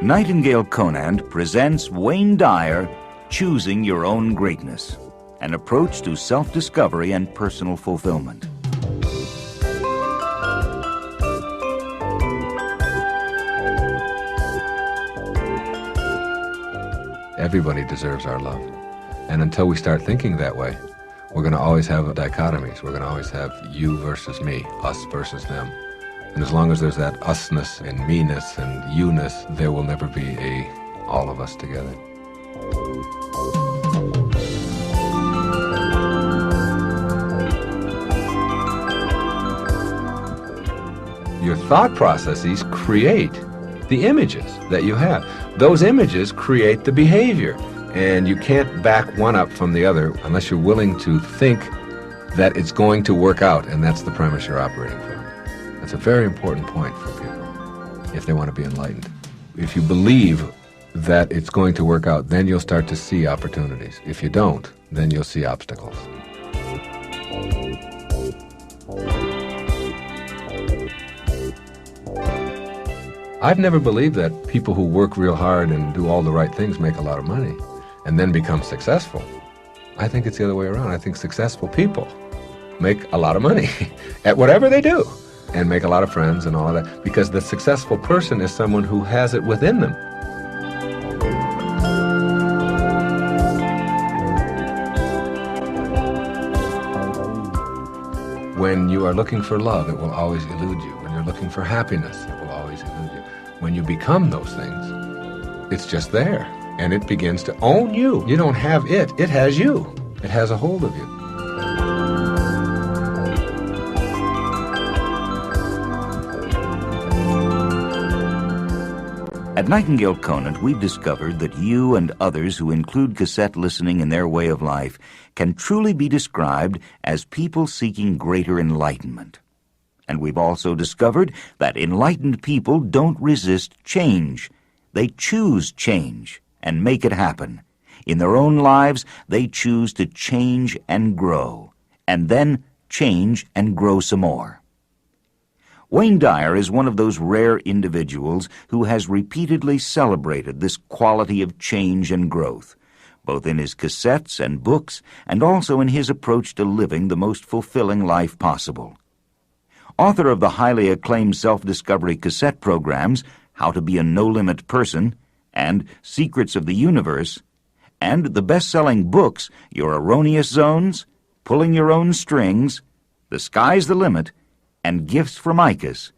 Nightingale Conant presents Wayne Dyer, Choosing Your Own Greatness, an approach to self-discovery and personal fulfillment. Everybody deserves our love. And until we start thinking that way, we're going to always have dichotomies. We're going to always have you versus me, us versus them. And as long as there's that usness and me-ness and you-ness, there will never be all of us together. Your thought processes create the images that you have. Those images create the behavior. And you can't back one up from the other unless you're willing to think that it's going to work out, and that's the premise you're operating from. That's a very important point for people if they want to be enlightened. If you believe that it's going to work out, then you'll start to see opportunities. If you don't, then you'll see obstacles. I've never believed that people who work real hard and do all the right things make a lot of money and then become successful. I think it's the other way around. I think successful people make a lot of money at whatever they do and make a lot of friends and all of that, because the successful person is someone who has it within them. When you are looking for love, it will always elude you. When you're looking for happiness, it will always elude you. When you become those things, it's just there, and it begins to own you. You don't have it, it has you. It has a hold of you. At Nightingale Conant, we've discovered that you and others who include cassette listening in their way of life can truly be described as people seeking greater enlightenment. And we've also discovered that enlightened people don't resist change. They choose change and make it happen. In their own lives, they choose to change and grow, and then change and grow some more. Wayne Dyer is one of those rare individuals who has repeatedly celebrated this quality of change and growth, both in his cassettes and books, and also in his approach to living the most fulfilling life possible. Author of the highly acclaimed self-discovery cassette programs, How to Be a No-Limit Person, and Secrets of the Universe, and the best-selling books Your Erroneous Zones, Pulling Your Own Strings, The Sky's the Limit, and Gifts from Icus,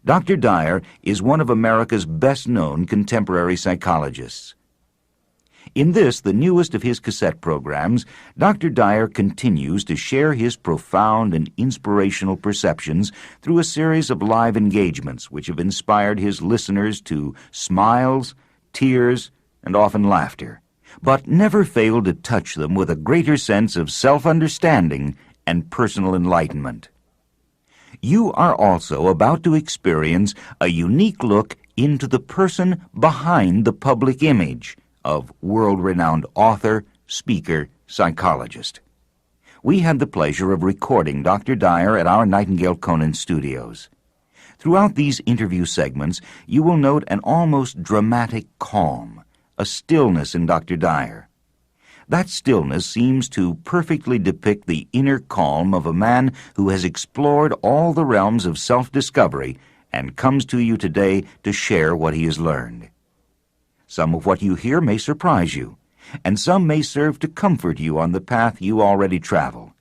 Dr. Dyer is one of America's best-known contemporary psychologists. In this, the newest of his cassette programs, Dr. Dyer continues to share his profound and inspirational perceptions through a series of live engagements which have inspired his listeners to smiles, tears, and often laughter, but never failed to touch them with a greater sense of self-understanding and personal enlightenment. You are also about to experience a unique look into the person behind the public image of world-renowned author, speaker, psychologist. We had the pleasure of recording Dr. Dyer at our Nightingale Conant studios. Throughout these interview segments, you will note an almost dramatic calm, a stillness in Dr. Dyer. That stillness seems to perfectly depict the inner calm of a man who has explored all the realms of self-discovery and comes to you today to share what he has learned. Some of what you hear may surprise you, and some may serve to comfort you on the path you already travel.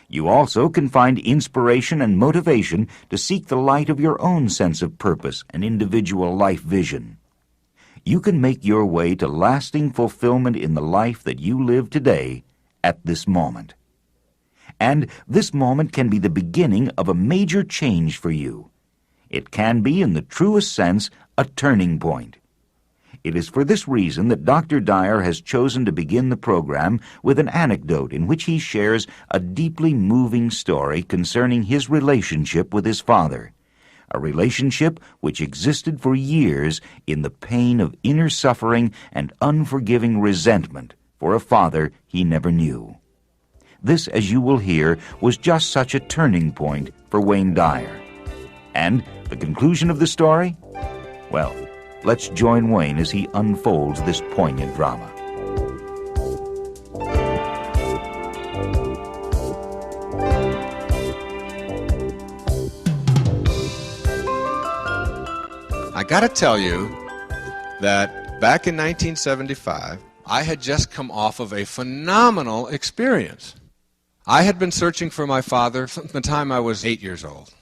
You also can find inspiration and motivation to seek the light of your own sense of purpose and individual life vision. You can make your way to lasting fulfillment in the life that you live today at this moment. And this moment can be the beginning of a major change for you. It can be, in the truest sense, a turning point. It is for this reason that Dr. Dyer has chosen to begin the program with an anecdote in which he shares a deeply moving story concerning his relationship with his father, a relationship which existed for years in the pain of inner suffering and unforgiving resentment for a father he never knew. This, as you will hear, was just such a turning point for Wayne Dyer. And the conclusion of the story? Well, let's join Wayne as he unfolds this poignant drama. I gotta tell you that back in 1975, I had just come off of a phenomenal experience. I had been searching for my father from the time I was 8 years old.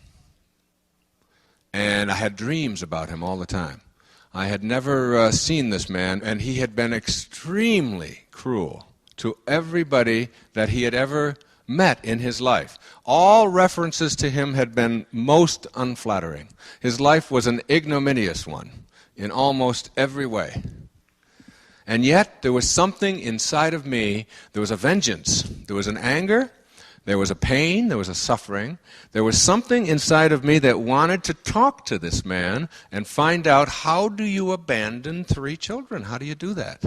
And I had dreams about him all the time. I had never seen this man, and he had been extremely cruel to everybody that he had ever met in his life. All references to him had been most unflattering. His life was an ignominious one in almost every way. And yet there was something inside of me. There was a vengeance. There was an anger. There was a pain. There was a suffering. There was something inside of me that wanted to talk to this man and find out, how do you abandon 3 children? How do you do that?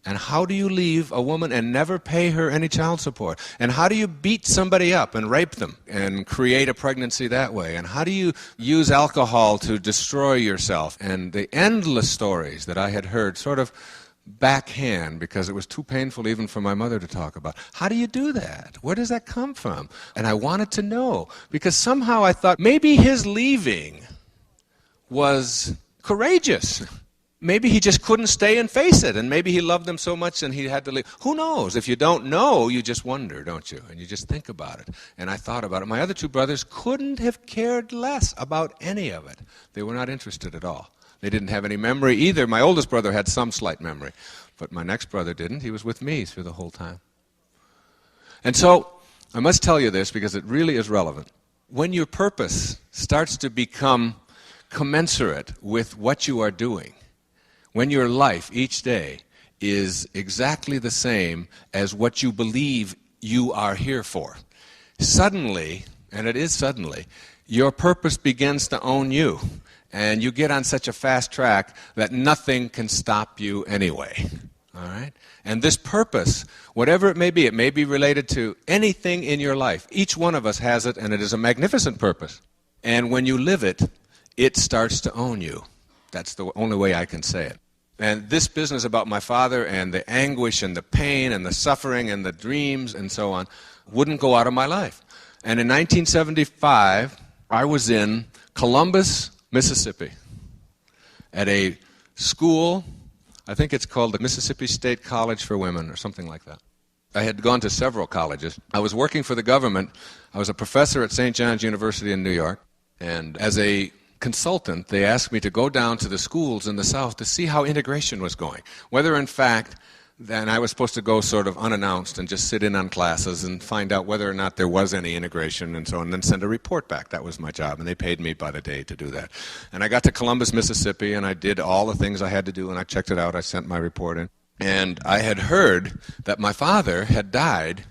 And how do you leave a woman and never pay her any child support? And how do you beat somebody up and rape them and create a pregnancy that way? And how do you use alcohol to destroy yourself? And the endless stories that I had heard sort of backhand, because it was too painful even for my mother to talk about. How do you do that? Where does that come from? And I wanted to know, because somehow I thought maybe his leaving was courageous. Maybe he just couldn't stay and face it, and maybe he loved them so much and he had to leave. Who knows? If you don't know, you just wonder, don't you? And you just think about it. And I thought about it. My other 2 brothers couldn't have cared less about any of it. They were not interested at all. They didn't have any memory either. My oldest brother had some slight memory, but my next brother didn't. He was with me through the whole time. And so I must tell you this because it really is relevant. When your purpose starts to become commensurate with what you are doing, when your life each day is exactly the same as what you believe you are here for, suddenly, and it is suddenly, your purpose begins to own you. And you get on such a fast track that nothing can stop you anyway. All right? And this purpose, whatever it may be related to anything in your life. Each one of us has it, and it is a magnificent purpose. And when you live it, it starts to own you. That's the only way I can say it. And this business about my father and the anguish and the pain and the suffering and the dreams and so on wouldn't go out of my life. And in 1975, I was in Columbus, Mississippi, at a school, I think it's called the Mississippi State College for Women or something like that. I had gone to several colleges. I was working for the government. I was a professor at St. John's University in New York, and as a consultant, they asked me to go down to the schools in the South to see how integration was going, whether in fact, then I was supposed to go sort of unannounced and just sit in on classes and find out whether or not there was any integration and so on, and then send a report back. That was my job, and they paid me by the day to do that. And I got to Columbus, Mississippi, and I did all the things I had to do, and I checked it out. I sent my report in. And I had heard that my father had died,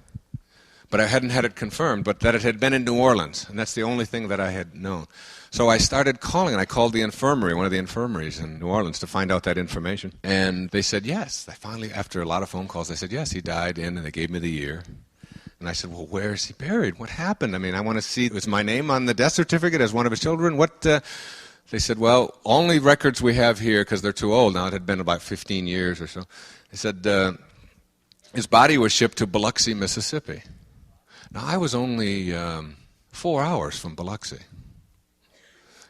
but I hadn't had it confirmed, but that it had been in New Orleans, and that's the only thing that I had known. So I started calling, and I called the infirmary, one of the infirmaries in New Orleans, to find out that information. And they said yes. They finally, after a lot of phone calls, they said yes, he died in, and they gave me the year. And I said, well, where is he buried? What happened? I mean, I want to see, was my name on the death certificate as one of his children? What? They said, well, only records we have here, because they're too old now, it had been about 15 years or so. They said his body was shipped to Biloxi, Mississippi. Now, I was only 4 hours from Biloxi.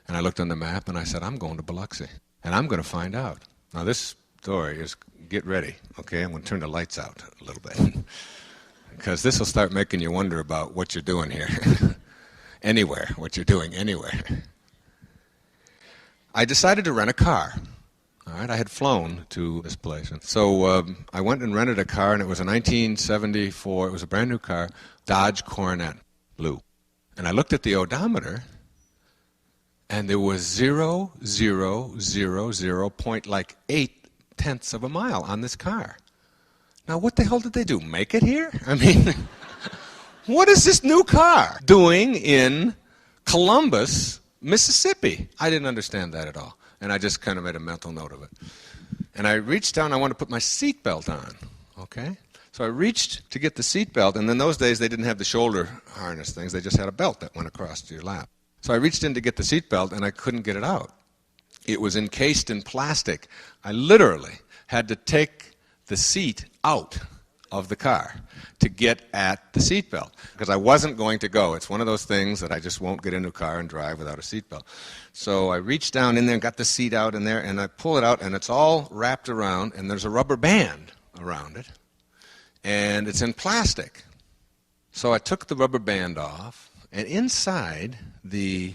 And I looked on the map and I said, I'm going to Biloxi. And I'm going to find out. Now this story is, get ready, okay? I'm going to turn the lights out a little bit. Because this will start making you wonder about what you're doing here. Anywhere, what you're doing anywhere. I decided to rent a car. All right, I had flown to this place. And so I went and rented a car, and it was a 1974, it was a brand new car, Dodge Coronet, blue. And I looked at the odometer, and there was 0.8 of a mile on this car. Now, what the hell did they do? Make it here? I mean, what is this new car doing in Columbus, Mississippi. I didn't understand that at all. And I just kind of made a mental note of it. And I reached down, I wanted to put my seatbelt on, okay? So I reached to get the seatbelt, and in those days they didn't have the shoulder harness things, they just had a belt that went across to your lap. So I reached in to get the seatbelt, and I couldn't get it out. It was encased in plastic. I literally had to take the seat out of the car to get at the seatbelt, because I wasn't going to go. It's one of those things that I just won't get into a car and drive without a seatbelt. So I reached down in there and got the seat out in there, and I pull it out, and it's all wrapped around, and there's a rubber band around it, and it's in plastic. So I took the rubber band off, and inside the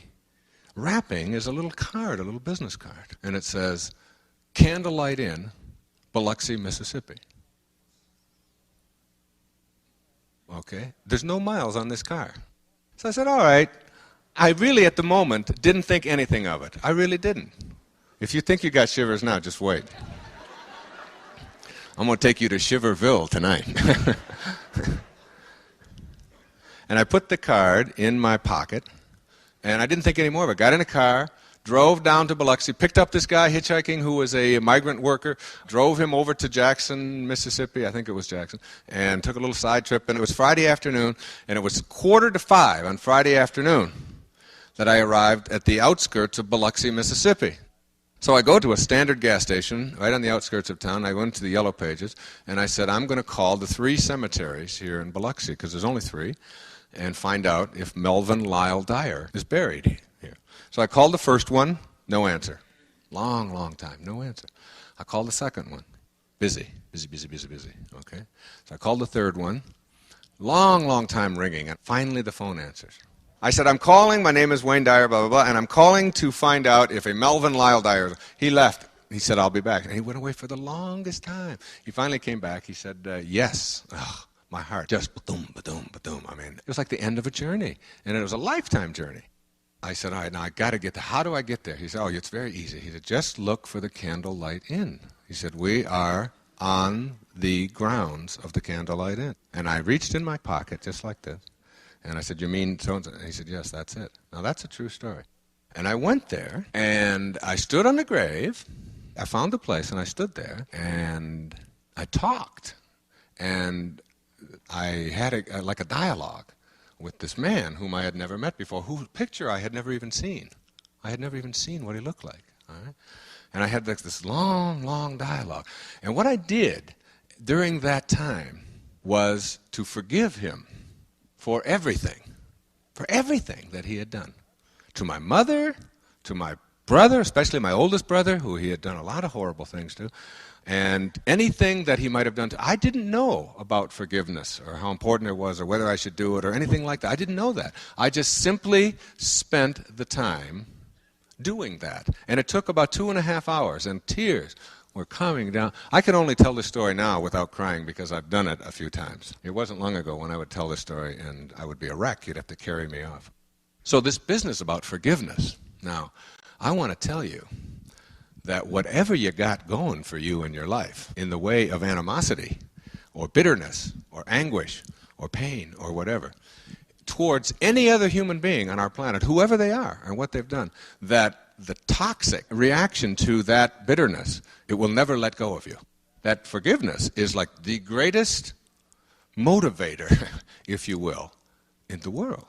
wrapping is a little card, a little business card, and it says, Candlelight Inn, Biloxi, Mississippi. Okay, there's no miles on this car. So I said, all right. I really, at the moment, didn't think anything of it. I really didn't. If you think you got shivers now, just wait. I'm going to take you to Shiverville tonight. And I put the card in my pocket, and I didn't think any more of it. Got in a car, drove down to Biloxi, picked up this guy hitchhiking who was a migrant worker, drove him over to Jackson, Mississippi, I think it was Jackson, and took a little side trip. And it was Friday afternoon, and it was 4:45 on Friday afternoon that I arrived at the outskirts of Biloxi, Mississippi. So I go to a standard gas station right on the outskirts of town. I went to the Yellow Pages, and I said, I'm going to call the 3 cemeteries here in Biloxi, because there's only 3, and find out if Melvin Lyle Dyer is buried here. So I called the first one, no answer. Long, long time, no answer. I called the second one, busy. Okay. So I called the third one, long, long time ringing, and finally the phone answers. I said, I'm calling, my name is Wayne Dyer, blah, blah, blah, and I'm calling to find out if a Melvin Lyle Dyer, he left. He said, I'll be back. And he went away for the longest time. He finally came back. He said, yes. Oh, my heart just ba-doom, ba-doom, ba-doom. I mean, it was like the end of a journey, and it was a lifetime journey. I said, all right, now I got to get there. How do I get there? He said, oh, it's very easy. He said, just look for the Candlelight Inn. He said, we are on the grounds of the Candlelight Inn. And I reached in my pocket just like this. And I said, you mean so-and-so? And he said, yes, that's it. Now, that's a true story. And I went there, and I stood on the grave. I found the place, and I stood there, and I talked. And I had like a dialogue with this man whom I had never met before, whose picture I had never even seen. I had never even seen what he looked like. All right? And I had this long, long dialogue. And what I did during that time was to forgive him for everything that he had done. To my mother, to my brother, especially my oldest brother, who he had done a lot of horrible things to, and anything that he might have done to. I didn't know about forgiveness or how important it was or whether I should do it or anything like that. I didn't know that. I just simply spent the time doing that. And it took about 2.5 hours, and tears were coming down. I can only tell this story now without crying because I've done it a few times. It wasn't long ago when I would tell this story and I would be a wreck. You'd have to carry me off. So this business about forgiveness. Now, I want to tell you that whatever you got going for you in your life in the way of animosity or bitterness or anguish or pain or whatever, towards any other human being on our planet, whoever they are and what they've done, that the toxic reaction to that bitterness, it will never let go of you. That forgiveness is like the greatest motivator, if you will, in the world.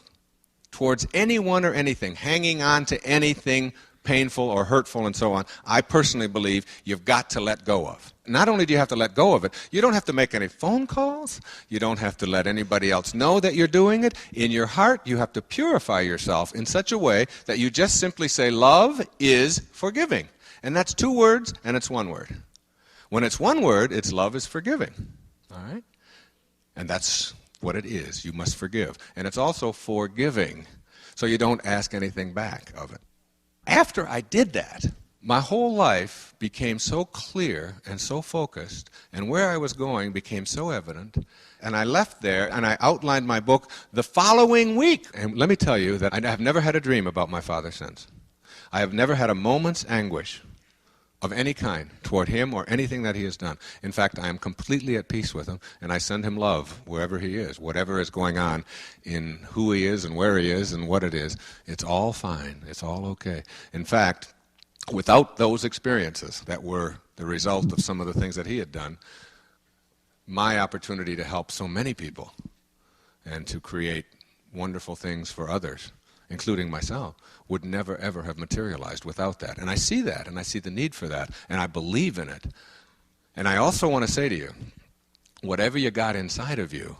Towards anyone or anything, hanging on to anything painful or hurtful and so on, I personally believe you've got to let go of. Not only do you have to let go of it, you don't have to make any phone calls. You don't have to let anybody else know that you're doing it. In your heart, you have to purify yourself in such a way that you just simply say, love is forgiving. And that's 2 words, and it's 1 word. When it's 1 word, it's love is forgiving. All right? And that's what it is. You must forgive. And it's also forgiving, so you don't ask anything back of it. After I did that, my whole life became so clear and so focused, and where I was going became so evident, and I left there and I outlined my book the following week. And let me tell you that I have never had a dream about my father since. I have never had a moment's anguish of any kind toward him or anything that he has done. In fact, I am completely at peace with him, and I send him love wherever he is. Whatever is going on in who he is and where he is and what it is, it's all fine. It's all okay. In fact, without those experiences that were the result of some of the things that he had done, my opportunity to help so many people and to create wonderful things for others, including myself, would never ever have materialized without that. And I see that, and I see the need for that, and I believe in it. And I also want to say to you, whatever you got inside of you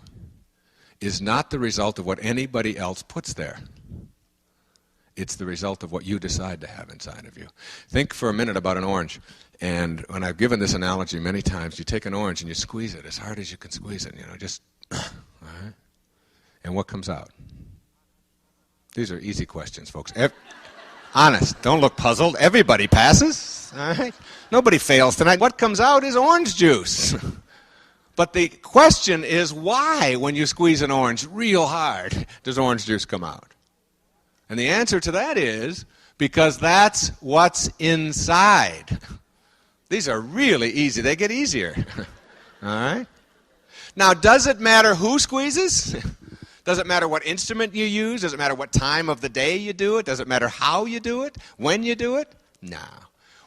is not the result of what anybody else puts there. It's the result of what you decide to have inside of you. Think for a minute about an orange. And when I've given this analogy many times, you take an orange and you squeeze it as hard as you can squeeze it, just, all right? And what comes out? These are easy questions, folks. Honest, don't look puzzled. Everybody passes, all right? Nobody fails tonight. What comes out is orange juice. But the question is, why, when you squeeze an orange real hard, does orange juice come out? And the answer to that is because that's what's inside. These are really easy. They get easier. All right? Now, does it matter who squeezes? Does it matter what instrument you use? Does it matter what time of the day you do it? Does it matter how you do it? When you do it? No.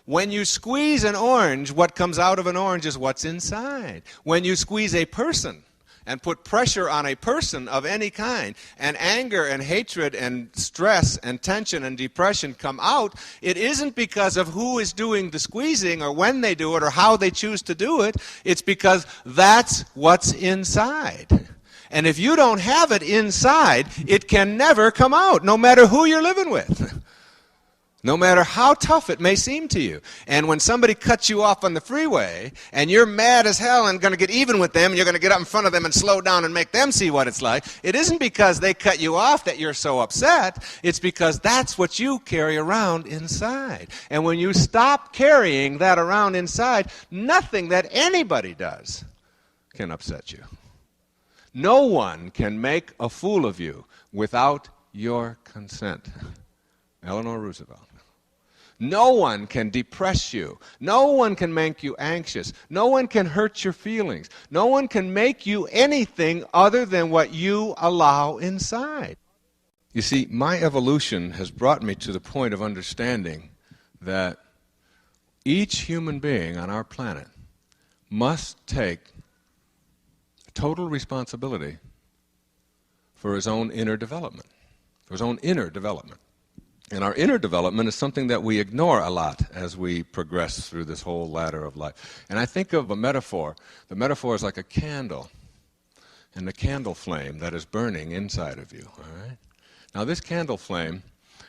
When you squeeze an orange, what comes out of an orange is what's inside. When you squeeze a person and put pressure on a person of any kind, and anger and hatred and stress and tension and depression come out, it isn't because of who is doing the squeezing or when they do it or how they choose to do it. It's because that's what's inside. And if you don't have it inside, it can never come out, no matter who you're living with. No matter how tough it may seem to you. And when somebody cuts you off on the freeway, and you're mad as hell and going to get even with them, and you're going to get up in front of them and slow down and make them see what it's like, it isn't because they cut you off that you're so upset. It's because that's what you carry around inside. And when you stop carrying that around inside, nothing that anybody does can upset you. No one can make a fool of you without your consent. Eleanor Roosevelt. No one can depress you. No one can make you anxious. No one can hurt your feelings. No one can make you anything other than what you allow inside. You see, my evolution has brought me to the point of understanding that each human being on our planet must take total responsibility for his own inner development, for his own inner development. And our inner development is something that we ignore a lot as we progress through this whole ladder of life. And I think of a metaphor. The metaphor is like a candle, and the candle flame that is burning inside of you. All right? Now this candle flame,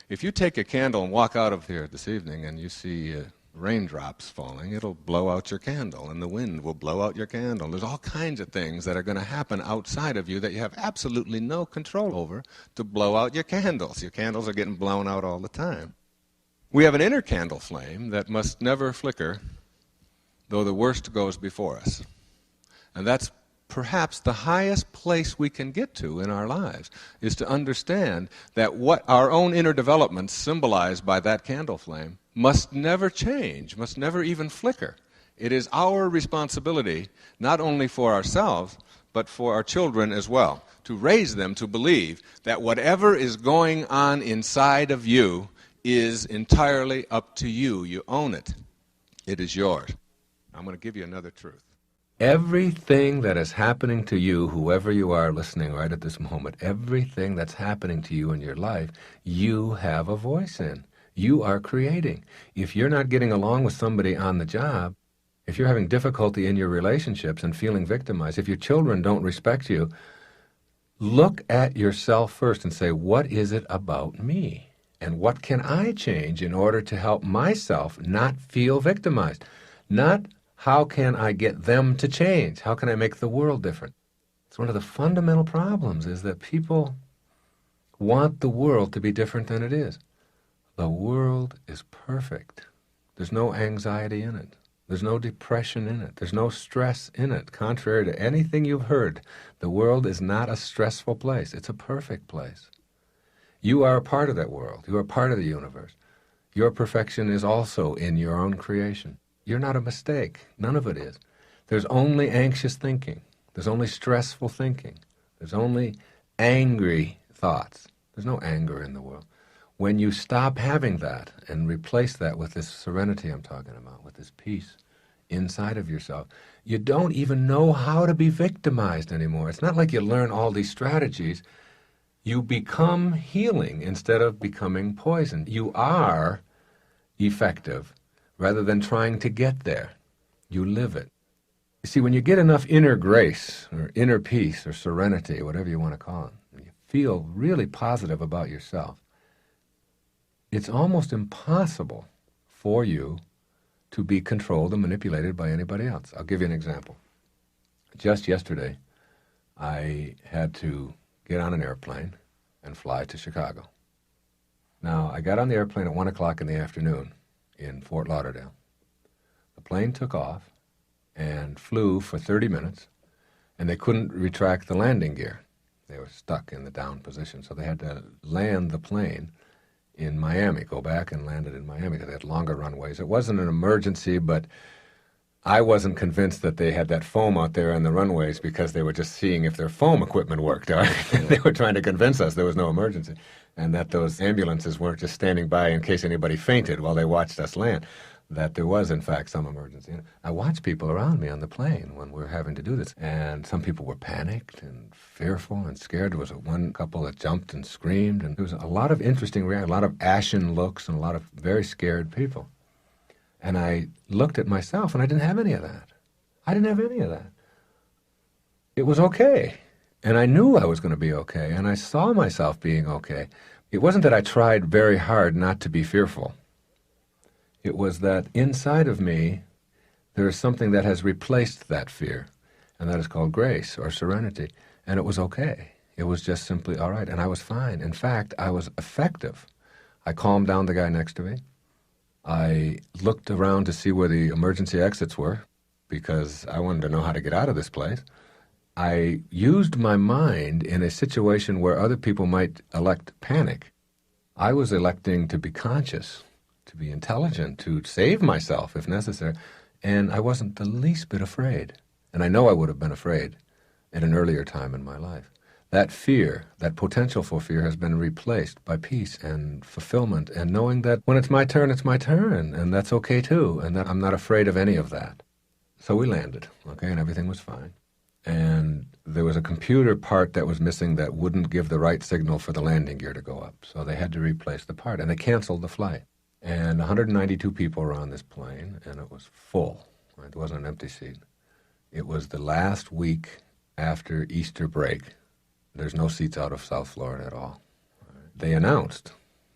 if you take a candle and walk out of here this evening and you see raindrops falling, it'll blow out your candle, and the wind will blow out your candle. There's all kinds of things that are going to happen outside of you that you have absolutely no control over to blow out your candles. Your candles are getting blown out all the time. We have an inner candle flame that must never flicker, though the worst goes before us. And that's perhaps the highest place we can get to in our lives, is to understand that what our own inner development symbolized by that candle flame must never change, must never even flicker. It is our responsibility, not only for ourselves, but for our children as well, to raise them to believe that whatever is going on inside of you is entirely up to you. You own it. It is yours. I'm going to give you another truth. Everything that is happening to you, whoever you are listening right at this moment, everything that's happening to you in your life, you have a voice in. You are creating. If you're not getting along with somebody on the job, if you're having difficulty in your relationships and feeling victimized, if your children don't respect you, look at yourself first and say, what is it about me? And what can I change in order to help myself not feel victimized? Not how can I get them to change? How can I make the world different? It's one of the fundamental problems is that people want the world to be different than it is. The world is perfect. There's no anxiety in it. There's no depression in it. There's no stress in it. Contrary to anything you've heard, the world is not a stressful place. It's a perfect place. You are a part of that world. You are part of the universe. Your perfection is also in your own creation. You're not a mistake. None of it is. There's only anxious thinking. There's only stressful thinking. There's only angry thoughts. There's no anger in the world. When you stop having that and replace that with this serenity I'm talking about, with this peace inside of yourself, you don't even know how to be victimized anymore. It's not like you learn all these strategies. You become healing instead of becoming poison. You are effective rather than trying to get there. You live it. You see, when you get enough inner grace or inner peace or serenity, whatever you want to call it, and you feel really positive about yourself, it's almost impossible for you to be controlled and manipulated by anybody else. I'll give you an example. Just yesterday, I had to get on an airplane and fly to Chicago. Now, I got on the airplane at 1 o'clock in the afternoon in Fort Lauderdale. The plane took off and flew for 30 minutes, and they couldn't retract the landing gear. They were stuck in the down position, so they had to land the plane in Miami, go back and land it in Miami because they had longer runways. It wasn't an emergency, but I wasn't convinced that they had that foam out there on the runways because they were just seeing if their foam equipment worked. They were trying to convince us there was no emergency and that those ambulances weren't just standing by in case anybody fainted while they watched us land, that there was, in fact, some emergency. I watched people around me on the plane when we were having to do this, and some people were panicked and fearful and scared. There was one couple that jumped and screamed, and there was a lot of interesting reactions, a lot of ashen looks, and a lot of very scared people. And I looked at myself, and I didn't have any of that. I didn't have any of that. It was okay. And I knew I was going to be okay, and I saw myself being okay. It wasn't that I tried very hard not to be fearful. It was that inside of me, there is something that has replaced that fear, and that is called grace or serenity. And it was okay. It was just simply all right, and I was fine. In fact, I was effective. I calmed down the guy next to me. I looked around to see where the emergency exits were because I wanted to know how to get out of this place. I used my mind in a situation where other people might elect panic. I was electing to be conscious, to be intelligent, to save myself if necessary, and I wasn't the least bit afraid. And I know I would have been afraid at an earlier time in my life. That fear, that potential for fear, has been replaced by peace and fulfillment and knowing that when it's my turn, and that's okay too, and that I'm not afraid of any of that. So we landed, okay, and everything was fine. And there was a computer part that was missing that wouldn't give the right signal for the landing gear to go up, so they had to replace the part, and they canceled the flight. And 192 people were on this plane, and it was full. Right? There wasn't an empty seat. It was the last week after Easter break. There's no seats out of South Florida at all. They announced,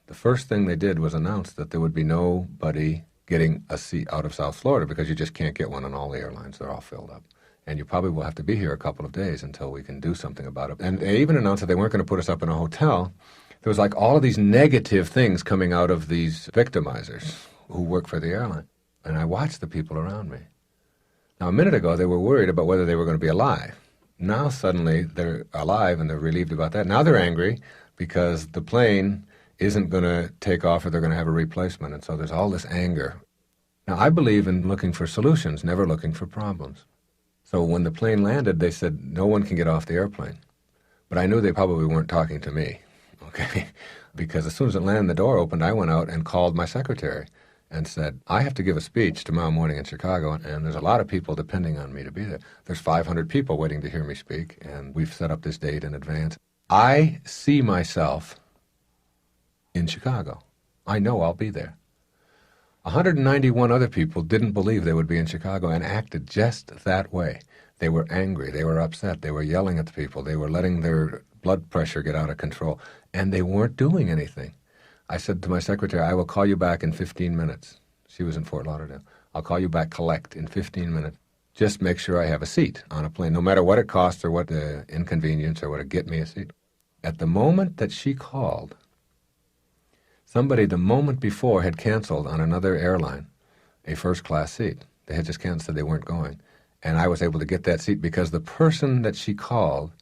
the first thing they did was announce that there would be nobody getting a seat out of South Florida because you just can't get one on all the airlines. They're all filled up. And you probably will have to be here a couple of days until we can do something about it. And they even announced that they weren't going to put us up in a hotel. There was like all of these negative things coming out of these victimizers who work for the airline. And I watched the people around me. Now, a minute ago, they were worried about whether they were going to be alive. Now, suddenly, they're alive and they're relieved about that. Now they're angry because the plane isn't going to take off or they're going to have a replacement. And so there's all this anger. Now, I believe in looking for solutions, never looking for problems. So when the plane landed, they said, no one can get off the airplane. But I knew they probably weren't talking to me, okay? Because as soon as it landed, the door opened, I went out and called my secretary and said, I have to give a speech tomorrow morning in Chicago, and there's a lot of people depending on me to be there. There's 500 people waiting to hear me speak, and we've set up this date in advance. I see myself in Chicago. I know I'll be there. 191 other people didn't believe they would be in Chicago and acted just that way. They were angry. They were upset. They were yelling at the people. They were letting their blood pressure get out of control, and they weren't doing anything. I said to my secretary, I will call you back in 15 minutes. She was in Fort Lauderdale. I'll call you back collect in 15 minutes. Just make sure I have a seat on a plane, no matter what it costs or what the inconvenience or what it get me a seat. At the moment that she called, somebody the moment before had canceled on another airline a first-class seat. They had just canceled, they weren't going. And I was able to get that seat because the person that she called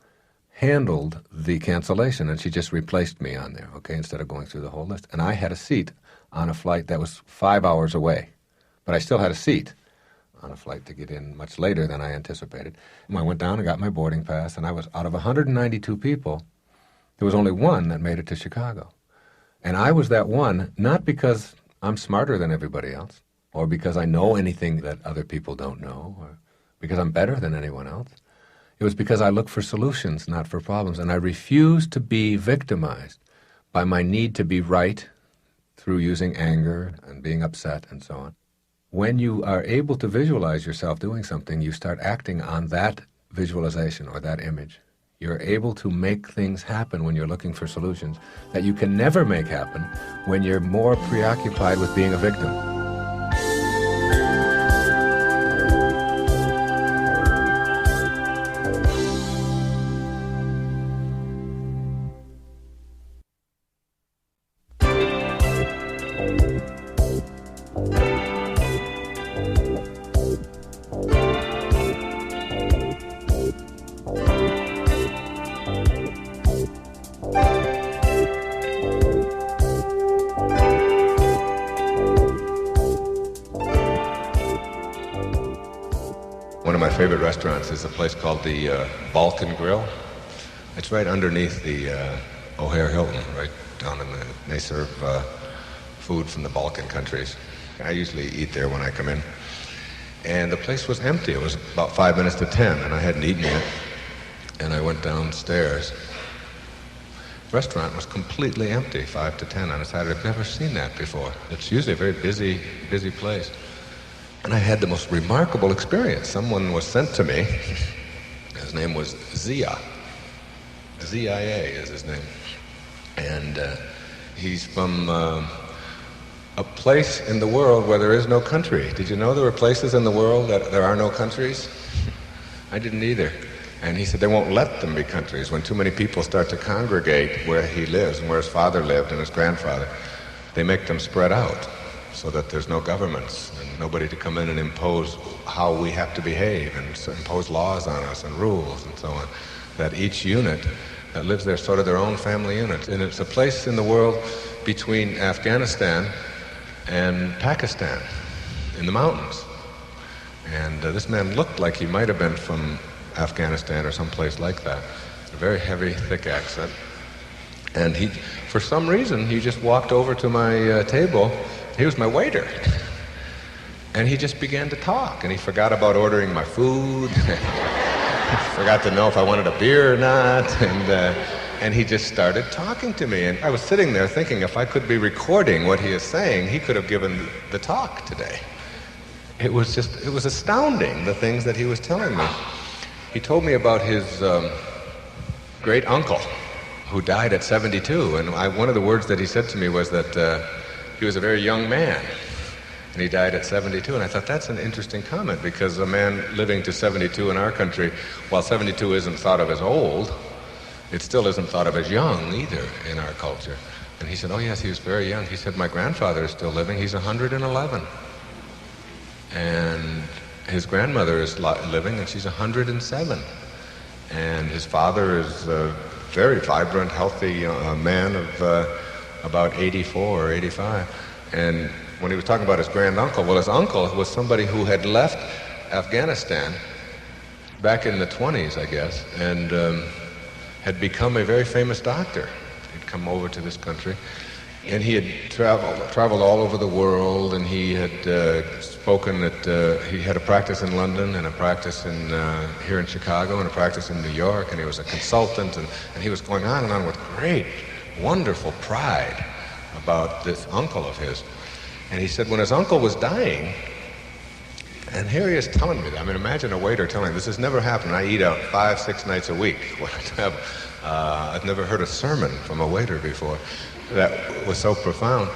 handled the cancellation, and she just replaced me on there, okay, instead of going through the whole list. And I had a seat on a flight that was 5 hours away. But I still had a seat on a flight to get in much later than I anticipated. And I went down and got my boarding pass, and I was, out of 192 people, there was only one that made it to Chicago. And I was that one, not because I'm smarter than everybody else, or because I know anything that other people don't know, or because I'm better than anyone else. It was because I look for solutions, not for problems, and I refused to be victimized by my need to be right through using anger and being upset and so on. When you are able to visualize yourself doing something, you start acting on that visualization or that image. You're able to make things happen when you're looking for solutions that you can never make happen when you're more preoccupied with being a victim. One of my favorite restaurants is a place called the Balkan Grill. It's right underneath the O'Hare Hilton, right down in the... They serve food from the Balkan countries. I usually eat there when I come in. And the place was empty. It was about 5 minutes to 10, and I hadn't eaten yet. And I went downstairs. The restaurant was completely empty, 5 to 10 on a Saturday. I've never seen that before. It's usually a very busy place. And I had the most remarkable experience. Someone was sent to me. His name was Zia. Z-I-A is his name. And he's from a place in the world where there is no country. Did you know there were places in the world that there are no countries? I didn't either. And he said they won't let them be countries. When too many people start to congregate where he lives and where his father lived and his grandfather, they make them spread out so that there's no governments and nobody to come in and impose how we have to behave and impose laws on us and rules and so on. That each unit that lives there, sort of their own family unit. And it's a place in the world between Afghanistan and Pakistan, in the mountains. And this man looked like he might have been from Afghanistan or someplace like that. A very heavy, thick accent. And he, for some reason, he just walked over to my table. He was my waiter. And he just began to talk. And he forgot about ordering my food. Forgot to know if I wanted a beer or not. And he just started talking to me. And I was sitting there thinking if I could be recording what he is saying, he could have given the talk today. It was astounding, the things that he was telling me. He told me about his great uncle who died at 72. And one of the words that he said to me was that he was a very young man. And he died at 72, and I thought that's an interesting comment, because a man living to 72 in our country, while 72 isn't thought of as old, it still isn't thought of as young either in our culture. And he said, oh yes, he was very young. He said, my grandfather is still living. He's 111. And his grandmother is living, and she's 107. And his father is a very vibrant, healthy man of about 84 or 85. And when he was talking about his granduncle, well, his uncle was somebody who had left Afghanistan back in the 20s, I guess, and had become a very famous doctor. He'd come over to this country, and he had traveled all over the world, and he had spoken at, he had a practice in London and a practice here in Chicago and a practice in New York, and he was a consultant, and he was going on and on with great, wonderful pride about this uncle of his. And he said when his uncle was dying, and here he is telling me that. I mean, imagine a waiter telling me, this has never happened. I eat out 5-6 nights a week when I travel. I've never heard a sermon from a waiter before that was so profound.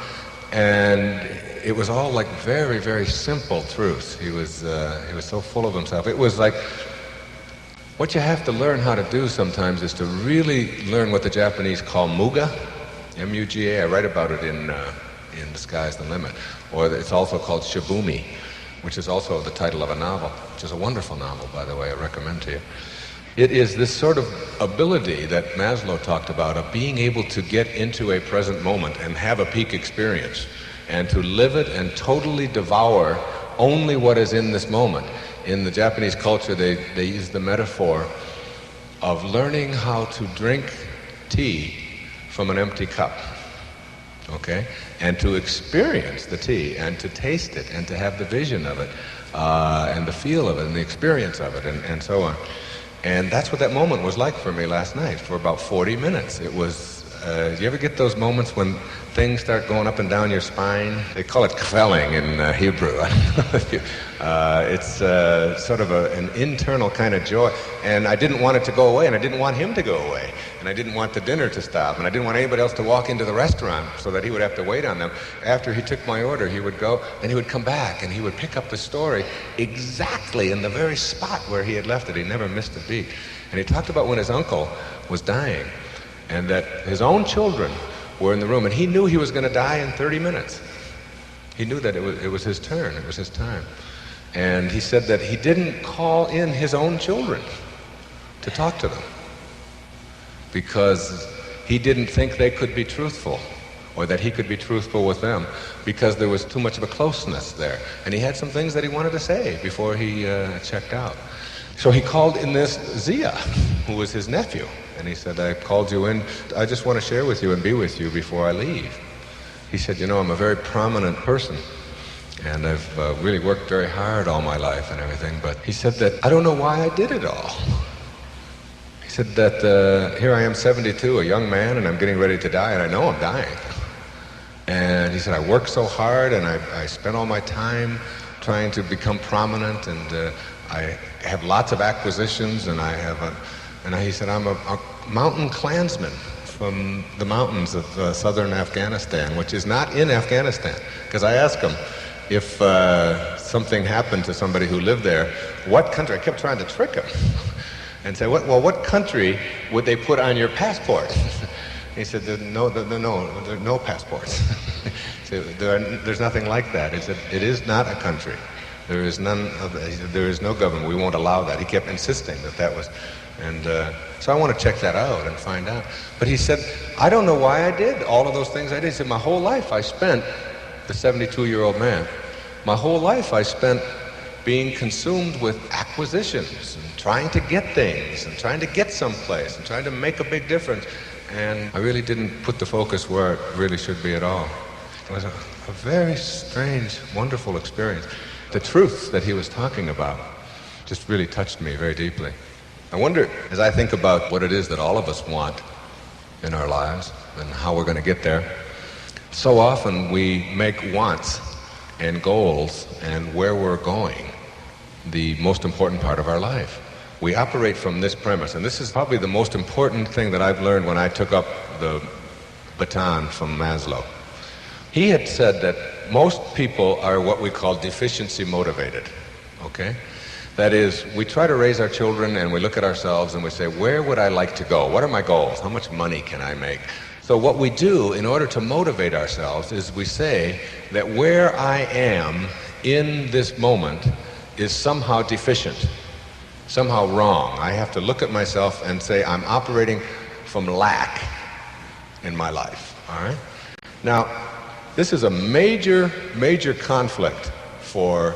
And it was all like very, very simple truths. He was so full of himself. It was like, what you have to learn how to do sometimes is to really learn what the Japanese call muga, M-U-G-A. I write about it in The Sky's the Limit. Or it's also called Shibumi, which is also the title of a novel, which is a wonderful novel, by the way, I recommend to you. It is this sort of ability that Maslow talked about, of being able to get into a present moment and have a peak experience. and to live it and totally devour only what is in this moment. In the Japanese culture, they use the metaphor of learning how to drink tea from an empty cup, okay? And to experience the tea and to taste it and to have the vision of it and the feel of it and the experience of it and so on. And that's what that moment was like for me last night for about 40 minutes. It was, you ever get those moments when things start going up and down your spine? They call it kvelling in Hebrew. It's sort of an internal kind of joy. And I didn't want it to go away, and I didn't want him to go away. And I didn't want the dinner to stop, and I didn't want anybody else to walk into the restaurant so that he would have to wait on them. After he took my order, he would go, and he would come back, and he would pick up the story exactly in the very spot where he had left it. He never missed a beat. And he talked about when his uncle was dying, and that his own children were in the room, and he knew he was going to die in 30 minutes. He knew that it was his turn, it was his time. And he said that he didn't call in his own children to talk to them because he didn't think they could be truthful or that he could be truthful with them because there was too much of a closeness there. And he had some things that he wanted to say before he checked out. So he called in this Zia, who was his nephew, and he said, I called you in, I just want to share with you and be with you before I leave. He said, you know, I'm a very prominent person, and I've really worked very hard all my life and everything, but he said that I don't know why I did it all. He said that here I am 72, a young man, and I'm getting ready to die, and I know I'm dying. And he said, I worked so hard, and I spent all my time trying to become prominent, and I have lots of acquisitions, and he said, I'm a mountain clansman from the mountains of southern Afghanistan, which is not in Afghanistan. Because I asked him if something happened to somebody who lived there, what country? I kept trying to trick him and say, what country would they put on your passport? He said, there are no passports. Said, there's nothing like that. He said, it is not a country. There is no government. We won't allow that. He kept insisting that was, and so I want to check that out and find out. But he said, I don't know why I did all of those things I did. He said, my whole life I spent, the 72-year-old man, my whole life I spent being consumed with acquisitions and trying to get things and trying to get someplace and trying to make a big difference. And I really didn't put the focus where it really should be at all. It was a very strange, wonderful experience. The truth that he was talking about just really touched me very deeply. I wonder, as I think about what it is that all of us want in our lives and how we're going to get there, so often we make wants and goals and where we're going the most important part of our life. We operate from this premise, and this is probably the most important thing that I've learned when I took up the baton from Maslow. He had said that most people are what we call deficiency motivated, okay? That is, we try to raise our children and we look at ourselves and we say, where would I like to go? What are my goals? How much money can I make? So what we do in order to motivate ourselves is we say that where I am in this moment is somehow deficient, somehow wrong. I have to look at myself and say I'm operating from lack in my life, all right? Now, this is a major, major conflict for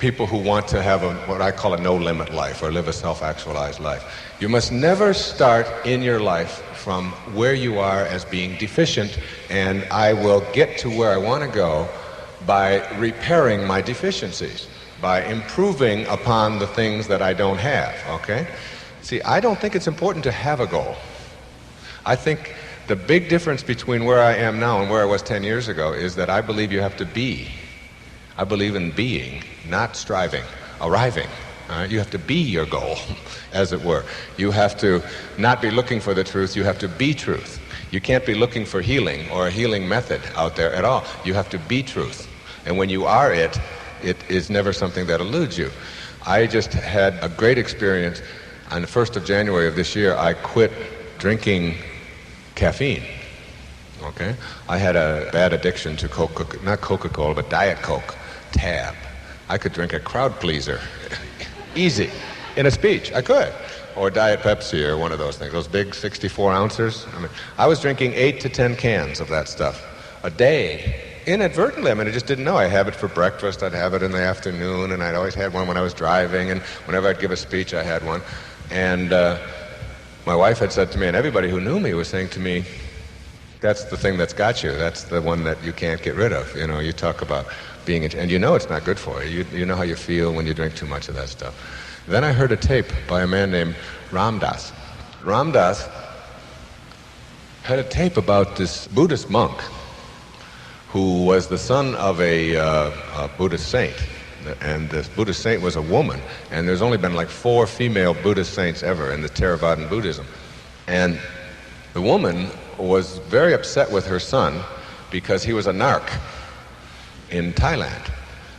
people who want to have what I call a no-limit life or live a self-actualized life. You must never start in your life from where you are as being deficient, and I will get to where I want to go by repairing my deficiencies, by improving upon the things that I don't have, okay? See, I don't think it's important to have a goal. I think the big difference between where I am now and where I was 10 years ago is that I believe you have to be. I believe in being, not striving, arriving. You have to be your goal, as it were. You have to not be looking for the truth, you have to be truth. You can't be looking for healing or a healing method out there at all. You have to be truth. And when you are it is never something that eludes you. I just had a great experience. On the 1st of January of this year, I quit drinking caffeine. Okay? I had a bad addiction to not Coca-Cola, but Diet Coke, Tab. I could drink a crowd pleaser. Easy. In a speech, I could. Or Diet Pepsi or one of those things, those big 64 ounces. I was drinking 8 to 10 cans of that stuff a day inadvertently. I mean, I just didn't know. I'd have it for breakfast, I'd have it in the afternoon, and I'd always had one when I was driving, and whenever I'd give a speech, I had one. And my wife had said to me, and everybody who knew me was saying to me, that's the thing that's got you. That's the one that you can't get rid of. You know, you talk about being, and you know it's not good for you. You know how you feel when you drink too much of that stuff. Then I heard a tape by a man named Ram Dass. Ram Dass had a tape about this Buddhist monk who was the son of a Buddhist saint. And this Buddhist saint was a woman, and there's only been like 4 female Buddhist saints ever in the Theravadan Buddhism. And the woman was very upset with her son because he was a narc in Thailand.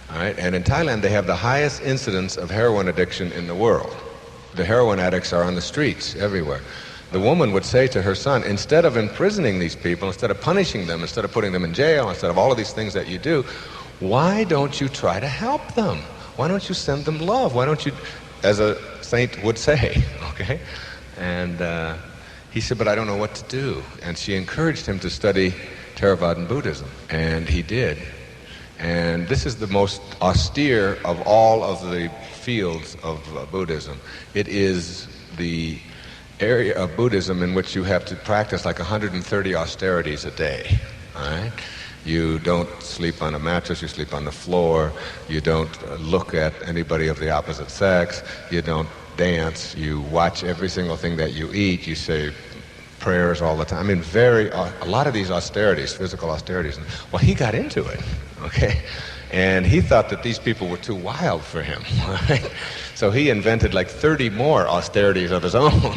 All right? And in Thailand they have the highest incidence of heroin addiction in the world. The heroin addicts are on the streets everywhere. The woman would say to her son, instead of imprisoning these people, instead of punishing them, instead of putting them in jail, instead of all of these things that you do, why don't you try to help them? Why don't you send them love? Why don't you, as a saint would say, okay? And he said, but I don't know what to do. And she encouraged him to study Theravadan Buddhism, and he did. And this is the most austere of all of the fields of Buddhism. It is the area of Buddhism in which you have to practice like 130 austerities a day, all right? You don't sleep on a mattress, you sleep on the floor, you don't look at anybody of the opposite sex, you don't dance, you watch every single thing that you eat, you say prayers all the time. I mean, a lot of these austerities, physical austerities. Well, he got into it, okay? And he thought that these people were too wild for him, right? So he invented like 30 more austerities of his own.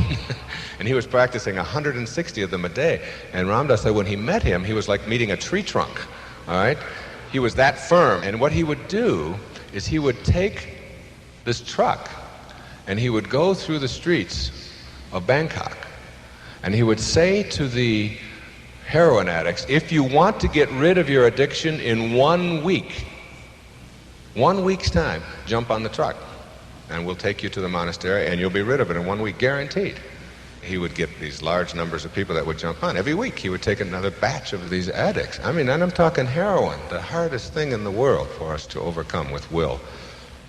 And he was practicing 160 of them a day. And Ram Dass said when he met him, he was like meeting a tree trunk, all right? He was that firm. And what he would do is he would take this truck and he would go through the streets of Bangkok. And he would say to the heroin addicts, if you want to get rid of your addiction in 1 week, 1 week's time, jump on the truck. And we'll take you to the monastery and you'll be rid of it in 1 week, guaranteed. He would get these large numbers of people that would jump on. Every week he would take another batch of these addicts. I mean, and I'm talking heroin, the hardest thing in the world for us to overcome with will.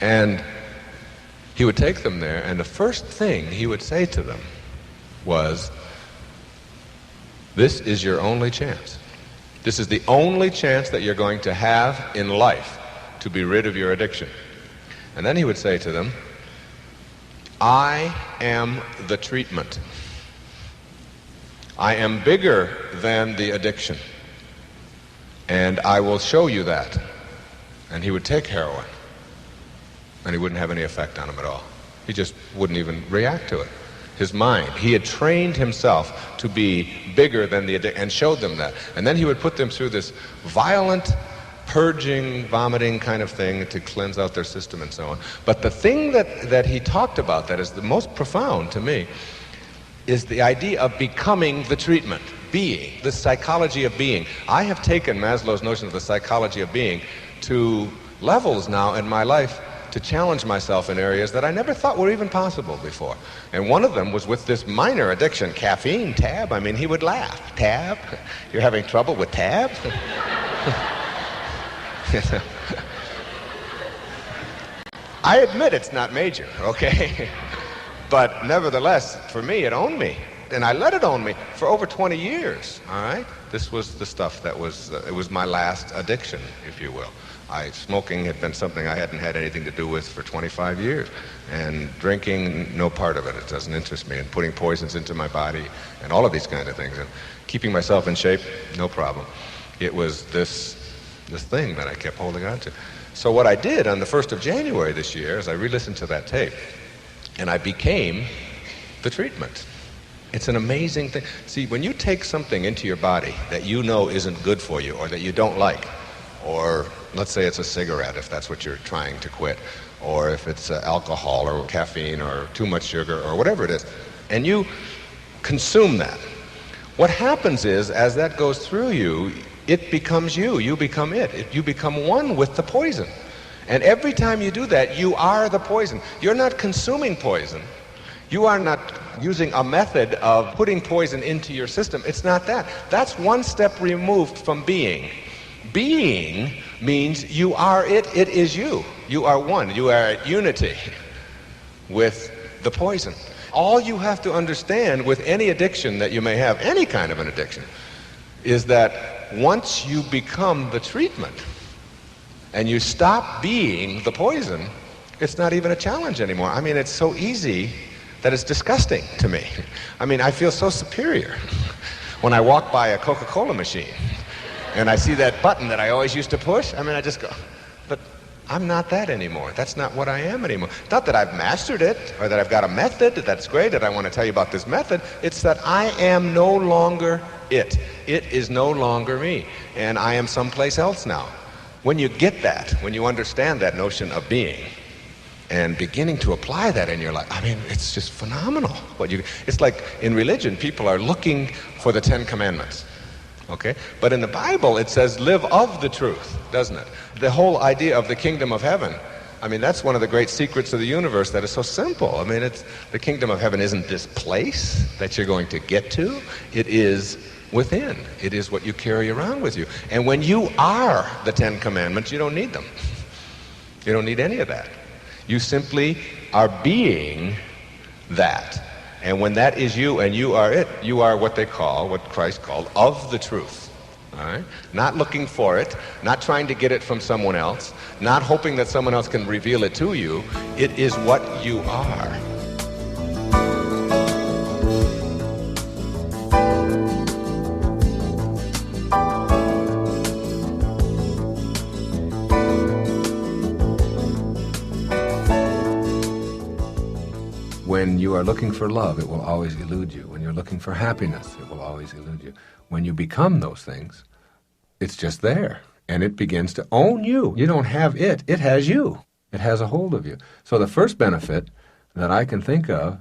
And he would take them there, and the first thing he would say to them was, this is your only chance. This is the only chance that you're going to have in life to be rid of your addiction. And then he would say to them, I am the treatment. I am bigger than the addiction. And I will show you that. And he would take heroin. And he wouldn't have any effect on him at all. He just wouldn't even react to it. His mind. He had trained himself to be bigger than the addiction and showed them that. And then he would put them through this violent purging, vomiting kind of thing to cleanse out their system and so on. But the thing that he talked about that is the most profound to me is the idea of becoming the treatment, being, the psychology of being. I have taken Maslow's notion of the psychology of being to levels now in my life to challenge myself in areas that I never thought were even possible before. And one of them was with this minor addiction, caffeine, tab. I mean, he would laugh. Tab? You're having trouble with tab? I admit it's not major, okay? But nevertheless, for me, it owned me. And I let it own me for over 20 years, all right? This was the stuff that was, it was my last addiction, if you will. Smoking had been something I hadn't had anything to do with for 25 years. And drinking, no part of it. It doesn't interest me. And putting poisons into my body and all of these kind of things. And keeping myself in shape, no problem. It was this thing that I kept holding on to. So what I did on the 1st of January this year is I re-listened to that tape. And I became the treatment. It's an amazing thing. See, when you take something into your body that you know isn't good for you or that you don't like, or let's say it's a cigarette if that's what you're trying to quit, or if it's alcohol or caffeine or too much sugar or whatever it is, and you consume that, what happens is as that goes through you, it becomes you. You become it. You become one with the poison. And every time you do that, you are the poison. You're not consuming poison. You are not using a method of putting poison into your system. It's not that. That's one step removed from being. Being means you are it, it is you. You are one, you are at unity with the poison. All you have to understand with any addiction that you may have, any kind of an addiction, is that once you become the treatment and you stop being the poison, it's not even a challenge anymore. I mean, it's so easy that it's disgusting to me. I mean, I feel so superior when I walk by a Coca-Cola machine and I see that button that I always used to push. I mean, I just go, but I'm not that anymore. That's not what I am anymore. Not that I've mastered it or that I've got a method that's great that I want to tell you about this method. It's that I am no longer it. It is no longer me. And I am someplace else now. When you get that, when you understand that notion of being and beginning to apply that in your life, I mean, it's just phenomenal. It's like in religion, people are looking for the 10 Commandments. Okay? But in the Bible, it says, live of the truth, doesn't it? The whole idea of the kingdom of heaven, I mean, that's one of the great secrets of the universe that is so simple. I mean, the kingdom of heaven isn't this place that you're going to get to. It is within. It is what you carry around with you. And when you are the 10 Commandments, you don't need them. You don't need any of that. You simply are being that. And when that is you and you are it, you are what Christ called, of the truth. All right? Not looking for it, not trying to get it from someone else, not hoping that someone else can reveal it to you. It is what you are. When you are looking for love, it will always elude you. When you're looking for happiness, it will always elude you. When you become those things, it's just there, and it begins to own you. You don't have it. It has you. It has a hold of you. So the first benefit that I can think of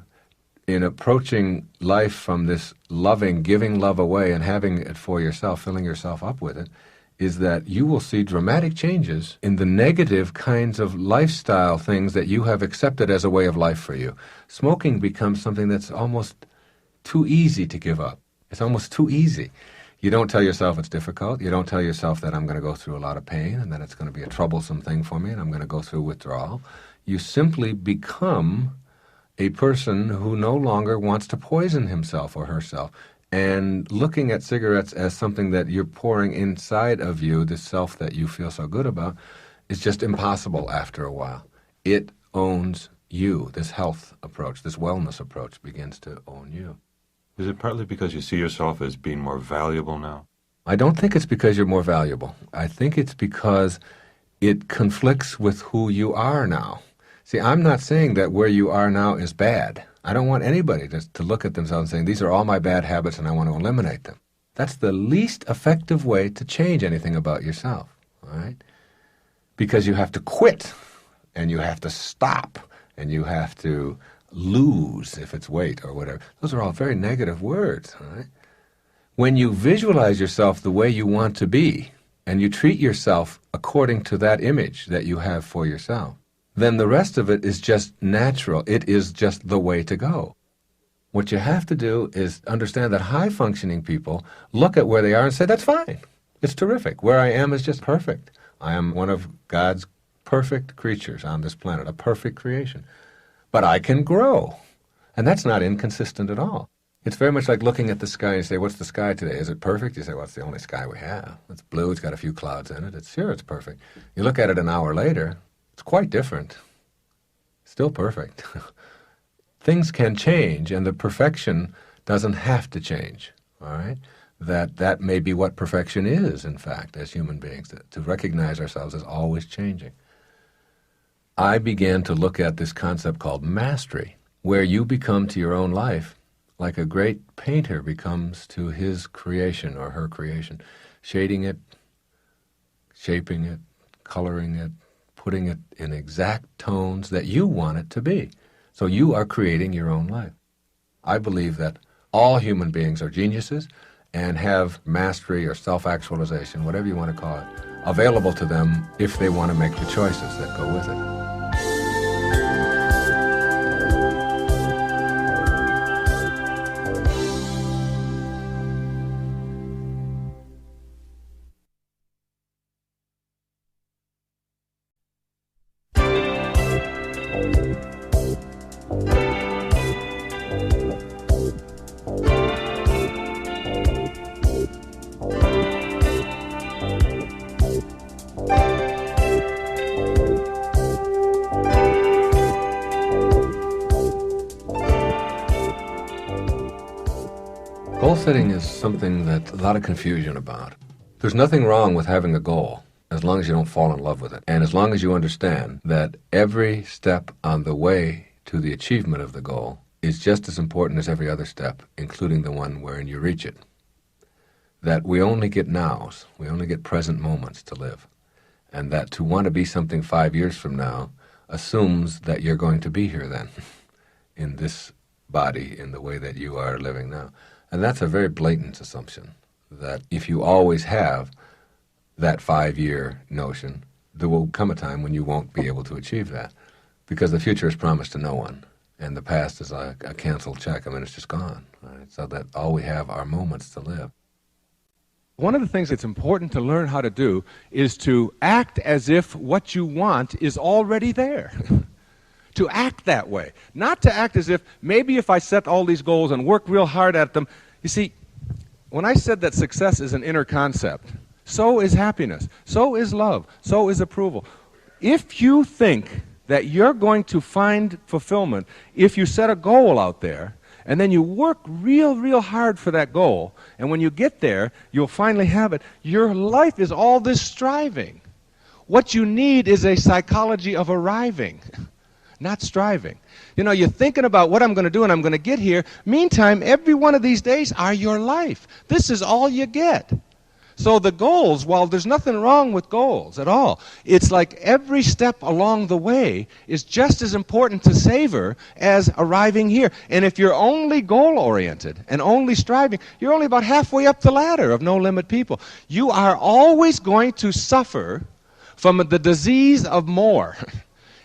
in approaching life from this loving, giving love away and having it for yourself, filling yourself up with it, is that you will see dramatic changes in the negative kinds of lifestyle things that you have accepted as a way of life for you. Smoking becomes something that's almost too easy to give up. It's almost too easy. You don't tell yourself it's difficult. You don't tell yourself that I'm going to go through a lot of pain and that it's going to be a troublesome thing for me and I'm going to go through withdrawal. You simply become a person who no longer wants to poison himself or herself. And looking at cigarettes as something that you're pouring inside of you, this self that you feel so good about, is just impossible after a while. It owns you. This health approach, this wellness approach begins to own you. Is it partly because you see yourself as being more valuable now? I don't think it's because you're more valuable. I think it's because it conflicts with who you are now. See, I'm not saying that where you are now is bad. I don't want anybody to look at themselves and saying, these are all my bad habits and I want to eliminate them. That's the least effective way to change anything about yourself, all right? Because you have to quit, and you have to stop, and you have to lose, if it's weight or whatever. Those are all very negative words, all right? When you visualize yourself the way you want to be, and you treat yourself according to that image that you have for yourself, then the rest of it is just natural. It is just the way to go. What you have to do is understand that high-functioning people look at where they are and say, that's fine. It's terrific. Where I am is just perfect. I am one of God's perfect creatures on this planet, a perfect creation. But I can grow. And that's not inconsistent at all. It's very much like looking at the sky and say, what's the sky today? Is it perfect? You say, well, it's the only sky we have. It's blue. It's got a few clouds in it. It's perfect. You look at it an hour later, it's quite different. Still perfect. Things can change, and the perfection doesn't have to change, all right? That may be what perfection is, in fact, as human beings, to recognize ourselves as always changing. I began to look at this concept called mastery, where you become to your own life like a great painter becomes to his creation or her creation, shading it, shaping it, coloring it, putting it in exact tones that you want it to be. So you are creating your own life. I believe that all human beings are geniuses and have mastery or self-actualization, whatever you want to call it, available to them if they want to make the choices that go with it. Goal setting is something that a lot of confusion about. There's nothing wrong with having a goal as long as you don't fall in love with it. And as long as you understand that every step on the way to the achievement of the goal is just as important as every other step, including the one wherein you reach it. That we only get nows, we only get present moments to live. And that to want to be something 5 years from now assumes that you're going to be here then, in this body, in the way that you are living now. And that's a very blatant assumption, that if you always have that 5-year notion, there will come a time when you won't be able to achieve that, because the future is promised to no one, and the past is like a canceled check. I mean, it's just gone, right? So that all we have are moments to live. One of the things that's important to learn how to do is to act as if what you want is already there. To act that way. Not to act as if, maybe if I set all these goals and work real hard at them. You see, when I said that success is an inner concept, so is happiness, so is love, so is approval. If you think that you're going to find fulfillment if you set a goal out there, and then you work real hard for that goal, and when you get there, you'll finally have it, your life is all this striving. What you need is a psychology of arriving. Not striving. You know, you're thinking about what I'm going to do and I'm going to get here. Meantime, every one of these days are your life. This is all you get. So the goals, while there's nothing wrong with goals at all, it's like every step along the way is just as important to savor as arriving here. And if you're only goal-oriented and only striving, you're only about halfway up the ladder of no-limit people. You are always going to suffer from the disease of more.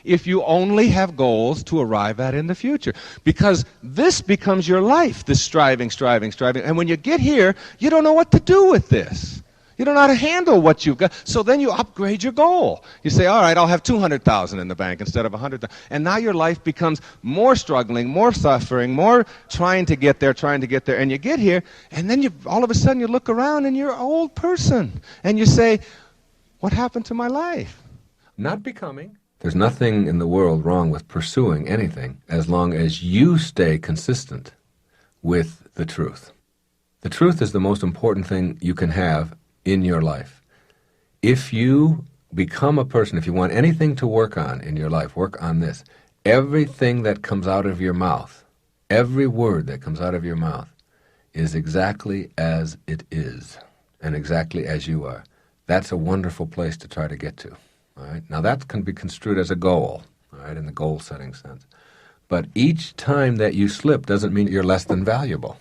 If you only have goals to arrive at in the future. Because this becomes your life, this striving. And when you get here, you don't know what to do with this. You don't know how to handle what you've got. So then you upgrade your goal. You say, all right, I'll have 200,000 in the bank instead of 100,000. And now your life becomes more struggling, more suffering, more trying to get there. And you get here, and then all of a sudden you look around and you're an old person. And you say, what happened to my life? Not becoming. There's nothing in the world wrong with pursuing anything as long as you stay consistent with the truth. The truth is the most important thing you can have in your life. If you become a person, if you want anything to work on in your life, work on this. Everything that comes out of your mouth, every word that comes out of your mouth is exactly as it is and exactly as you are. That's a wonderful place to try to get to. All right? Now that can be construed as a goal, all right, in the goal-setting sense. But each time that you slip doesn't mean you're less than valuable,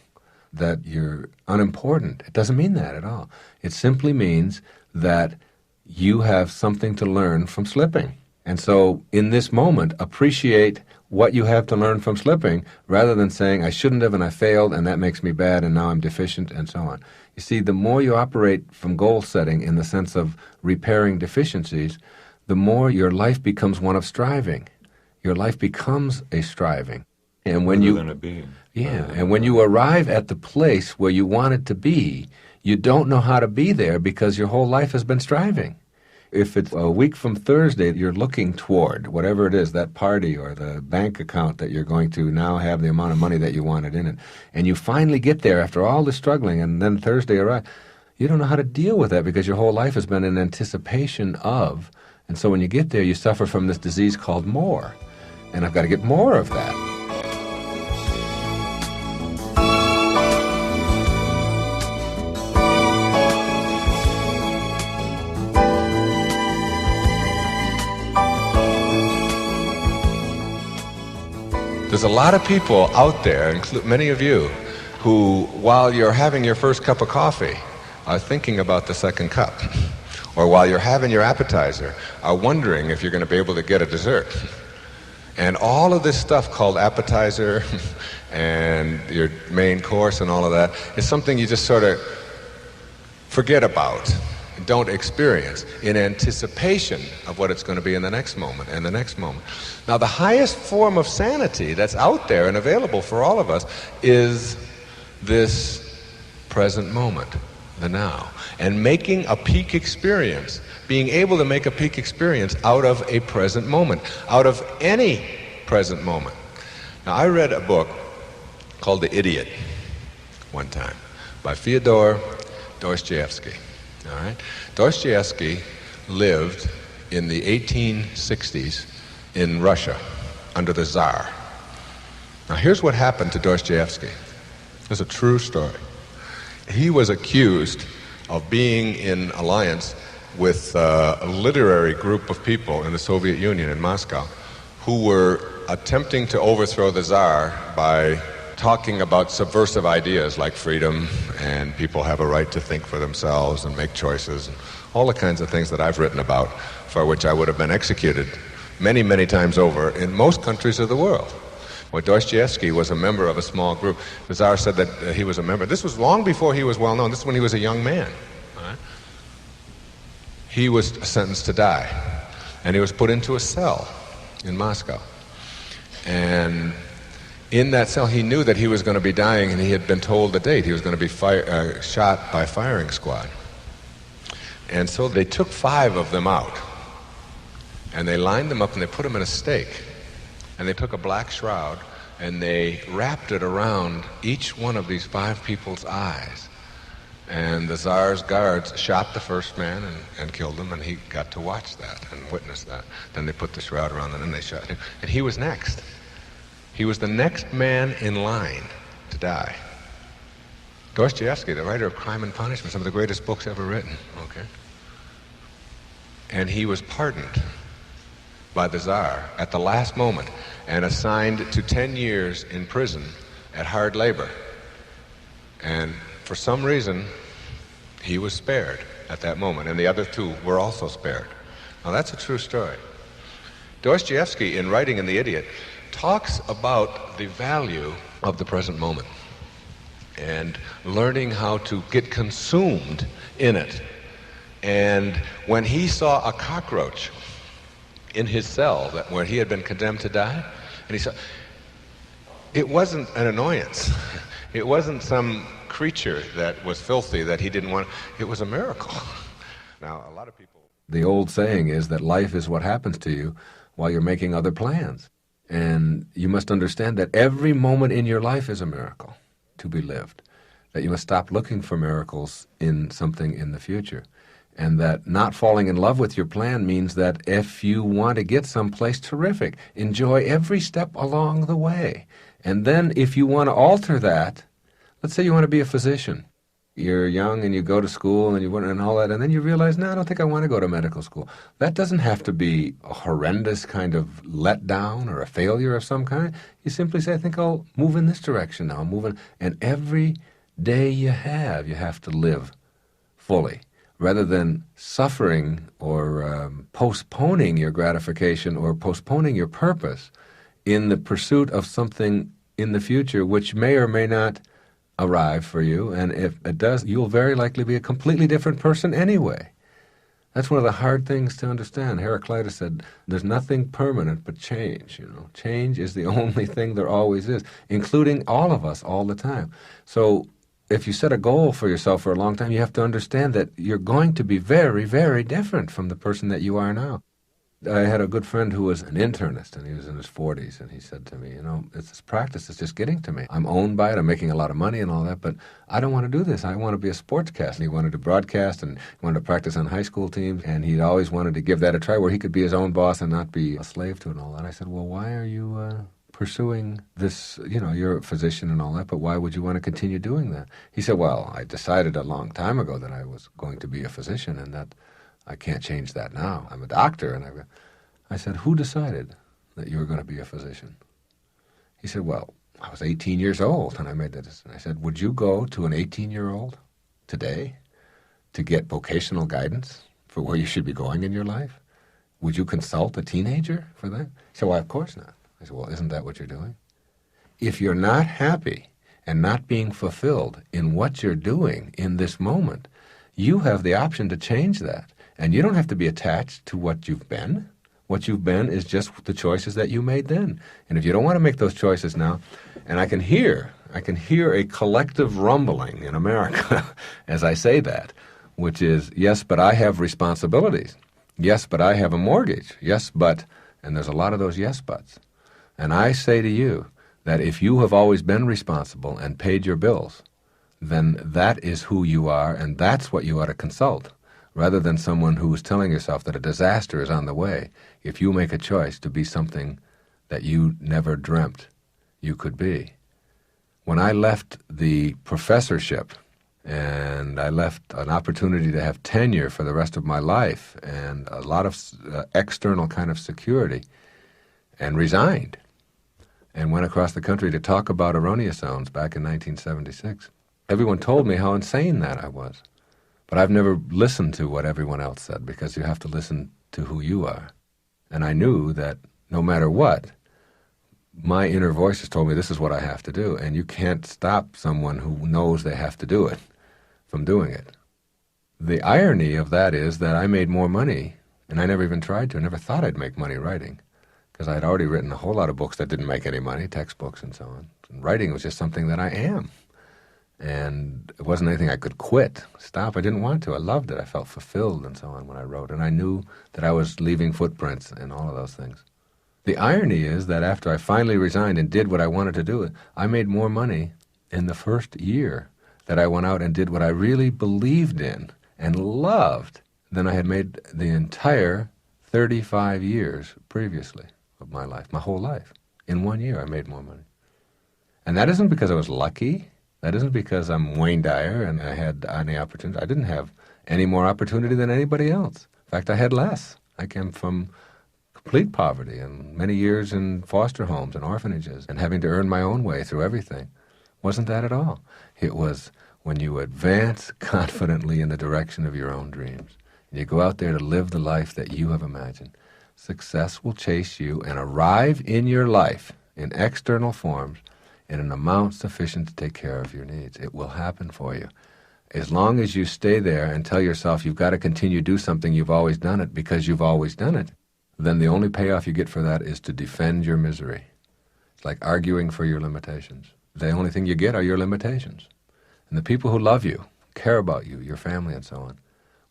that you're unimportant. It doesn't mean that at all. It simply means that you have something to learn from slipping. And so in this moment, appreciate what you have to learn from slipping rather than saying, I shouldn't have and I failed and that makes me bad and now I'm deficient and so on. You see, the more you operate from goal setting in the sense of repairing deficiencies, the more your life becomes one of striving. Your life becomes a striving. And when you and when you arrive at the place where you want it to be, you don't know how to be there because your whole life has been striving. If it's a week from Thursday, you're looking toward whatever it is, that party or the bank account that you're going to now have the amount of money that you wanted in it, and you finally get there after all the struggling, and then Thursday arrives, you don't know how to deal with that because your whole life has been in anticipation of. And so when you get there, you suffer from this disease called more. And I've got to get more of that. There's a lot of people out there, many of you, who, while you're having your first cup of coffee, are thinking about the second cup. Or while you're having your appetizer, are wondering if you're going to be able to get a dessert. And all of this stuff called appetizer and your main course and all of that is something you just sort of forget about, don't experience, in anticipation of what it's going to be in the next moment and the next moment. Now, the highest form of sanity that's out there and available for all of us is this present moment, the now, and making a peak experience, being able to make a peak experience out of a present moment, out of any present moment. Now, I read a book called The Idiot one time. by Fyodor Dostoevsky. All right? Dostoevsky lived in the 1860s in Russia under the Tsar. Now, here's what happened to Dostoevsky. It's a true story. He was accused of being in alliance with a literary group of people in the Soviet Union in Moscow who were attempting to overthrow the Tsar by talking about subversive ideas like freedom and people have a right to think for themselves and make choices and all the kinds of things that I've written about, for which I would have been executed many, many times over in most countries of the world. Well, Dostoevsky was a member of a small group. The Tsar said that he was a member. This was long before he was well known. This is when he was a young man. Right? He was sentenced to die, and he was put into a cell in Moscow. And in that cell, he knew that he was going to be dying, and he had been told the date. He was going to be shot by a firing squad. And so they took 5 of them out, and they lined them up, and they put them in a stake. And they took a black shroud, and they wrapped it around each one of these 5 people's eyes. And the Tsar's guards shot the first man and killed him, and he got to watch that and witness that. Then they put the shroud around him, and they shot him. And he was next. He was the next man in line to die. Dostoevsky, the writer of Crime and Punishment, some of the greatest books ever written, okay? And he was pardoned by the Tsar at the last moment and assigned to 10 years in prison at hard labor. And for some reason, he was spared at that moment, and the other 2 were also spared. Now, that's a true story. Dostoevsky, in writing in The Idiot, talks about the value of the present moment and learning how to get consumed in it. And when he saw a cockroach in his cell where he had been condemned to die, and he saw, it wasn't an annoyance. It wasn't some creature that was filthy that he didn't want. It was a miracle. Now, a lot of people... The old saying is that life is what happens to you while you're making other plans. And you must understand that every moment in your life is a miracle to be lived. That you must stop looking for miracles in something in the future. And that not falling in love with your plan means that if you want to get someplace terrific, enjoy every step along the way. And then if you want to alter that, let's say you want to be a physician. You're young and you go to school and you want and all that, and then you realize, no, I don't think I want to go to medical school. That doesn't have to be a horrendous kind of letdown or a failure of some kind. You simply say, I think I'll move in this direction now. I'm moving. And every day you have to live fully, rather than suffering or postponing your gratification or postponing your purpose in the pursuit of something in the future which may or may not arrive for you, and if it does, you'll very likely be a completely different person anyway. That's one of the hard things to understand. Heraclitus said, there's nothing permanent but change. Change is the only thing there always is, including all of us all the time. So if you set a goal for yourself for a long time, you have to understand that you're going to be very, very different from the person that you are now. I had a good friend who was an internist, and he was in his 40s, and he said to me, this practice is just getting to me. I'm owned by it, I'm making a lot of money and all that, but I don't want to do this. I want to be a sportscaster. And he wanted to broadcast, and he wanted to practice on high school teams, and he always wanted to give that a try where he could be his own boss and not be a slave to it and all that. I said, well, why are you pursuing this? You're a physician and all that, but why would you want to continue doing that? He said, well, I decided a long time ago that I was going to be a physician, and that I can't change that now. I'm a doctor. And I said, who decided that you were going to be a physician? He said, well, I was 18 years old and I made that decision. I said, would you go to an 18-year-old today to get vocational guidance for where you should be going in your life? Would you consult a teenager for that? He said, well, of course not. I said, well, isn't that what you're doing? If you're not happy and not being fulfilled in what you're doing in this moment, you have the option to change that. And you don't have to be attached to what you've been. What you've been is just the choices that you made then. And if you don't want to make those choices now, and I can hear a collective rumbling in America as I say that, which is, yes, but I have responsibilities. Yes, but I have a mortgage. Yes, but, and there's a lot of those yes, buts. And I say to you that if you have always been responsible and paid your bills, then that is who you are, and that's what you ought to consult, rather than someone who is telling yourself that a disaster is on the way if you make a choice to be something that you never dreamt you could be. When I left the professorship, and I left an opportunity to have tenure for the rest of my life and a lot of external kind of security, and resigned, and went across the country to talk about erroneous zones back in 1976. Everyone told me how insane that I was. But I've never listened to what everyone else said, because you have to listen to who you are. And I knew that no matter what, my inner voices told me this is what I have to do, and you can't stop someone who knows they have to do it from doing it. The irony of that is that I made more money, and I never even tried to. I never thought I'd make money writing, because I had already written a whole lot of books that didn't make any money, textbooks and so on. And writing was just something that I am. And it wasn't anything I could quit, stop. I didn't want to. I loved it. I felt fulfilled and so on when I wrote. And I knew that I was leaving footprints in all of those things. The irony is that after I finally resigned and did what I wanted to do, I made more money in the first year that I went out and did what I really believed in and loved than I had made the entire 35 years previously of my life, my whole life. In 1 year, I made more money. And that isn't because I was lucky. That isn't because I'm Wayne Dyer and I had any opportunity. I didn't have any more opportunity than anybody else. In fact, I had less. I came from complete poverty and many years in foster homes and orphanages and having to earn my own way through everything. Wasn't that at all. It was when you advance confidently in the direction of your own dreams and you go out there to live the life that you have imagined, success will chase you and arrive in your life in external forms in an amount sufficient to take care of your needs. It will happen for you. As long as you stay there and tell yourself you've got to continue to do something, you've always done it because you've always done it, then the only payoff you get for that is to defend your misery. It's like arguing for your limitations. The only thing you get are your limitations. And the people who love you, care about you, your family and so on,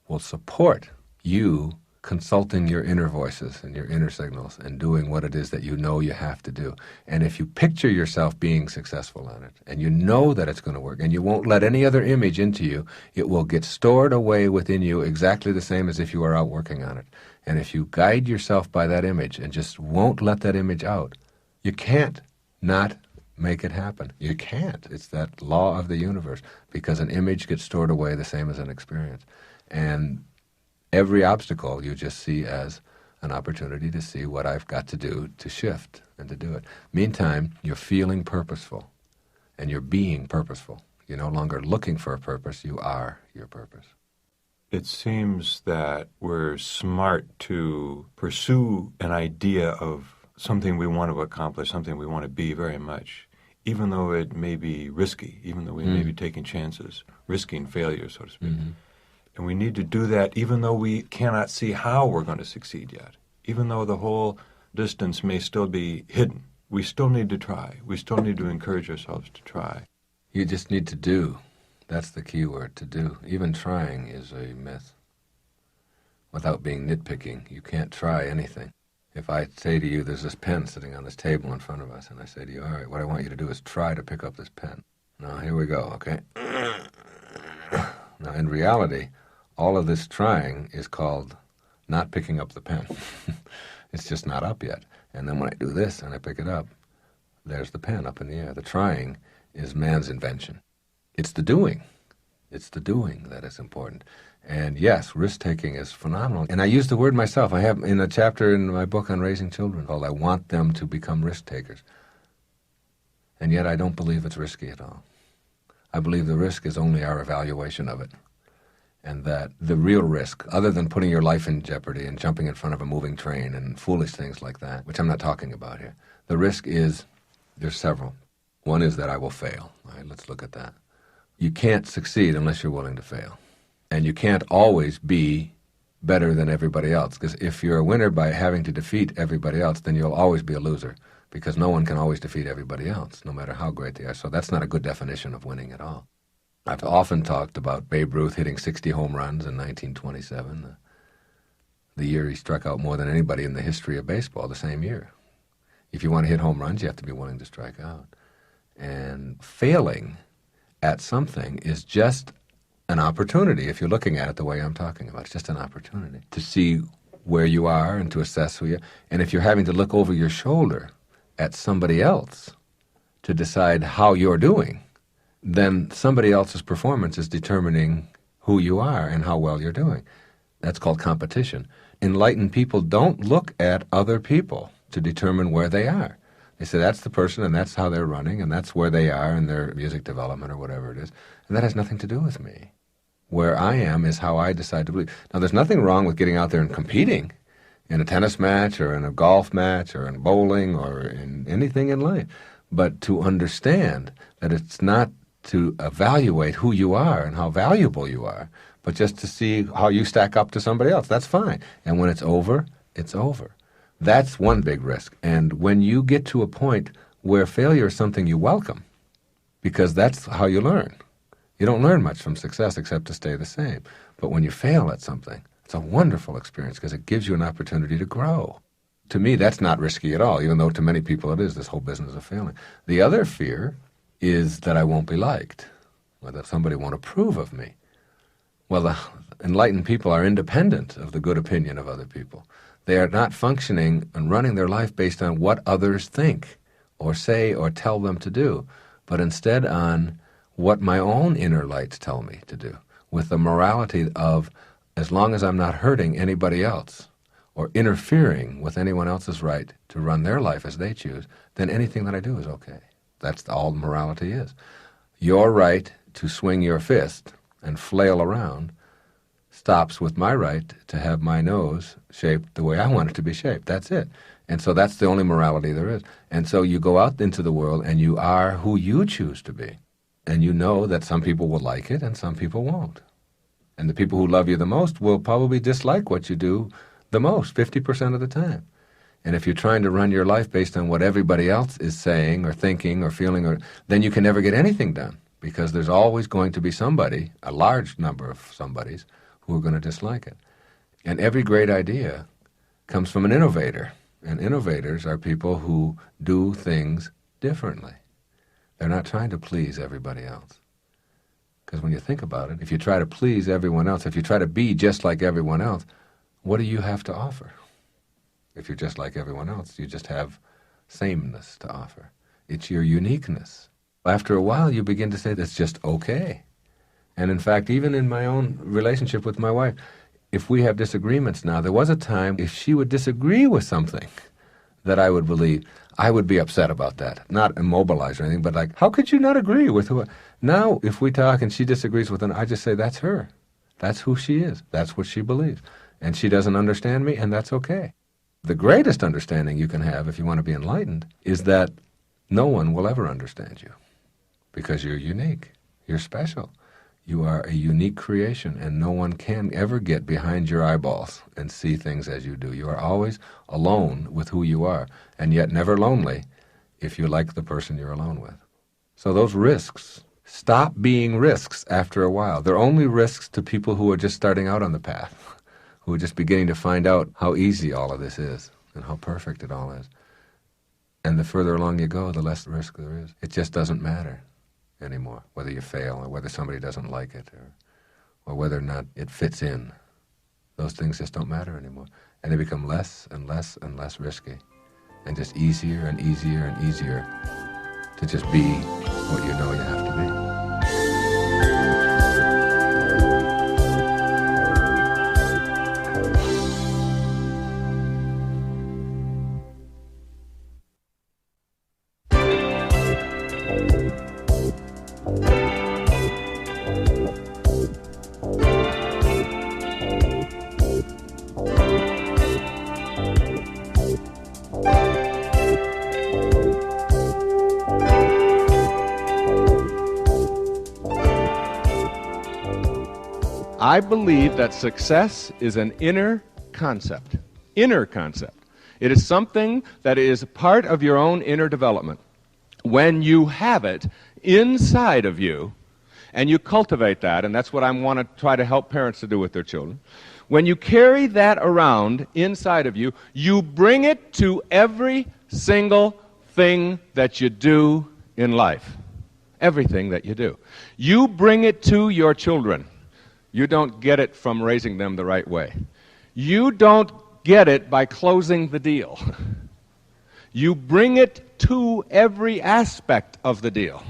will support you consulting your inner voices and your inner signals and doing what it is that you know you have to do. And if you picture yourself being successful at it, and you know that it's going to work, and you won't let any other image into you, it will get stored away within you exactly the same as if you were out working on it. And if you guide yourself by that image and just won't let that image out, you can't not make it happen. You can't. It's that law of the universe, because an image gets stored away the same as an experience. And every obstacle you just see as an opportunity to see what I've got to do to shift and to do it. Meantime, you're feeling purposeful and you're being purposeful. You're no longer looking for a purpose, you are your purpose. It seems that we're smart to pursue an idea of something we want to accomplish, something we want to be very much, even though it may be risky, even though we may be taking chances, risking failure, so to speak. Mm-hmm. And we need to do that even though we cannot see how we're going to succeed yet. Even though the whole distance may still be hidden, we still need to try. We still need to encourage ourselves to try. You just need to do. That's the key word, to do. Even trying is a myth. Without being nitpicking, you can't try anything. If I say to you, there's this pen sitting on this table in front of us, and I say to you, all right, what I want you to do is try to pick up this pen. Now, here we go, okay? Now, in reality, all of this trying is called not picking up the pen. It's just not up yet. And then when I do this and I pick it up, there's the pen up in the air. The trying is man's invention. It's the doing. It's the doing that is important. And yes, risk-taking is phenomenal. And I use the word myself. I have in a chapter in my book on raising children called I Want Them to Become Risk-Takers. And yet I don't believe it's risky at all. I believe the risk is only our evaluation of it. And that the real risk, other than putting your life in jeopardy and jumping in front of a moving train and foolish things like that, which I'm not talking about here, the risk is, there's several. One is that I will fail. All right, let's look at that. You can't succeed unless you're willing to fail. And you can't always be better than everybody else, because if you're a winner by having to defeat everybody else, then you'll always be a loser, because no one can always defeat everybody else, no matter how great they are. So that's not a good definition of winning at all. I've often talked about Babe Ruth hitting 60 home runs in 1927, the year he struck out more than anybody in the history of baseball, the same year. If you want to hit home runs, you have to be willing to strike out. And failing at something is just an opportunity, if you're looking at it the way I'm talking about. It's just an opportunity to see where you are and to assess who you are. And if you're having to look over your shoulder at somebody else to decide how you're doing, then somebody else's performance is determining who you are and how well you're doing. That's called competition. Enlightened people don't look at other people to determine where they are. They say that's the person and that's how they're running and that's where they are in their music development or whatever it is. And that has nothing to do with me. Where I am is how I decide to believe. Now, there's nothing wrong with getting out there and competing in a tennis match or in a golf match or in bowling or in anything in life. But to understand that it's not to evaluate who you are and how valuable you are, but just to see how you stack up to somebody else. That's fine. And when it's over, it's over. That's one big risk. And when you get to a point where failure is something you welcome, because that's how you learn. You don't learn much from success except to stay the same. But when you fail at something, it's a wonderful experience because it gives you an opportunity to grow. To me, that's not risky at all, even though to many people it is, this whole business of failing. The other fear is that I won't be liked, or that somebody won't approve of me. Well, the enlightened people are independent of the good opinion of other people. They are not functioning and running their life based on what others think or say or tell them to do, but instead on what my own inner lights tell me to do, with the morality of as long as I'm not hurting anybody else or interfering with anyone else's right to run their life as they choose, then anything that I do is okay. That's all morality is. Your right to swing your fist and flail around stops with my right to have my nose shaped the way I want it to be shaped. That's it. And so that's the only morality there is. And so you go out into the world and you are who you choose to be. And you know that some people will like it and some people won't. And the people who love you the most will probably dislike what you do the most, 50% of the time. And if you're trying to run your life based on what everybody else is saying or thinking or feeling, then you can never get anything done, because there's always going to be somebody, a large number of somebodies, who are going to dislike it. And every great idea comes from an innovator. And innovators are people who do things differently. They're not trying to please everybody else. Because when you think about it, if you try to please everyone else, if you try to be just like everyone else, what do you have to offer? If you're just like everyone else, you just have sameness to offer. It's your uniqueness. After a while, you begin to say that's just okay. And in fact, even in my own relationship with my wife, if we have disagreements now, there was a time if she would disagree with something that I would believe, I would be upset about that. Not immobilized or anything, but like, how could you not agree with who? Now, if we talk and she disagrees with it, I just say, that's her. That's who she is. That's what she believes. And she doesn't understand me, and that's okay. The greatest understanding you can have if you want to be enlightened is that no one will ever understand you because you're unique. You're special. You are a unique creation, and no one can ever get behind your eyeballs and see things as you do. You are always alone with who you are, and yet never lonely if you like the person you're alone with. So those risks stop being risks after a while. They're only risks to people who are just starting out on the path, who are just beginning to find out how easy all of this is and how perfect it all is. And the further along you go, the less risk there is. It just doesn't matter anymore, whether you fail or whether somebody doesn't like it or whether or not it fits in. Those things just don't matter anymore. And they become less and less and less risky and just easier and easier and easier to just be what you know you have to be. I believe that success is an inner concept. Inner concept. It is something that is part of your own inner development. When you have it inside of you, and you cultivate that, and that's what I want to try to help parents to do with their children. When you carry that around inside of you, you bring it to every single thing that you do in life. Everything that you do. You bring it to your children. You don't get it from raising them the right way. You don't get it by closing the deal. You bring it to every aspect of the deal.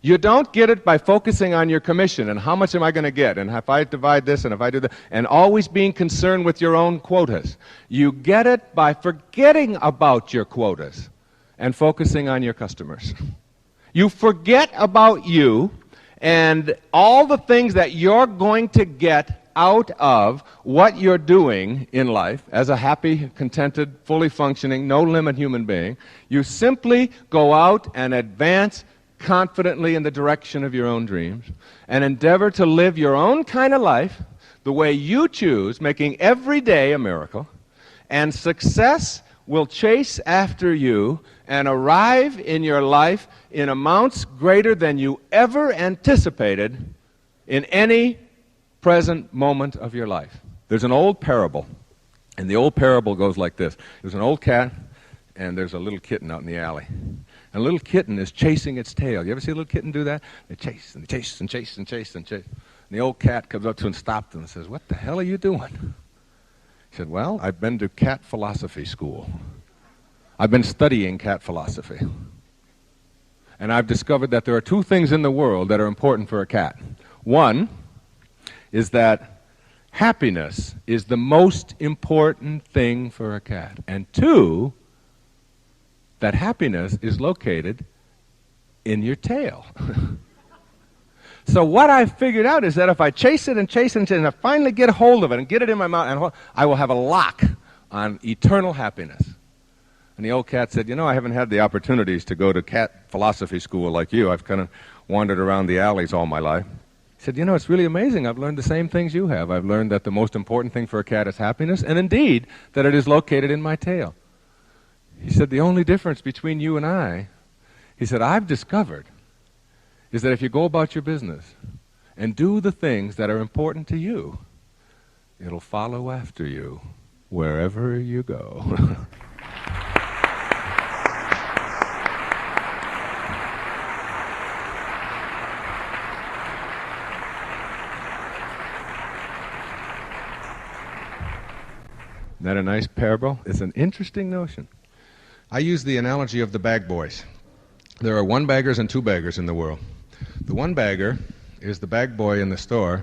You don't get it by focusing on your commission and how much am I going to get, and if I divide this and if I do that, and always being concerned with your own quotas. You get it by forgetting about your quotas and focusing on your customers. You forget about you and all the things that you're going to get out of what you're doing in life as a happy, contented, fully functioning, no-limit human being. You simply go out and advance confidently in the direction of your own dreams and endeavor to live your own kind of life the way you choose, making every day a miracle, and success will chase after you and arrive in your life in amounts greater than you ever anticipated in any present moment of your life. There's an old parable, and the old parable goes like this. There's an old cat, and there's a little kitten out in the alley. And a little kitten is chasing its tail. You ever see a little kitten do that? They chase and chase and chase and chase and chase. And the old cat comes up to him and stops him and says, "What the hell are you doing?" He said, "Well, I've been to cat philosophy school. I've been studying cat philosophy. And I've discovered that there are two things in the world that are important for a cat. One is that happiness is the most important thing for a cat. And two, that happiness is located in your tail." So what I've figured out is that if I chase it and chase it and chase it, and I finally get a hold of it and get it in my mouth, I will have a lock on eternal happiness. And the old cat said, "You know, I haven't had the opportunities to go to cat philosophy school like you. I've kind of wandered around the alleys all my life." He said, "You know, it's really amazing. I've learned the same things you have. I've learned that the most important thing for a cat is happiness, and indeed, that it is located in my tail." He said, "The only difference between you and I," he said, "I've discovered, is that if you go about your business and do the things that are important to you, it'll follow after you wherever you go." Isn't that a nice parable? It's an interesting notion. I use the analogy of the bag boys. There are one-baggers and two-baggers in the world. The one-bagger is the bag boy in the store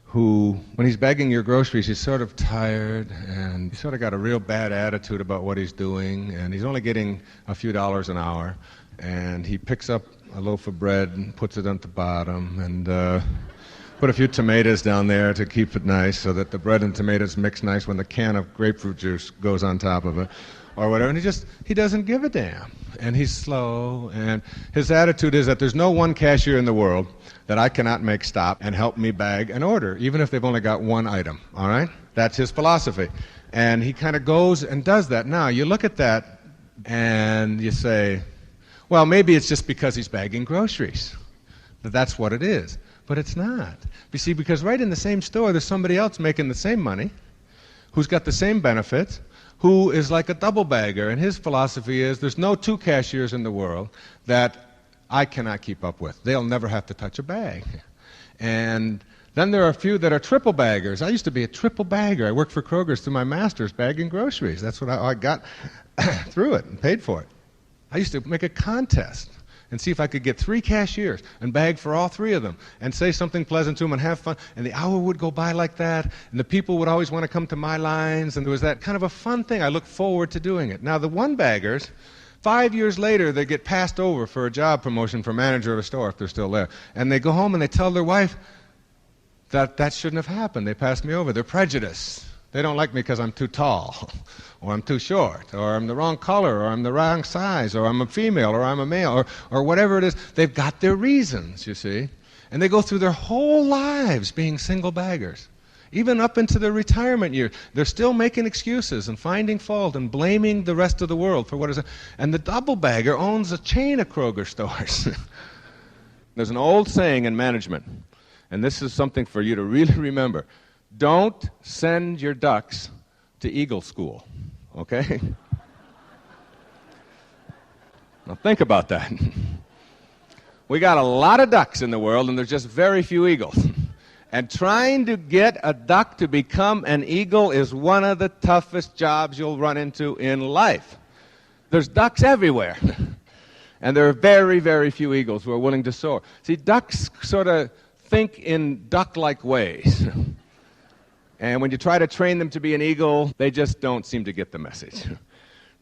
who, when he's bagging your groceries, he's sort of tired and he's sort of got a real bad attitude about what he's doing, and he's only getting a few dollars an hour, and he picks up a loaf of bread and puts it on the bottom and put a few tomatoes down there to keep it nice so that the bread and tomatoes mix nice when the can of grapefruit juice goes on top of it or whatever. And he doesn't give a damn. And he's slow. And his attitude is that there's no one cashier in the world that I cannot make stop and help me bag an order, even if they've only got one item. All right? That's his philosophy. And he kind of goes and does that. Now, you look at that and you say, well, maybe it's just because he's bagging groceries. That's what it is. But it's not. You see, because right in the same store, there's somebody else making the same money, who's got the same benefits, who is like a double bagger, and his philosophy is there's no two cashiers in the world that I cannot keep up with. They'll never have to touch a bag. And then there are a few that are triple baggers. I used to be a triple bagger. I worked for Kroger's through my master's bagging groceries. That's what I got through it and paid for it. I used to make a contest and see if I could get 3 cashiers and bag for all 3 of them and say something pleasant to them and have fun. And the hour would go by like that, and the people would always want to come to my lines, and there was that kind of a fun thing. I looked forward to doing it. Now, the one-baggers, 5 years later, they get passed over for a job promotion for manager of a store if they're still there. And they go home and they tell their wife that shouldn't have happened. They passed me over. They're prejudiced. They don't like me because I'm too tall, or I'm too short, or I'm the wrong color, or I'm the wrong size, or I'm a female, or I'm a male, or whatever it is. They've got their reasons, you see. And they go through their whole lives being single baggers. Even up into their retirement years, they're still making excuses and finding fault and blaming the rest of the world for what is. And the double bagger owns a chain of Kroger stores. There's an old saying in management, and this is something for you to really remember. Don't send your ducks to Eagle School, okay? Now think about that. We got a lot of ducks in the world, and there's just very few eagles. And trying to get a duck to become an eagle is one of the toughest jobs you'll run into in life. There's ducks everywhere. And there are very, very few eagles who are willing to soar. See, ducks sort of think in duck-like ways. And when you try to train them to be an eagle, they just don't seem to get the message.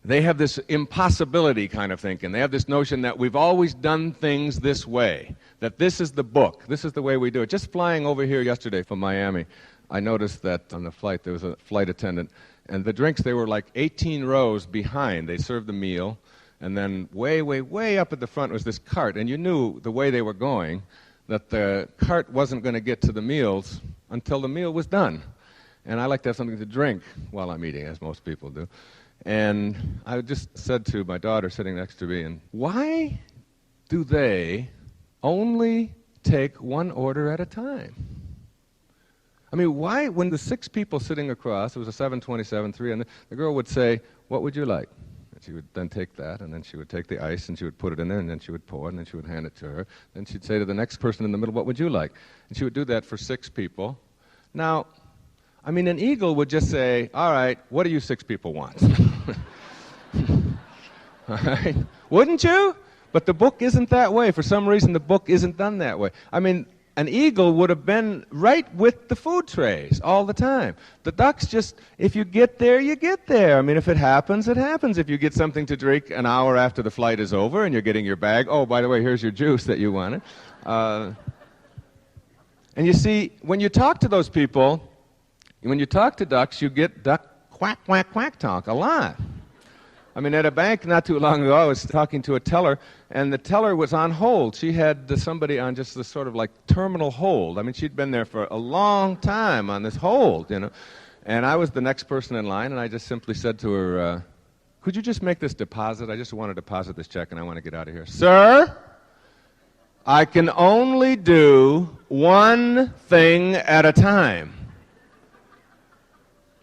They have this impossibility kind of thinking. They have this notion that we've always done things this way, that this is the book, this is the way we do it. Just flying over here yesterday from Miami, I noticed that on the flight there was a flight attendant, and the drinks, they were like 18 rows behind. They served the meal, and then way, way, way up at the front was this cart, and you knew the way they were going that the cart wasn't going to get to the meals until the meal was done. And I like to have something to drink while I'm eating, as most people do. And I just said to my daughter sitting next to me, and why do they only take one order at a time? I mean, why, when the 6 people sitting across, it was a 727-3, and the girl would say, "What would you like?" And she would then take that, and then she would take the ice, and she would put it in there, and then she would pour it, and then she would hand it to her. Then she'd say to the next person in the middle, "What would you like?" And she would do that for 6 people. Now, I mean, an eagle would just say, "All right, what do you 6 people want?" All right? Wouldn't you? But the book isn't that way. For some reason, the book isn't done that way. I mean, an eagle would have been right with the food trays all the time. The ducks just, if you get there, you get there. I mean, if it happens, it happens. If you get something to drink an hour after the flight is over and you're getting your bag, oh, by the way, here's your juice that you wanted. And you see, when you talk to those people, when you talk to ducks, you get duck quack, quack, quack talk a lot. I mean, at a bank not too long ago, I was talking to a teller, and the teller was on hold. She had somebody on just this sort of like terminal hold. I mean, she'd been there for a long time on this hold, you know. And I was the next person in line, and I just simply said to her, "Could you just make this deposit? I just want to deposit this check, and I want to get out of here." "Sir, I can only do one thing at a time."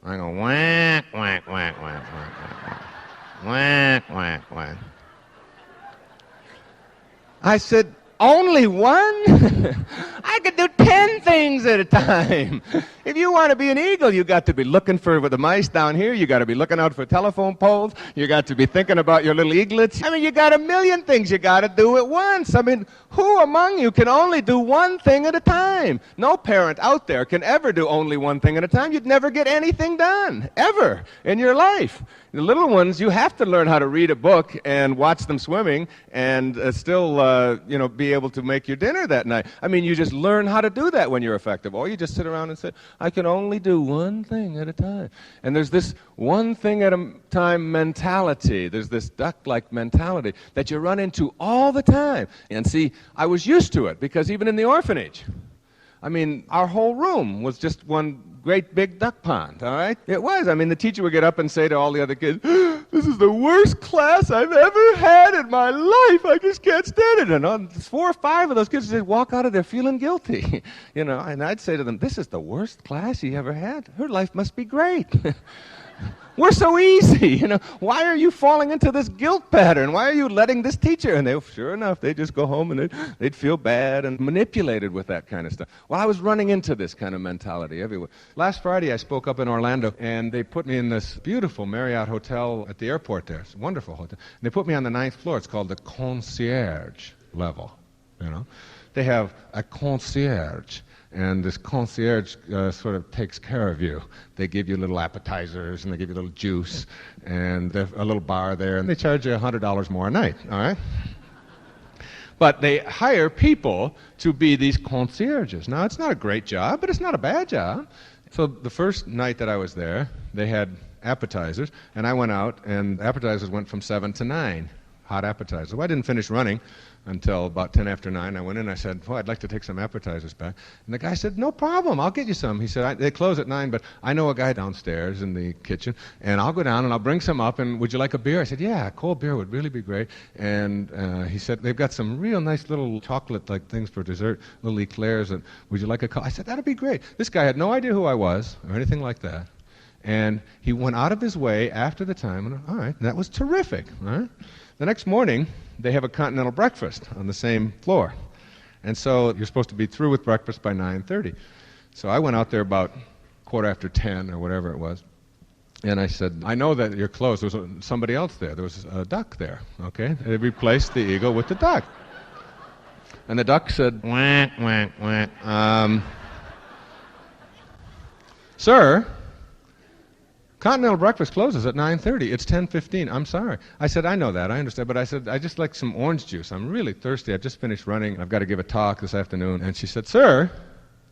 I go, whack, whack, whack, whack, whack, whack. Whack, whack, whack. I said, "Only one? I could do 10 things at a time." If you want to be an eagle, you got to be looking for the mice down here. You got to be looking out for telephone poles. You got to be thinking about your little eaglets. I mean, you got a million things you got to do at once. I mean, who among you can only do one thing at a time? No parent out there can ever do only one thing at a time. You'd never get anything done, ever, in your life. The little ones, you have to learn how to read a book and watch them swimming and still, be able to make your dinner that night. I mean, you just learn how to do that when you're effective. Or you just sit around and say, "I can only do one thing at a time." And there's this one thing at a time mentality. There's this duck-like mentality that you run into all the time. And see, I was used to it because even in the orphanage, I mean, our whole room was just one great big duck pond, all right? It was. I mean, the teacher would get up and say to all the other kids, "This is the worst class I've ever had in my life. I just can't stand it." And 4 or 5 of those kids would walk out of there feeling guilty, And I'd say to them, "This is the worst class you ever had? Her life must be great." We're so easy, Why are you falling into this guilt pattern? Why are you letting this teacher? And sure enough, they'd just go home and they'd feel bad and manipulated with that kind of stuff. Well, I was running into this kind of mentality everywhere. Last Friday, I spoke up in Orlando, and they put me in this beautiful Marriott hotel at the airport there. It's a wonderful hotel. And they put me on the 9th floor. It's called the concierge level, They have a concierge. And this concierge sort of takes care of you. They give you little appetizers, and they give you a little juice, and there's a little bar there, and they charge you $100 more a night, all right? But they hire people to be these concierges. Now, it's not a great job, but it's not a bad job. So the first night that I was there, they had appetizers, and I went out, and appetizers went from 7 to 9, hot appetizers. Well, I didn't finish running until about 10 after 9. I went in, I said, I'd like to take some appetizers back. And the guy said, "No problem, I'll get you some." He said, "They close at 9, but I know a guy downstairs in the kitchen, and I'll go down and I'll bring some up, and would you like a beer?" I said, "Yeah, cold beer would really be great." And he said, "They've got some real nice little chocolate-like things for dessert, little eclairs, and would you like a coffee?" I said, "That'd be great." This guy had no idea who I was or anything like that. And he went out of his way after the time, and all right, that was terrific. All right? The next morning, they have a continental breakfast on the same floor. And so you're supposed to be through with breakfast by 9:30. So I went out there about 10:15 or whatever it was. And I said, I know that you're closed. There was somebody else there. There was a duck there, okay? They replaced the eagle with the duck. And the duck said, wah, wah, wah. Sir, continental breakfast closes at 9:30. It's 10:15. I'm sorry. I said, I know that. I understand. But I said, I just like some orange juice. I'm really thirsty. I've just finished running. I've got to give a talk this afternoon. And she said, sir,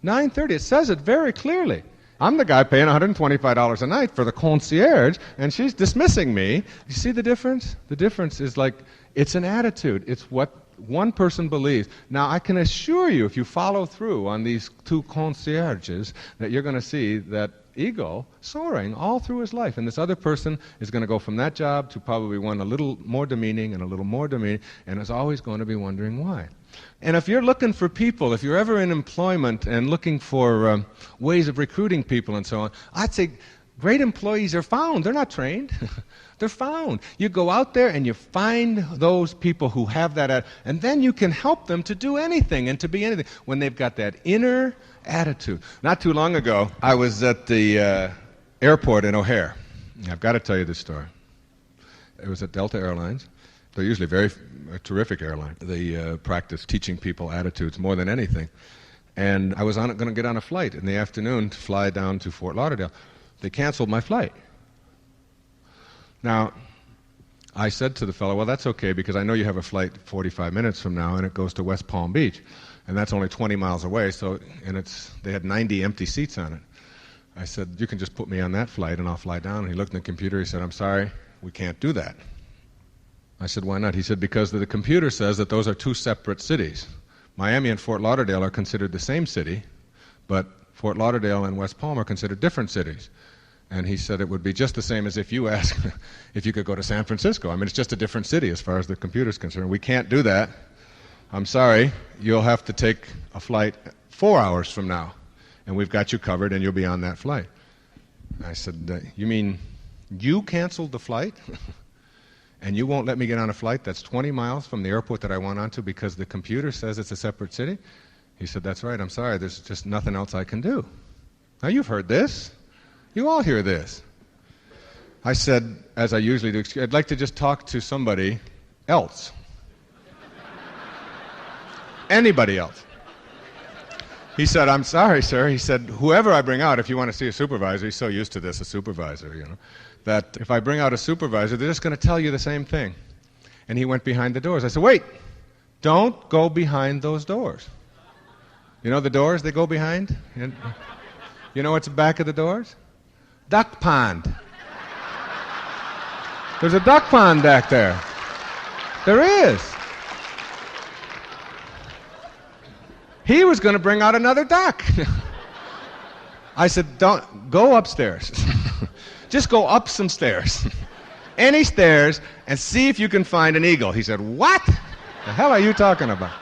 9:30. It says it very clearly. I'm the guy paying $125 a night for the concierge, and she's dismissing me. You see the difference? The difference is like, it's an attitude. It's what one person believes. Now, I can assure you, if you follow through on these two concierges, that you're going to see that ego soaring all through his life. And this other person is going to go from that job to probably one a little more demeaning and a little more demeaning, and is always going to be wondering why. And if you're looking for people, if you're ever in employment and looking for ways of recruiting people and so on, I'd say great employees are found. They're not trained. They're found. You go out there and you find those people who have that, and then you can help them to do anything and to be anything when they've got that inner attitude. Not too long ago, I was at the airport in O'Hare. I've got to tell you this story. It was at Delta Airlines. They're usually a terrific airline. They practice teaching people attitudes more than anything. And I was going to get on a flight in the afternoon to fly down to Fort Lauderdale. They canceled my flight. Now, I said to the fellow, well, that's okay, because I know you have a flight 45 minutes from now, and it goes to West Palm Beach. And that's only 20 miles away, they had 90 empty seats on it. I said, you can just put me on that flight, and I'll fly down. And he looked in the computer. He said, I'm sorry, we can't do that. I said, why not? He said, because the computer says that those are two separate cities. Miami and Fort Lauderdale are considered the same city, but Fort Lauderdale and West Palm are considered different cities. And he said it would be just the same as if you asked if you could go to San Francisco. I mean, it's just a different city as far as the computer's concerned. We can't do that. I'm sorry, you'll have to take a flight 4 hours from now, and we've got you covered, and you'll be on that flight. I said, you mean you canceled the flight? And you won't let me get on a flight that's 20 miles from the airport that I want onto because the computer says it's a separate city? He said, that's right, I'm sorry, there's just nothing else I can do. Now, you've heard this. You all hear this. I said, as I usually do, I'd like to just talk to somebody else. Anybody else. He said, I'm sorry, sir. He said, whoever I bring out, if you want to see a supervisor, he's so used to this, a supervisor, you know, that if I bring out a supervisor, they're just going to tell you the same thing. And he went behind the doors. I said, wait, don't go behind those doors. You know the doors they go behind? You know what's the back of the doors? Duck pond. There's a duck pond back there. There is. He was going to bring out another duck. I said, don't go upstairs. Just go up some stairs. Any stairs, and see if you can find an eagle. He said, what? The hell are you talking about?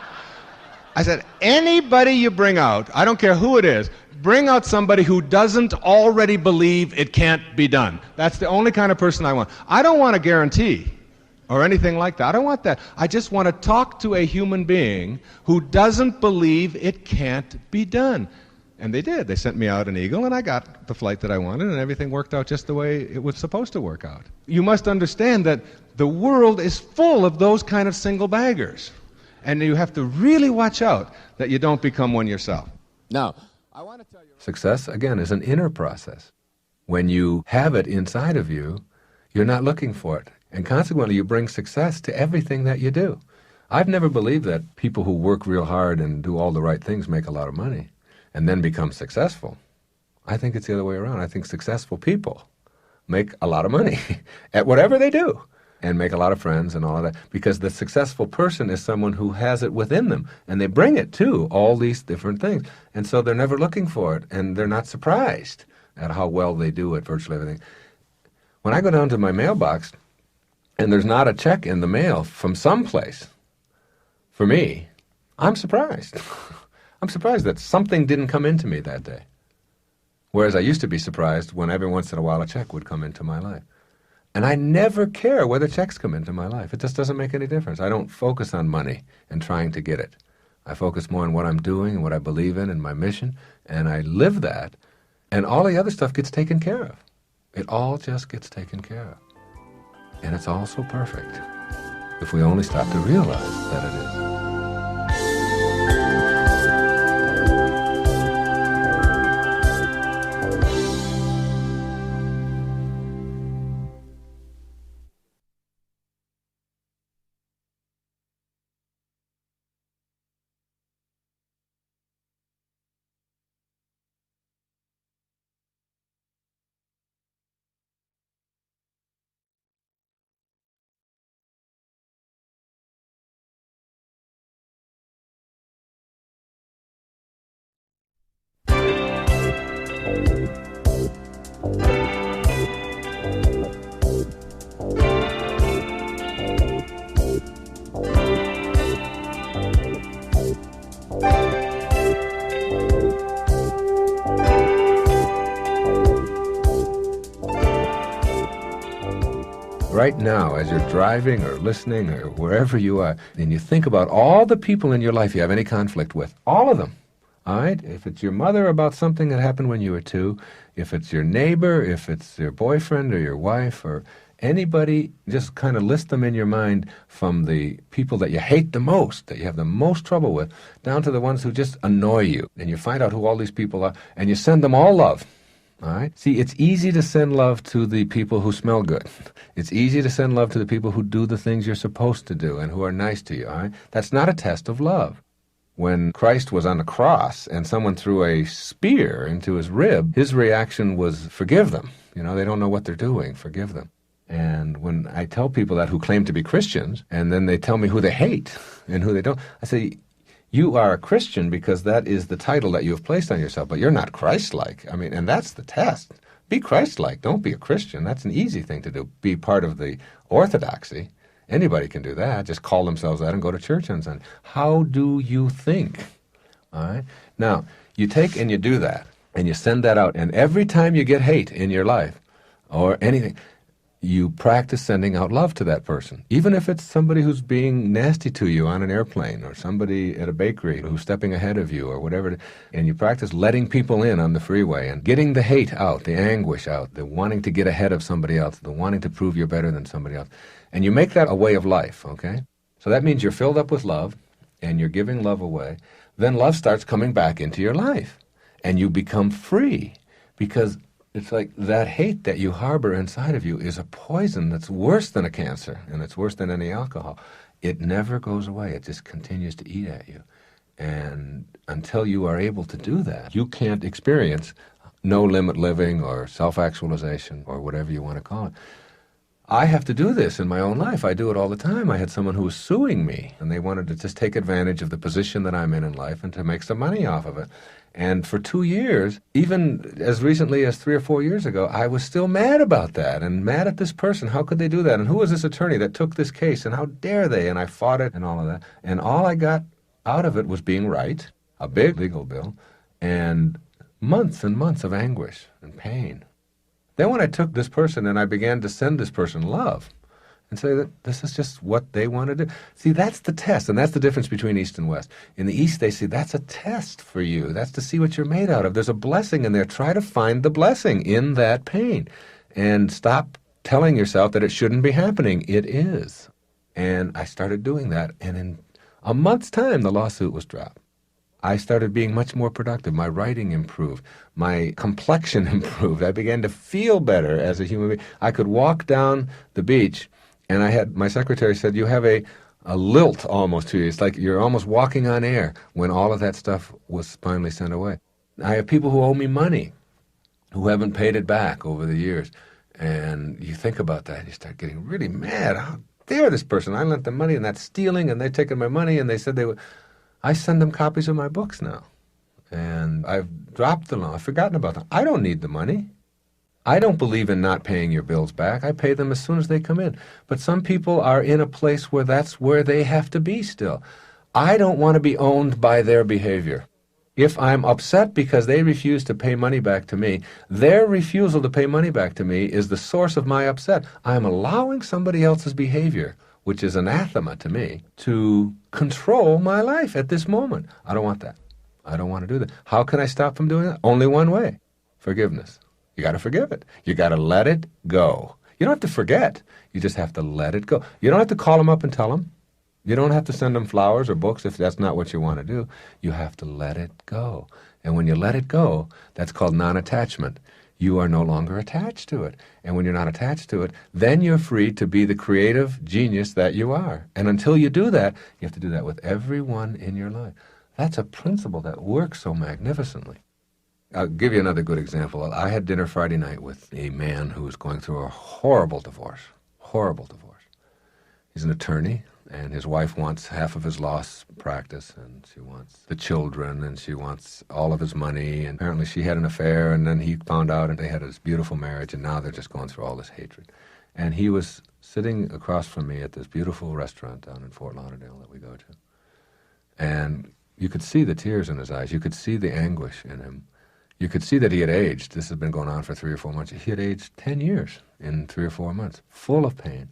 I said, anybody you bring out, I don't care who it is, bring out somebody who doesn't already believe it can't be done. That's the only kind of person I want. I don't want a guarantee or anything like that. I don't want that. I just want to talk to a human being who doesn't believe it can't be done. And they did. They sent me out an eagle, and I got the flight that I wanted, and everything worked out just the way it was supposed to work out. You must understand that the world is full of those kind of single baggers. And you have to really watch out that you don't become one yourself. Now, I want to tell you, success, again, is an inner process. When you have it inside of you, you're not looking for it. And consequently, you bring success to everything that you do. I've never believed that people who work real hard and do all the right things make a lot of money and then become successful. I think it's the other way around. I think successful people make a lot of money at whatever they do and make a lot of friends and all of that, because the successful person is someone who has it within them, and they bring it to all these different things. And so they're never looking for it, and they're not surprised at how well they do at virtually everything. When I go down to my mailbox, and there's not a check in the mail from someplace, for me, I'm surprised. I'm surprised that something didn't come into me that day. Whereas I used to be surprised when every once in a while a check would come into my life. And I never care whether checks come into my life. It just doesn't make any difference. I don't focus on money and trying to get it. I focus more on what I'm doing and what I believe in and my mission, and I live that, and all the other stuff gets taken care of. It all just gets taken care of. And it's all so perfect if we only stop to realize that it is. Right now, as you're driving or listening or wherever you are, and you think about all the people in your life you have any conflict with, all of them, all right? If it's your mother about something that happened when you were 2, if it's your neighbor, if it's your boyfriend or your wife or anybody, just kind of list them in your mind from the people that you hate the most, that you have the most trouble with, down to the ones who just annoy you. And you find out who all these people are, and you send them all love. All right? See, it's easy to send love to the people who smell good. It's easy to send love to the people who do the things you're supposed to do and who are nice to you. All right? That's not a test of love. When Christ was on the cross and someone threw a spear into his rib, his reaction was, forgive them. You know, they don't know what they're doing. Forgive them. And when I tell people that who claim to be Christians, and then they tell me who they hate and who they don't, I say, you are a Christian because that is the title that you have placed on yourself, but you're not Christ-like. I mean, and that's the test. Be Christ-like. Don't be a Christian. That's an easy thing to do. Be part of the orthodoxy. Anybody can do that. Just call themselves that and go to church on Sunday. How do you think? All right? Now, you take and you do that, and you send that out, and every time you get hate in your life or anything, you practice sending out love to that person. Even if it's somebody who's being nasty to you on an airplane or somebody at a bakery who's stepping ahead of you or whatever. And you practice letting people in on the freeway and getting the hate out, the anguish out, the wanting to get ahead of somebody else, the wanting to prove you're better than somebody else. And you make that a way of life, okay? So that means you're filled up with love and you're giving love away. Then love starts coming back into your life and you become free because it's like that hate that you harbor inside of you is a poison that's worse than a cancer, and it's worse than any alcohol. It never goes away. It just continues to eat at you. And until you are able to do that, you can't experience no-limit living or self-actualization or whatever you want to call it. I have to do this in my own life. I do it all the time. I had someone who was suing me, and they wanted to just take advantage of the position that I'm in life and to make some money off of it. And for 2 years, even as recently as 3 or 4 years ago, I was still mad about that and mad at this person. How could they do that? And who was this attorney that took this case? And how dare they? And I fought it and all of that. And all I got out of it was being right, a big legal bill, and months of anguish and pain. Then when I took this person and I began to send this person love and say that this is just what they want to do. See, that's the test, and that's the difference between East and West. In the East, they say that's a test for you. That's to see what you're made out of. There's a blessing in there. Try to find the blessing in that pain and stop telling yourself that it shouldn't be happening. It is. And I started doing that, and in a month's time, the lawsuit was dropped. I started being much more productive. My writing improved. My complexion improved. I began to feel better as a human being. I could walk down the beach, and my secretary said, you have a lilt almost to you. It's like you're almost walking on air when all of that stuff was finally sent away. I have people who owe me money who haven't paid it back over the years. And you think about that, and you start getting really mad. How dare this person? I lent them money, and that's stealing, and they're taking my money, and they said they would. I send them copies of my books now. And I've dropped the law. I've forgotten about them. I don't need the money. I don't believe in not paying your bills back. I pay them as soon as they come in. But some people are in a place where that's where they have to be still. I don't want to be owned by their behavior. If I'm upset because they refuse to pay money back to me, their refusal to pay money back to me is the source of my upset. I'm allowing somebody else's behavior, which is anathema to me, to control my life at this moment. I don't want that. I don't want to do that. How can I stop from doing that? Only one way: forgiveness. You got to forgive it. You got to let it go. You don't have to forget. You just have to let it go. You don't have to call them up and tell them. You don't have to send them flowers or books if that's not what you want to do. You have to let it go. And when you let it go, that's called non-attachment. You are no longer attached to it. And when you're not attached to it, then you're free to be the creative genius that you are. And until you do that, you have to do that with everyone in your life. That's a principle that works so magnificently. I'll give you another good example. I had dinner Friday night with a man who was going through a horrible divorce. Horrible divorce. He's an attorney, and his wife wants half of his law practice, and she wants the children, and she wants all of his money, and apparently she had an affair, and then he found out, and they had this beautiful marriage, and now they're just going through all this hatred. And he was sitting across from me at this beautiful restaurant down in Fort Lauderdale that we go to. And you could see the tears in his eyes. You could see the anguish in him. You could see that he had aged. This had been going on for 3 or 4 months. He had aged 10 years in 3 or 4 months, full of pain.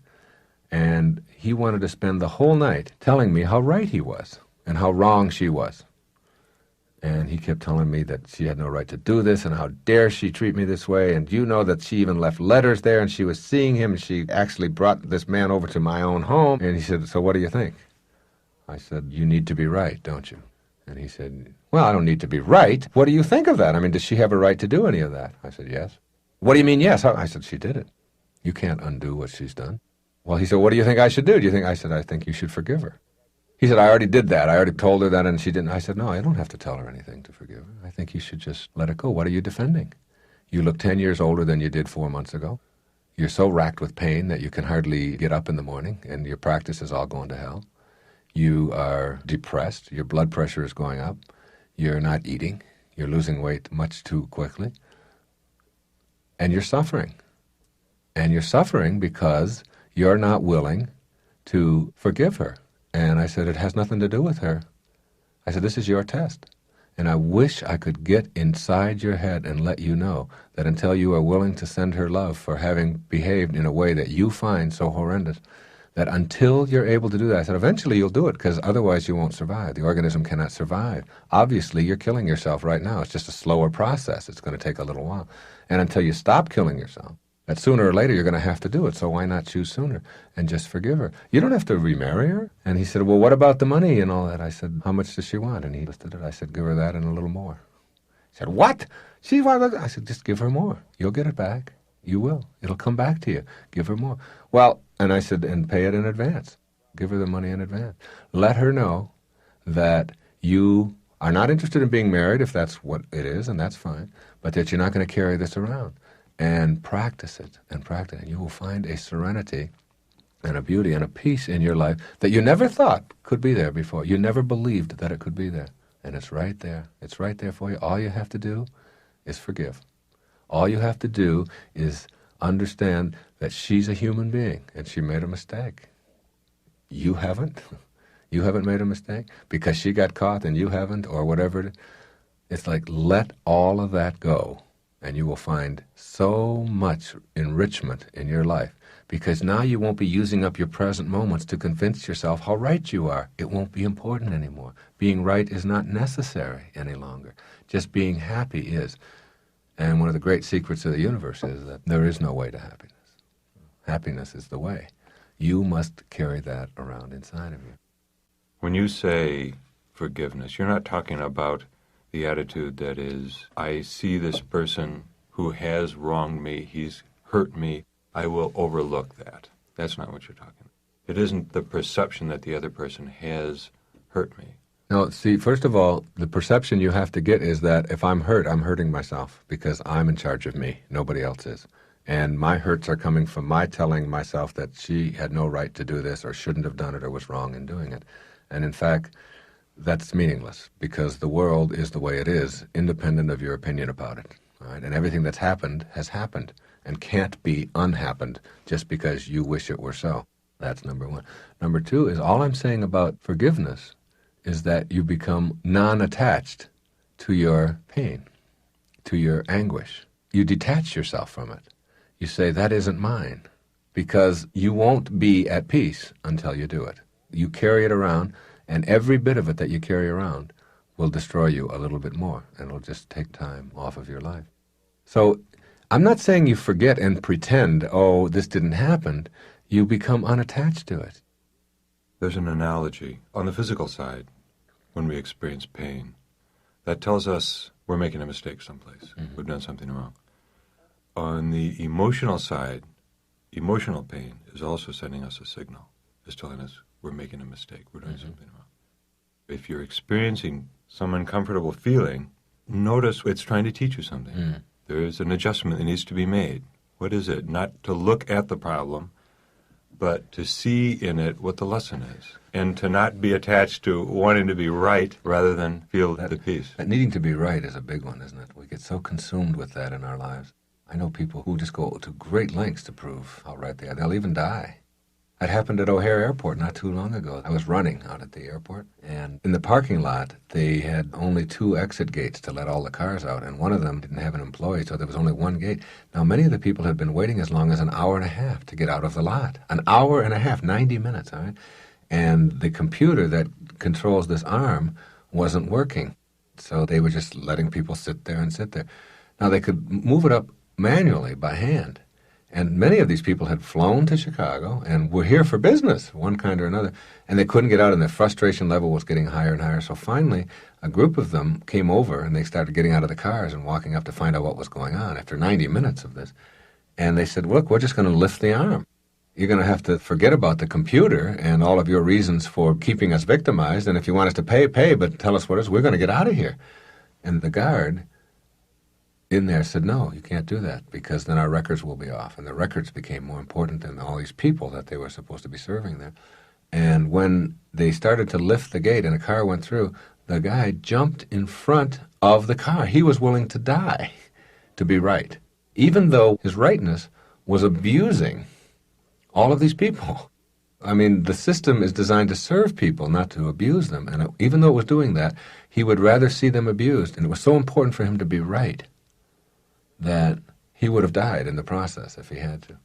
And he wanted to spend the whole night telling me how right he was and how wrong she was. And he kept telling me that she had no right to do this, and how dare she treat me this way, and you know that she even left letters there, and she was seeing him, and she actually brought this man over to my own home. And he said, so what do you think? I said, you need to be right, don't you? And he said, well, I don't need to be right. What do you think of that? I mean, does she have a right to do any of that? I said, yes. What do you mean, yes? I said, she did it. You can't undo what she's done. Well, he said, what do you think I should do? I said, I think you should forgive her. He said, I already did that. I already told her that, and she didn't. I said, no, I don't have to tell her anything to forgive her. I think you should just let it go. What are you defending? You look 10 years older than you did 4 months ago. You're so racked with pain that you can hardly get up in the morning, and your practice is all going to hell. You are depressed. Your blood pressure is going up. You're not eating. You're losing weight much too quickly. And you're suffering. And you're suffering because you're not willing to forgive her. And I said, it has nothing to do with her. I said, this is your test. And I wish I could get inside your head and let you know that until you are willing to send her love for having behaved in a way that you find so horrendous, that until you're able to do that, I said, eventually you'll do it, because otherwise you won't survive. The organism cannot survive. Obviously, you're killing yourself right now. It's just a slower process. It's going to take a little while. And until you stop killing yourself, that sooner or later you're going to have to do it, so why not choose sooner and just forgive her? You don't have to remarry her. And he said, well, what about the money and all that? I said, how much does she want? And he listed it. I said, give her that and a little more. He said, what? I said, just give her more. You'll get it back. You will. It'll come back to you. Give her more. Well, and I said, and pay it in advance. Give her the money in advance. Let her know that you are not interested in being married, if that's what it is, and that's fine, but that you're not going to carry this around. And practice it, and practice it. And you will find a serenity and a beauty and a peace in your life that you never thought could be there before. You never believed that it could be there. And it's right there. It's right there for you. All you have to do is forgive. All you have to do is understand that she's a human being and she made a mistake. You haven't. You haven't made a mistake because she got caught and you haven't, or whatever. It's like, let all of that go. And you will find so much enrichment in your life, because now you won't be using up your present moments to convince yourself how right you are. It won't be important anymore. Being right is not necessary any longer. Just being happy is. And one of the great secrets of the universe is that there is no way to happiness. Happiness is the way. You must carry that around inside of you. When you say forgiveness, you're not talking about the attitude that is, I see this person who has wronged me, he's hurt me, I will overlook that. That's not what you're talking about. It isn't the perception that the other person has hurt me. No, see, first of all, the perception you have to get is that if I'm hurt, I'm hurting myself because I'm in charge of me. Nobody else is. And my hurts are coming from my telling myself that she had no right to do this or shouldn't have done it or was wrong in doing it. And in fact, that's meaningless because the world is the way it is, independent of your opinion about it. All right? And everything that's happened has happened and can't be unhappened just because you wish it were so. That's number one. Number two is all I'm saying about forgiveness is that you become non-attached to your pain, to your anguish. You detach yourself from it. You say, that isn't mine, because you won't be at peace until you do it. You carry it around, and every bit of it that you carry around will destroy you a little bit more, and it'll just take time off of your life. So I'm not saying you forget and pretend, oh, this didn't happen. You become unattached to it. There's an analogy on the physical side when we experience pain that tells us we're making a mistake someplace. We've done something wrong. On the emotional side, emotional pain is also sending us a signal. It's telling us we're making a mistake. We're doing something wrong. If you're experiencing some uncomfortable feeling, notice it's trying to teach you something. There is an adjustment that needs to be made. What is it? Not to look at the problem, but to see in it what the lesson is, and to not be attached to wanting to be right rather than feel at peace. That needing to be right is a big one, isn't it? We get so consumed with that in our lives. I know people who just go to great lengths to prove how right they are. They'll even die. That happened at O'Hare Airport not too long ago. I was running out at the airport, and in the parking lot, they had only 2 exit gates to let all the cars out, and one of them didn't have an employee, so there was only 1 gate. Now, many of the people had been waiting as long as an hour and a half to get out of the lot. An hour and a half, 90 minutes, all right? And the computer that controls this arm wasn't working, so they were just letting people sit there and sit there. Now, they could move it up manually by hand. And many of these people had flown to Chicago and were here for business, one kind or another, and they couldn't get out, and their frustration level was getting higher and higher. So finally, a group of them came over, and they started getting out of the cars and walking up to find out what was going on after 90 minutes of this. And they said, look, we're just going to lift the arm. You're going to have to forget about the computer and all of your reasons for keeping us victimized, and if you want us to pay, pay, but tell us what it is. We're going to get out of here. And the guard in there said, no, you can't do that, because then our records will be off. And the records became more important than all these people that they were supposed to be serving there. And when they started to lift the gate and a car went through, the guy jumped in front of the car. He was willing to die to be right, even though his rightness was abusing all of these people. I mean, the system is designed to serve people, not to abuse them. And even though it was doing that, he would rather see them abused. And it was so important for him to be right that he would have died in the process if he had to.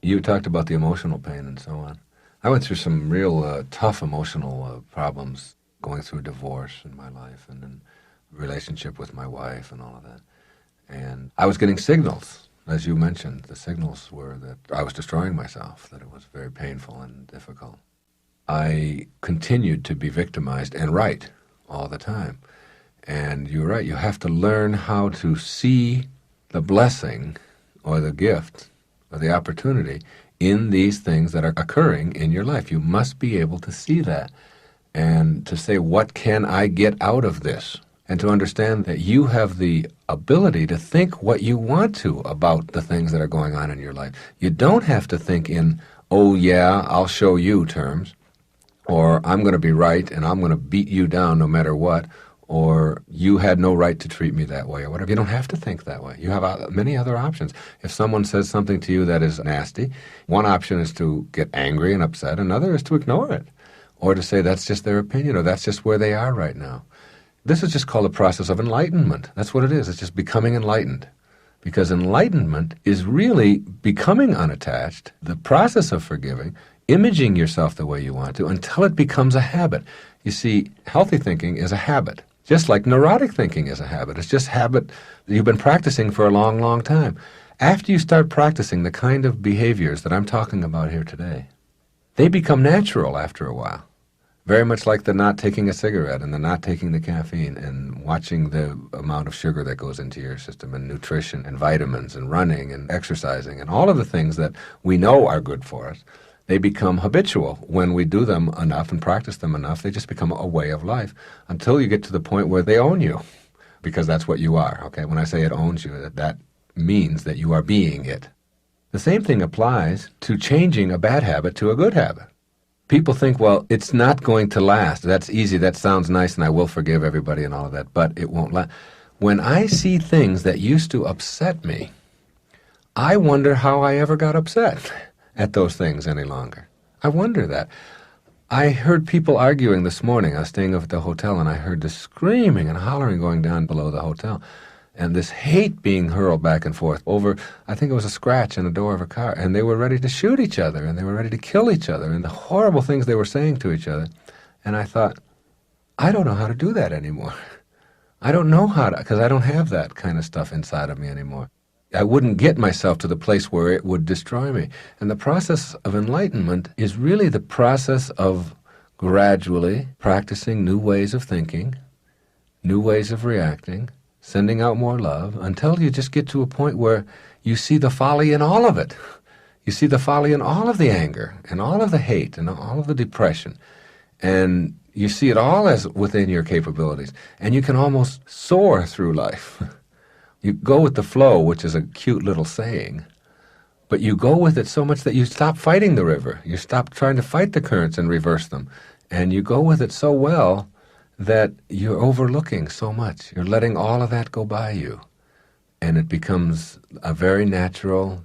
You talked about the emotional pain and so on. I went through some real tough emotional problems going through divorce in my life and in relationship with my wife and all of that. And I was getting signals, as you mentioned. The signals were that I was destroying myself, that it was very painful and difficult. I continued to be victimized and right all the time. And you're right, you have to learn how to see the blessing or the gift or the opportunity in these things that are occurring in your life. You must be able to see that and to say, what can I get out of this? And to understand that you have the ability to think what you want to about the things that are going on in your life. You don't have to think in, oh yeah, I'll show you terms, or I'm going to be right and I'm going to beat you down no matter what, or you had no right to treat me that way, or whatever. You don't have to think that way. You have many other options. If someone says something to you that is nasty, one option is to get angry and upset, another is to ignore it, or to say that's just their opinion, or that's just where they are right now. This is just called a process of enlightenment. That's what it is. It's just becoming enlightened. Because enlightenment is really becoming unattached, the process of forgiving, imaging yourself the way you want to, until it becomes a habit. You see, healthy thinking is a habit. Just like neurotic thinking is a habit. It's just habit you've been practicing for a long, long time. After you start practicing the kind of behaviors that I'm talking about here today, they become natural after a while. Very much like the not taking a cigarette and the not taking the caffeine and watching the amount of sugar that goes into your system and nutrition and vitamins and running and exercising and all of the things that we know are good for us. They become habitual. When we do them enough and practice them enough, they just become a way of life until you get to the point where they own you, because that's what you are, okay? When I say it owns you, that means that you are being it. The same thing applies to changing a bad habit to a good habit. People think, well, it's not going to last. That's easy. That sounds nice, and I will forgive everybody and all of that, but it won't last. When I see things that used to upset me, I wonder how I ever got upset at those things any longer. I wonder that. I heard people arguing this morning. I was staying up at the hotel, and I heard the screaming and hollering going down below the hotel, and this hate being hurled back and forth over, I think it was a scratch in the door of a car, and they were ready to shoot each other, and they were ready to kill each other, and the horrible things they were saying to each other. And I thought, I don't know how to do that anymore. I don't know how to, because I don't have that kind of stuff inside of me anymore. I wouldn't get myself to the place where it would destroy me. And the process of enlightenment is really the process of gradually practicing new ways of thinking, new ways of reacting, sending out more love, until you just get to a point where you see the folly in all of it. You see the folly in all of the anger, and all of the hate, and all of the depression. And you see it all as within your capabilities. And you can almost soar through life. You go with the flow, which is a cute little saying, but you go with it so much that you stop fighting the river. You stop trying to fight the currents and reverse them. And you go with it so well that you're overlooking so much. You're letting all of that go by you. And it becomes a very natural,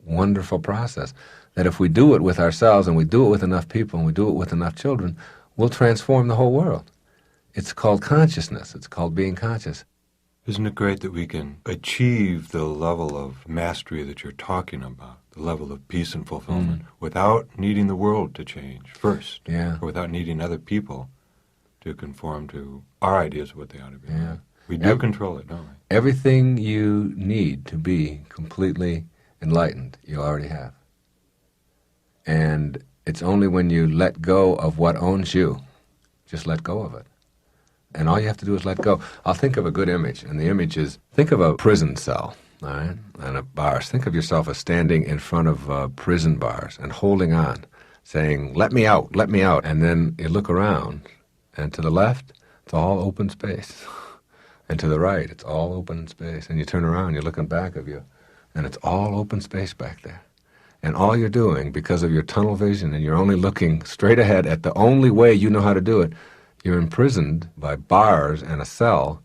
wonderful process that if we do it with ourselves, and we do it with enough people, and we do it with enough children, we'll transform the whole world. It's called consciousness. It's called being conscious. Isn't it great that we can achieve the level of mastery that you're talking about, the level of peace and fulfillment, without needing the world to change first, or without needing other people to conform to our ideas of what they ought to be? Yeah. We do control it, don't we? Everything you need to be completely enlightened, you already have. And it's only when you let go of what owns you, just let go of it. And all you have to do is let go. I'll think of a good image, and the image is, think of a prison cell, all right, and a bars. Think of yourself as standing in front of prison bars and holding on, saying, let me out, and then you look around, and to the left, it's all open space, and to the right, it's all open space, and you turn around, you're looking back of you, and it's all open space back there. And all you're doing, because of your tunnel vision, and you're only looking straight ahead at the only way you know how to do it, you're imprisoned by bars and a cell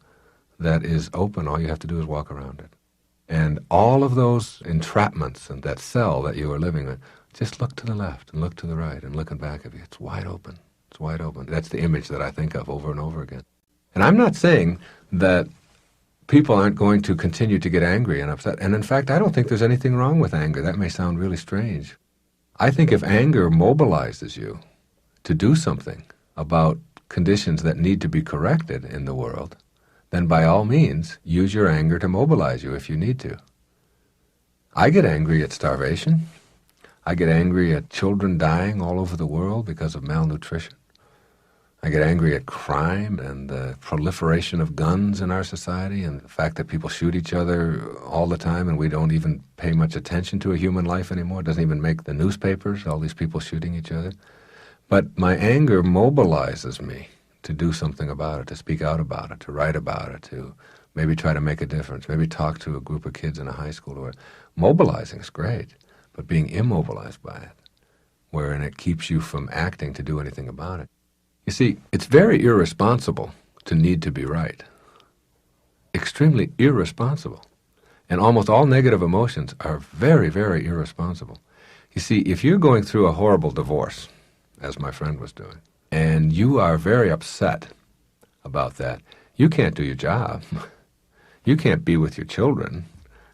that is open. All you have to do is walk around it. And all of those entrapments and that cell that you are living in, just look to the left and look to the right and looking back of you. It's wide open. It's wide open. That's the image that I think of over and over again. And I'm not saying that people aren't going to continue to get angry and upset. And in fact, I don't think there's anything wrong with anger. That may sound really strange. I think if anger mobilizes you to do something about conditions that need to be corrected in the world, then by all means, use your anger to mobilize you if you need to. I get angry at starvation. I get angry at children dying all over the world because of malnutrition. I get angry at crime and the proliferation of guns in our society and the fact that people shoot each other all the time and we don't even pay much attention to a human life anymore. It doesn't even make the newspapers, all these people shooting each other. But my anger mobilizes me to do something about it, to speak out about it, to write about it, to maybe try to make a difference, maybe talk to a group of kids in a high school. Mobilizing is great, but being immobilized by it, wherein it keeps you from acting to do anything about it. You see, it's very irresponsible to need to be right. Extremely irresponsible. And almost all negative emotions are very, very irresponsible. You see, if you're going through a horrible divorce, as my friend was doing, and you are very upset about that, you can't do your job. You can't be with your children.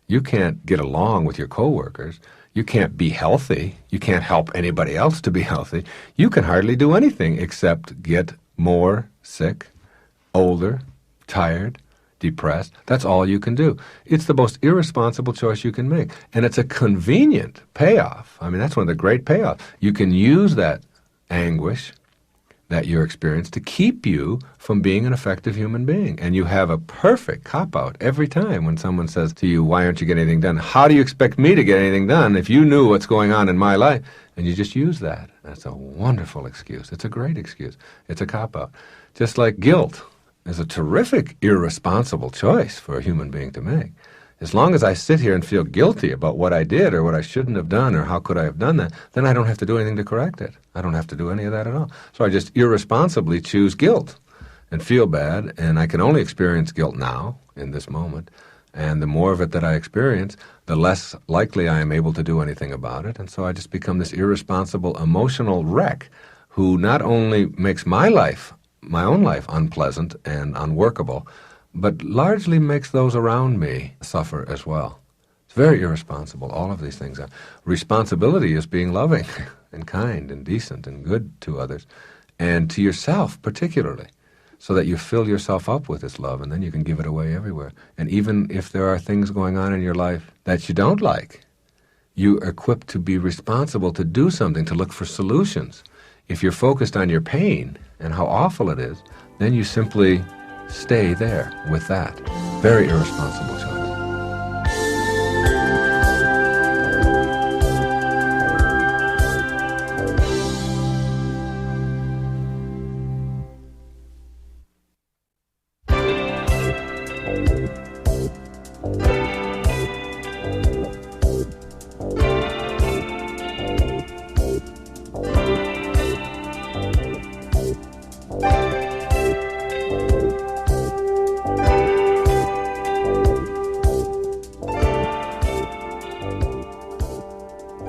You can't get along with your coworkers. You can't be healthy. You can't help anybody else to be healthy. You can hardly do anything except get more sick, older, tired, depressed. That's all you can do. It's the most irresponsible choice you can make. And it's a convenient payoff. I mean, that's one of the great payoffs. You can use that anguish that you're experiencing to keep you from being an effective human being. And you have a perfect cop-out every time when someone says to you, why aren't you getting anything done? How do you expect me to get anything done if you knew what's going on in my life? And you just use that. That's a wonderful excuse. It's a great excuse. It's a cop-out. Just like guilt is a terrific irresponsible choice for a human being to make. As long as I sit here and feel guilty about what I did or what I shouldn't have done or how could I have done that, then I don't have to do anything to correct it. I don't have to do any of that at all. So I just irresponsibly choose guilt and feel bad, and I can only experience guilt now, in this moment. And the more of it that I experience, the less likely I am able to do anything about it. And so I just become this irresponsible emotional wreck who not only makes my own life, unpleasant and unworkable, but largely makes those around me suffer as well. It's very irresponsible, all of these things. Responsibility is being loving and kind and decent and good to others, and to yourself particularly, so that you fill yourself up with this love, and then you can give it away everywhere. And even if there are things going on in your life that you don't like, you're equipped to be responsible, to do something, to look for solutions. If you're focused on your pain and how awful it is, then you simply stay there with that. Very irresponsible choice.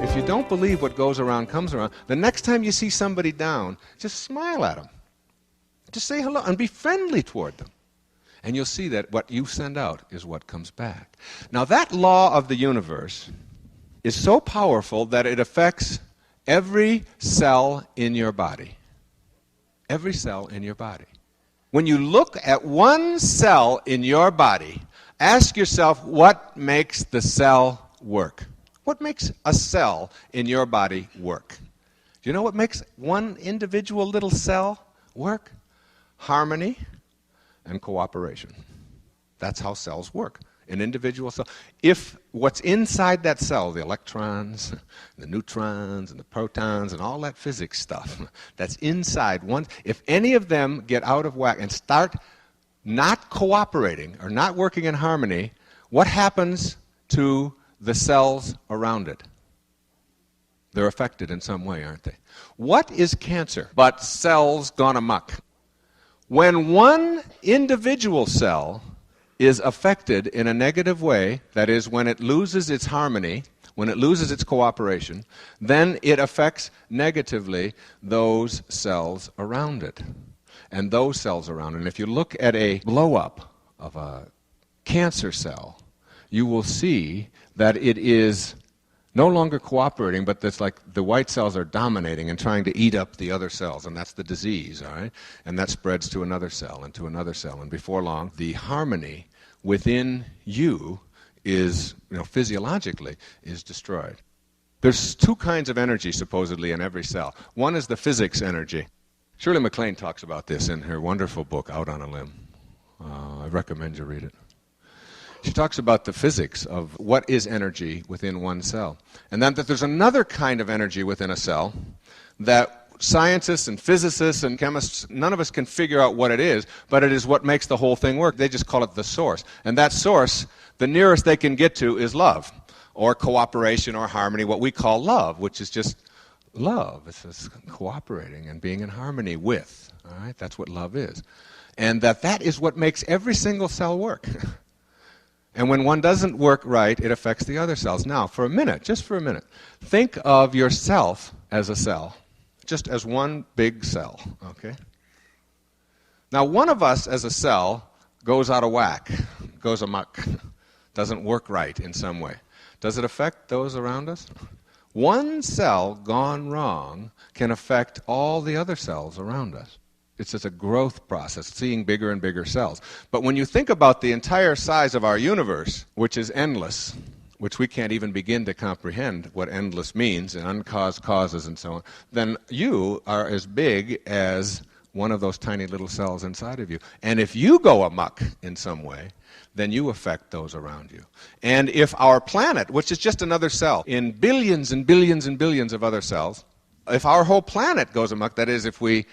If you don't believe what goes around comes around, the next time you see somebody down, just smile at them. Just say hello and be friendly toward them. And you'll see that what you send out is what comes back. Now that law of the universe is so powerful that it affects every cell in your body. Every cell in your body. When you look at one cell in your body, ask yourself what makes the cell work. What makes a cell in your body work? Do you know what makes one individual little cell work? Harmony and cooperation. That's how cells work. An individual cell. If what's inside that cell, the electrons, the neutrons, and the protons, and all that physics stuff that's inside one, if any of them get out of whack and start not cooperating or not working in harmony, what happens to the cells around it? They're affected in some way, aren't they? What is cancer but cells gone amok? When one individual cell is affected in a negative way, that is, when it loses its harmony, when it loses its cooperation, then it affects negatively those cells around it. And those cells around it. And if you look at a blow-up of a cancer cell, you will see that it is no longer cooperating, but it's like the white cells are dominating and trying to eat up the other cells, and that's the disease, all right? And that spreads to another cell and to another cell, and before long, the harmony within you is, physiologically, is destroyed. There's two kinds of energy, supposedly, in every cell. One is the physics energy. Shirley MacLaine talks about this in her wonderful book, Out on a Limb. I recommend you read it. She talks about the physics of what is energy within one cell. And then that there's another kind of energy within a cell that scientists and physicists and chemists, none of us can figure out what it is, but it is what makes the whole thing work. They just call it the source. And that source, the nearest they can get to is love, or cooperation, or harmony, what we call love, which is just love. It's just cooperating and being in harmony with. All right? That's what love is. And that is what makes every single cell work. And when one doesn't work right, it affects the other cells. Now, for a minute, just for a minute, think of yourself as a cell, just as one big cell, okay? Now, one of us as a cell goes out of whack, goes amok, doesn't work right in some way. Does it affect those around us? One cell gone wrong can affect all the other cells around us. It's just a growth process, seeing bigger and bigger cells. But when you think about the entire size of our universe, which is endless, which we can't even begin to comprehend what endless means, and uncaused causes and so on, then you are as big as one of those tiny little cells inside of you. And if you go amok in some way, then you affect those around you. And if our planet, which is just another cell in billions and billions and billions of other cells, if our whole planet goes amok, that is, if we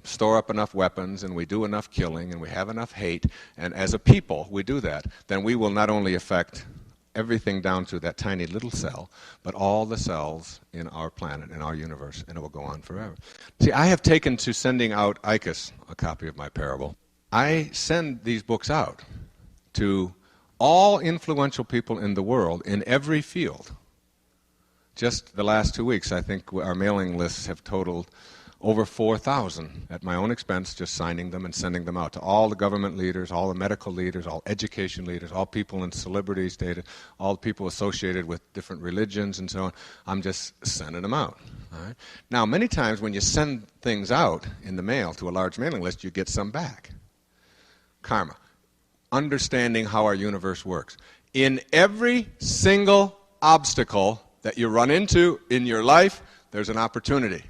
store up enough weapons and we do enough killing and we have enough hate, and as a people we do that, then we will not only affect everything down to that tiny little cell, but all the cells in our planet, in our universe, and it will go on forever. See, I have taken to sending out ICUS, a copy of my parable. I send these books out to all influential people in the world in every field. Just the last 2 weeks, I think our mailing lists have totaled over 4,000 at my own expense, just signing them and sending them out to all the government leaders, all the medical leaders, all education leaders, all people in celebrity status, all people associated with different religions and so on. I'm just sending them out. All right? Now, many times when you send things out in the mail to a large mailing list, you get some back. Karma. Understanding how our universe works. In every single obstacle that you run into in your life, there's an opportunity.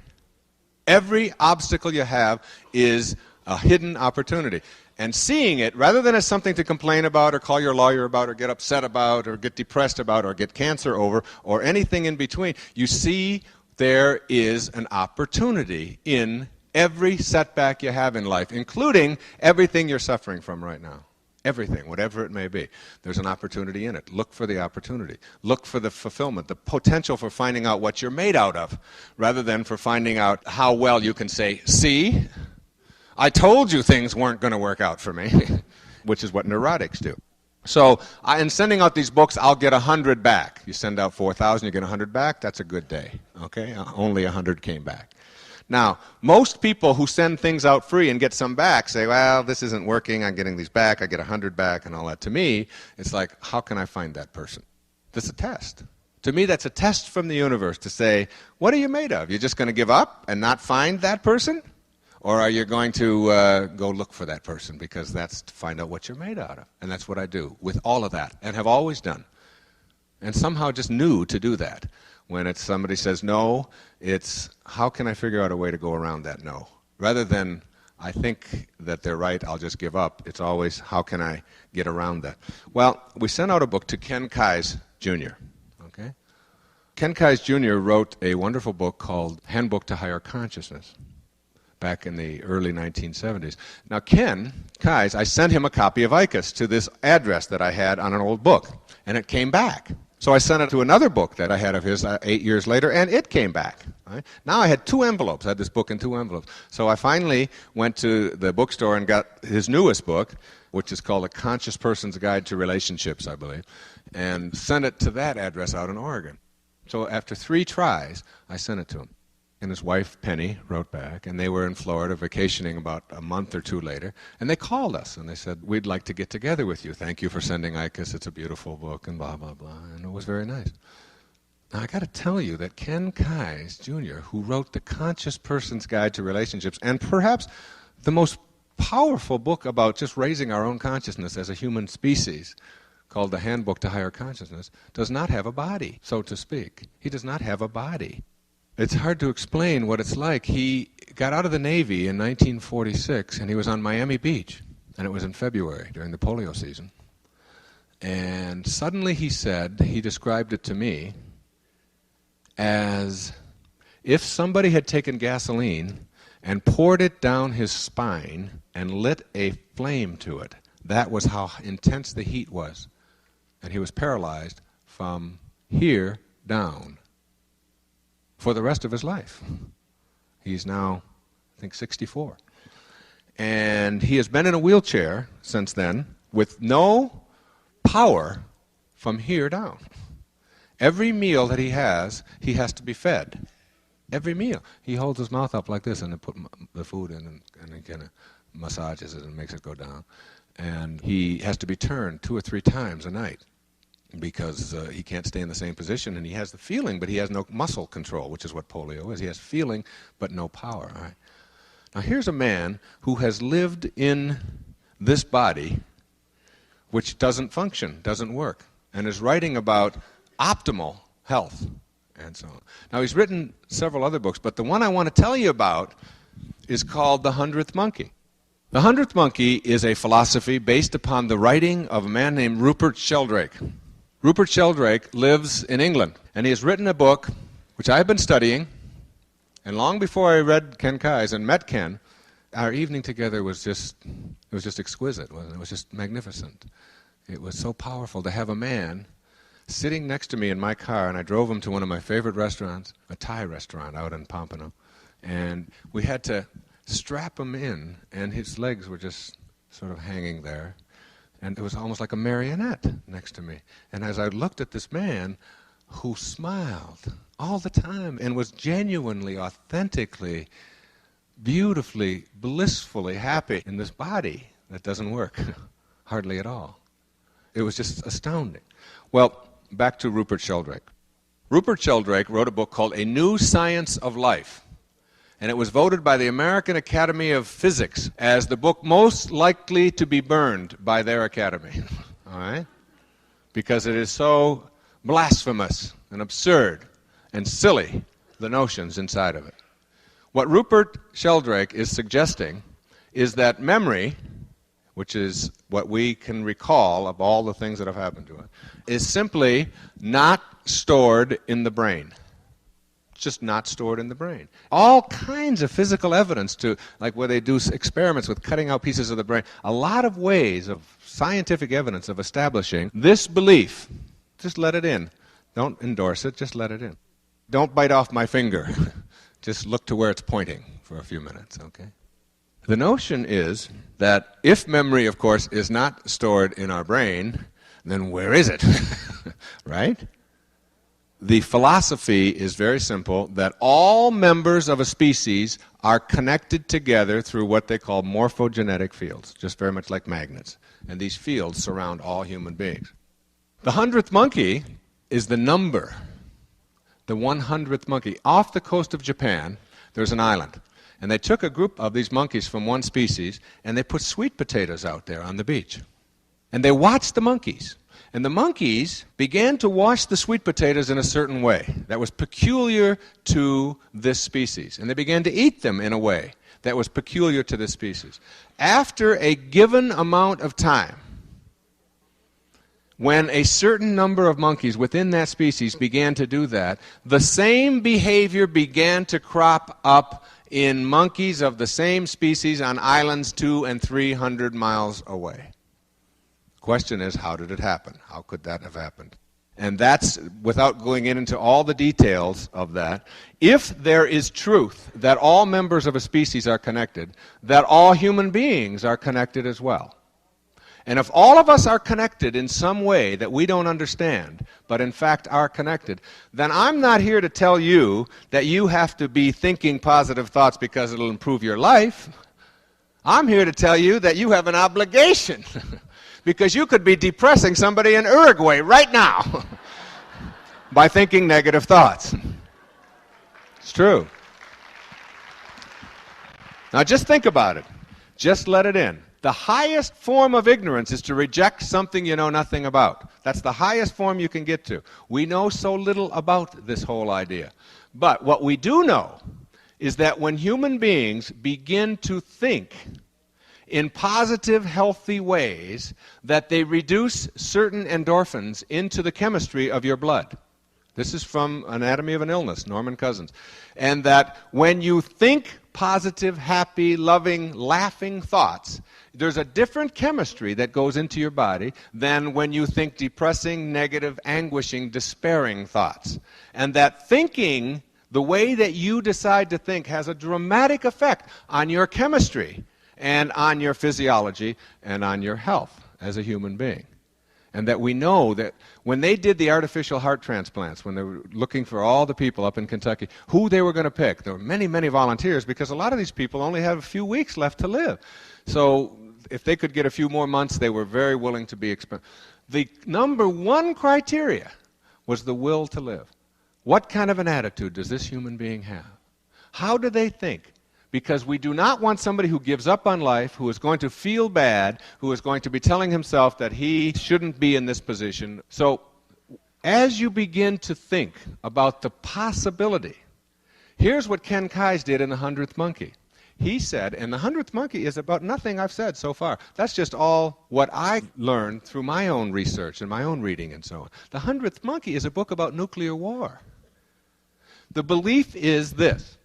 Every obstacle you have is a hidden opportunity. And seeing it, rather than as something to complain about or call your lawyer about or get upset about or get depressed about or get cancer over or anything in between, you see there is an opportunity in every setback you have in life, including everything you're suffering from right now. Everything, whatever it may be. There's an opportunity in it. Look for the opportunity. Look for the fulfillment, the potential for finding out what you're made out of, rather than for finding out how well you can say, see, I told you things weren't going to work out for me, which is what neurotics do. So in sending out these books, I'll get 100 back. You send out 4,000, you get 100 back, that's a good day. Okay? Only 100 came back. Now, most people who send things out free and get some back say, well, this isn't working, I'm getting these back, I get 100 back and all that. To me, it's like, how can I find that person? This is a test. To me, that's a test from the universe to say, what are you made of? You're just going to give up and not find that person? Or are you going to go look for that person? Because that's to find out what you're made out of. And that's what I do with all of that and have always done. And somehow just knew to do that. When it's somebody says no, it's how can I figure out a way to go around that no? Rather than I think that they're right, I'll just give up. It's always how can I get around that? Well, we sent out a book to Ken Keyes, Jr. Okay? Ken Keyes, Jr. wrote a wonderful book called Handbook to Higher Consciousness back in the early 1970s. Now, Ken Keyes, I sent him a copy of ICUS to this address that I had on an old book, and it came back. So I sent it to another book that I had of his 8 years later, and it came back. Right? Now I had 2 envelopes. I had this book in 2 envelopes. So I finally went to the bookstore and got his newest book, which is called A Conscious Person's Guide to Relationships, I believe, and sent it to that address out in Oregon. So after 3 tries, I sent it to him. And his wife, Penny, wrote back, and they were in Florida vacationing about a month or 2 later, and they called us, and they said, we'd like to get together with you. Thank you for sending ICUS. It's a beautiful book, and blah, blah, blah, and it was very nice. Now, I got to tell you that Ken Keyes, Jr., who wrote The Conscious Person's Guide to Relationships, and perhaps the most powerful book about just raising our own consciousness as a human species, called The Handbook to Higher Consciousness, does not have a body, so to speak. He does not have a body. It's hard to explain what it's like. He got out of the Navy in 1946, and he was on Miami Beach, and it was in February during the polio season. And suddenly he said, he described it to me as if somebody had taken gasoline and poured it down his spine and lit a flame to it. That was how intense the heat was. And he was paralyzed from here down for the rest of his life. He's now, I think, 64. And he has been in a wheelchair since then with no power from here down. Every meal that he has to be fed. Every meal. He holds his mouth up like this and then put the food in and he kind of massages it and makes it go down. And he has to be turned 2 or 3 times a night, because he can't stay in the same position, and he has the feeling, but he has no muscle control, which is what polio is. He has feeling, but no power. All right? Now here's a man who has lived in this body, which doesn't function, doesn't work, and is writing about optimal health, and so on. Now he's written several other books, but the one I want to tell you about is called The 100th Monkey. The 100th Monkey is a philosophy based upon the writing of a man named Rupert Sheldrake. Rupert Sheldrake lives in England, and he has written a book which I've been studying, and long before I read Ken Keyes and met Ken, our evening together was just exquisite, wasn't it? It was just magnificent. It was so powerful to have a man sitting next to me in my car, and I drove him to one of my favorite restaurants, a Thai restaurant out in Pompano, and we had to strap him in, and his legs were just sort of hanging there. And it was almost like a marionette next to me. And as I looked at this man who smiled all the time and was genuinely, authentically beautifully, blissfully happy in this body that doesn't work hardly at all. It was just astounding. Well, back to Rupert Sheldrake. Rupert Sheldrake wrote a book called A New Science of Life, and it was voted by the American Academy of Physics as the book most likely to be burned by their academy. All right? Because it is so blasphemous and absurd and silly, the notions inside of it. What Rupert Sheldrake is suggesting is that memory, which is what we can recall of all the things that have happened to us, is simply not stored in the brain. It's just not stored in the brain. All kinds of physical evidence to, like where they do experiments with cutting out pieces of the brain, a lot of ways of scientific evidence of establishing this belief. Just let it in. Don't endorse it, just let it in. Don't bite off my finger. Just look to where it's pointing for a few minutes, okay? The notion is that if memory, of course, is not stored in our brain, then where is it? Right? The philosophy is very simple, that all members of a species are connected together through what they call morphogenetic fields, just very much like magnets. And these fields surround all human beings. The 100th monkey is the number, the 100th monkey. Off the coast of Japan, there's an island. And they took a group of these monkeys from one species, and they put sweet potatoes out there on the beach. And they watched the monkeys. And the monkeys began to wash the sweet potatoes in a certain way that was peculiar to this species. And they began to eat them in a way that was peculiar to this species. After a given amount of time, when a certain number of monkeys within that species began to do that, the same behavior began to crop up in monkeys of the same species on islands 200 and 300 miles away. Question is, how did it happen? How could that have happened? And that's, without going into all the details of that, if there is truth that all members of a species are connected, that all human beings are connected as well. And if all of us are connected in some way that we don't understand, but in fact are connected, then I'm not here to tell you that you have to be thinking positive thoughts because it'll improve your life. I'm here to tell you that you have an obligation because you could be depressing somebody in Uruguay right now by thinking negative thoughts. It's true. Now just think about it. Just let it in. The highest form of ignorance is to reject something you know nothing about. That's the highest form you can get to. We know so little about this whole idea. But what we do know is that when human beings begin to think in positive, healthy ways, that they reduce certain endorphins into the chemistry of your blood. This is from Anatomy of an Illness, Norman Cousins. And that when you think positive, happy, loving, laughing thoughts, there's a different chemistry that goes into your body than when you think depressing, negative, anguishing, despairing thoughts. And that thinking, the way that you decide to think, has a dramatic effect on your chemistry and on your physiology and on your health as a human being. And that we know that when they did the artificial heart transplants, when they were looking for all the people up in Kentucky, who they were going to pick, there were many, many volunteers because a lot of these people only have a few weeks left to live. So if they could get a few more months, they were very willing to be expended. The number one criteria was the will to live. What kind of an attitude does this human being have? How do they think? Because we do not want somebody who gives up on life, who is going to feel bad, who is going to be telling himself that he shouldn't be in this position. So as you begin to think about the possibility, here's what Ken Keyes did in The 100th Monkey. He said, and The 100th Monkey is about nothing I've said so far. That's just all what I learned through my own research and my own reading and so on. The 100th Monkey is a book about nuclear war. The belief is this.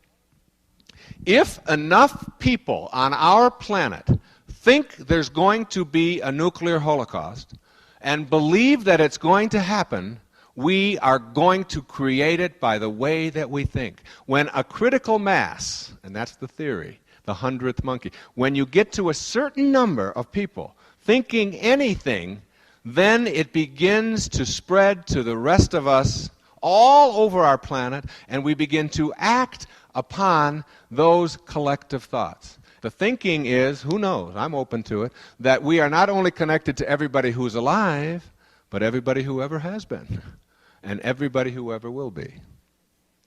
If enough people on our planet think there's going to be a nuclear holocaust and believe that it's going to happen, we are going to create it by the way that we think. When a critical mass, and that's the theory, the 100th monkey, when you get to a certain number of people thinking anything, then it begins to spread to the rest of us all over our planet, and we begin to act upon those collective thoughts. The thinking is, who knows, I'm open to it, that we are not only connected to everybody who's alive, but everybody who ever has been, and everybody who ever will be.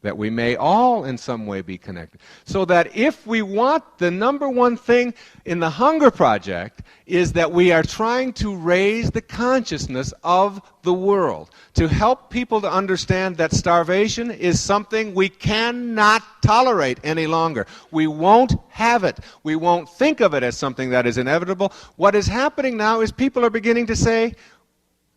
That we may all in some way be connected. So that if we want, the number one thing in the Hunger Project is that we are trying to raise the consciousness of the world, to help people to understand that starvation is something we cannot tolerate any longer. We won't have it. We won't think of it as something that is inevitable. What is happening now is people are beginning to say,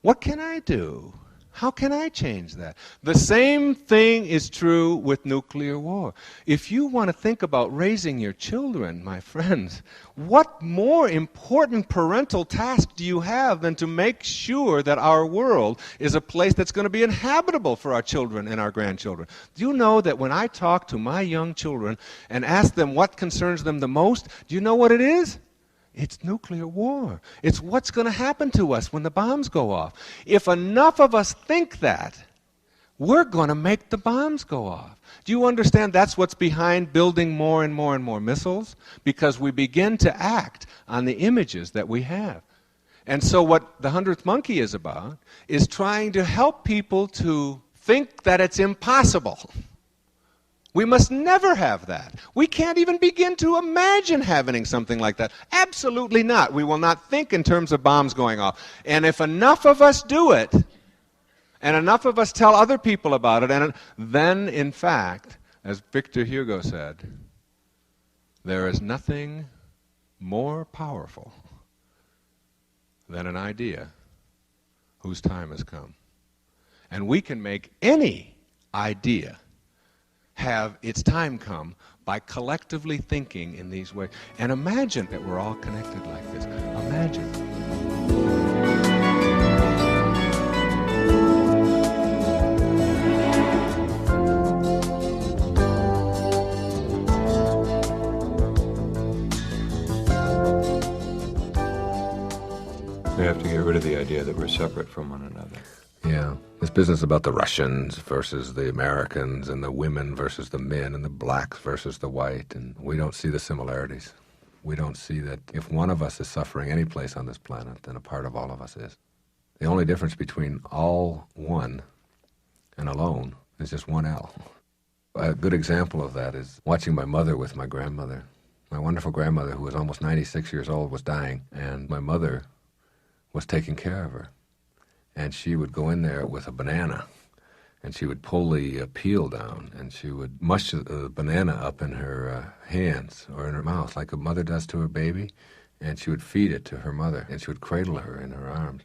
what can I do? How can I change that? The same thing is true with nuclear war. If you want to think about raising your children, my friends, what more important parental task do you have than to make sure that our world is a place that's going to be inhabitable for our children and our grandchildren? Do you know that when I talk to my young children and ask them what concerns them the most, do you know what it is? It's nuclear war. It's what's going to happen to us when the bombs go off. If enough of us think that, we're going to make the bombs go off. Do you understand that's what's behind building more and more and more missiles? Because we begin to act on the images that we have. And so what the 100th Monkey is about is trying to help people to think that it's impossible. We must never have that. We can't even begin to imagine having something like that. Absolutely not. We will not think in terms of bombs going off. And if enough of us do it, and enough of us tell other people about it, and then, in fact, as Victor Hugo said, there is nothing more powerful than an idea whose time has come. And we can make any idea have its time come by collectively thinking in these ways. And imagine that we're all connected like this. Imagine. We have to get rid of the idea that we're separate from one another. Yeah. This business about the Russians versus the Americans and the women versus the men and the blacks versus the white, and we don't see the similarities. We don't see that if one of us is suffering any place on this planet, then a part of all of us is. The only difference between all one and alone is just one L. A good example of that is watching my mother with my grandmother. My wonderful grandmother, who was almost 96 years old, was dying, and my mother was taking care of her. And she would go in there with a banana, and she would pull the peel down, and she would mush the banana up in her hands or in her mouth like a mother does to her baby, and she would feed it to her mother, and she would cradle her in her arms.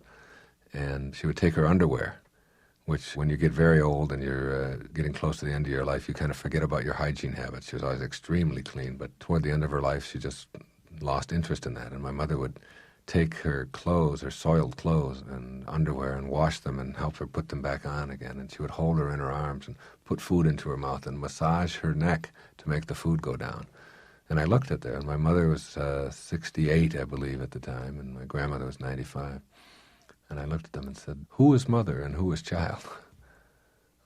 And she would take her underwear, which when you get very old and you're getting close to the end of your life, you kind of forget about your hygiene habits. She was always extremely clean, but toward the end of her life, she just lost interest in that. And my mother would take her clothes, her soiled clothes and underwear, and wash them and help her put them back on again. And she would hold her in her arms and put food into her mouth and massage her neck to make the food go down. And I looked at her, and my mother was 68, I believe, at the time, and my grandmother was 95. And I looked at them and said, who is mother and who is child?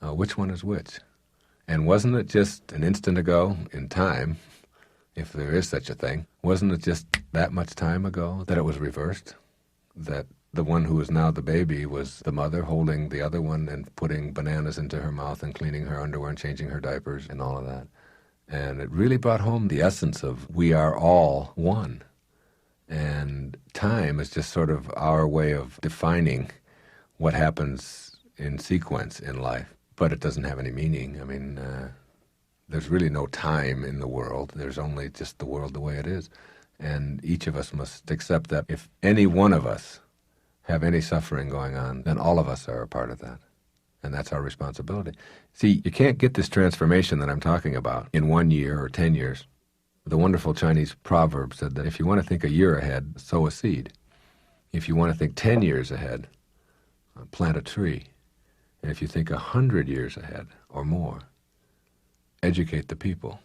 Which one is which? And wasn't it just an instant ago in time, if there is such a thing, wasn't it just that much time ago that it was reversed? That the one who is now the baby was the mother holding the other one and putting bananas into her mouth and cleaning her underwear and changing her diapers and all of that. And it really brought home the essence of we are all one. And time is just sort of our way of defining what happens in sequence in life. But it doesn't have any meaning. I mean, there's really no time in the world. There's only just the world the way it is. And each of us must accept that if any one of us have any suffering going on, then all of us are a part of that. And that's our responsibility. See, you can't get this transformation that I'm talking about in 1 year or 10 years. The wonderful Chinese proverb said that if you want to think a year ahead, sow a seed. If you want to think 10 years ahead, plant a tree. And if you think 100 years ahead or more, educate the people.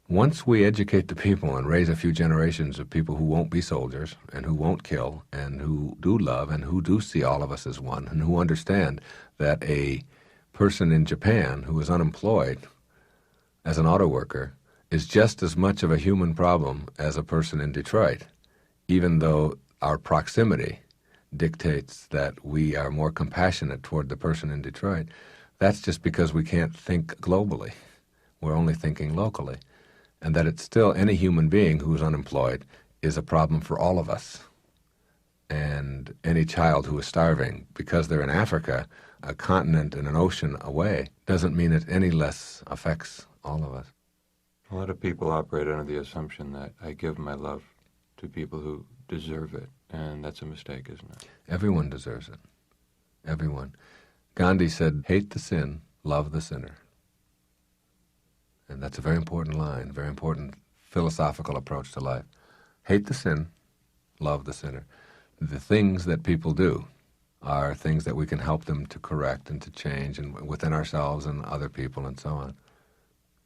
Once we educate the people and raise a few generations of people who won't be soldiers and who won't kill and who do love and who do see all of us as one and who understand that a person in Japan who is unemployed as an auto worker is just as much of a human problem as a person in Detroit, even though our proximity dictates that we are more compassionate toward the person in Detroit. That's just because we can't think globally. We're only thinking locally. And that it's still any human being who is unemployed is a problem for all of us. And any child who is starving because they're in Africa, a continent and an ocean away, doesn't mean it any less affects all of us. A lot of people operate under the assumption that I give my love to people who deserve it, and that's a mistake, isn't it? Everyone deserves it. Everyone. Gandhi said, hate the sin, love the sinner. And that's a very important line, very important philosophical approach to life. Hate the sin, love the sinner. The things that people do are things that we can help them to correct and to change and within ourselves and other people and so on.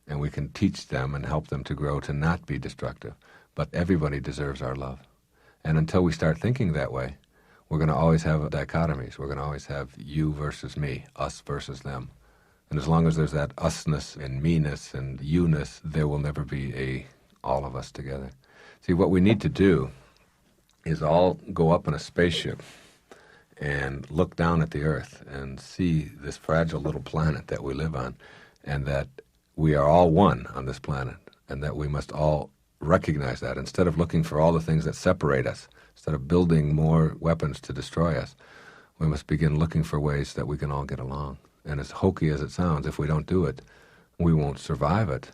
And we can teach them and help them to grow to not be destructive. But everybody deserves our love. And until we start thinking that way, we're going to always have dichotomies. We're going to always have you versus me, us versus them. And as long as there's that usness and me-ness and you-ness, there will never be all of us together. See, what we need to do is all go up in a spaceship and look down at the earth and see this fragile little planet that we live on, and that we are all one on this planet, and that we must all recognize that. Instead of looking for all the things that separate us, instead of building more weapons to destroy us, we must begin looking for ways that we can all get along. And as hokey as it sounds, if we don't do it, we won't survive it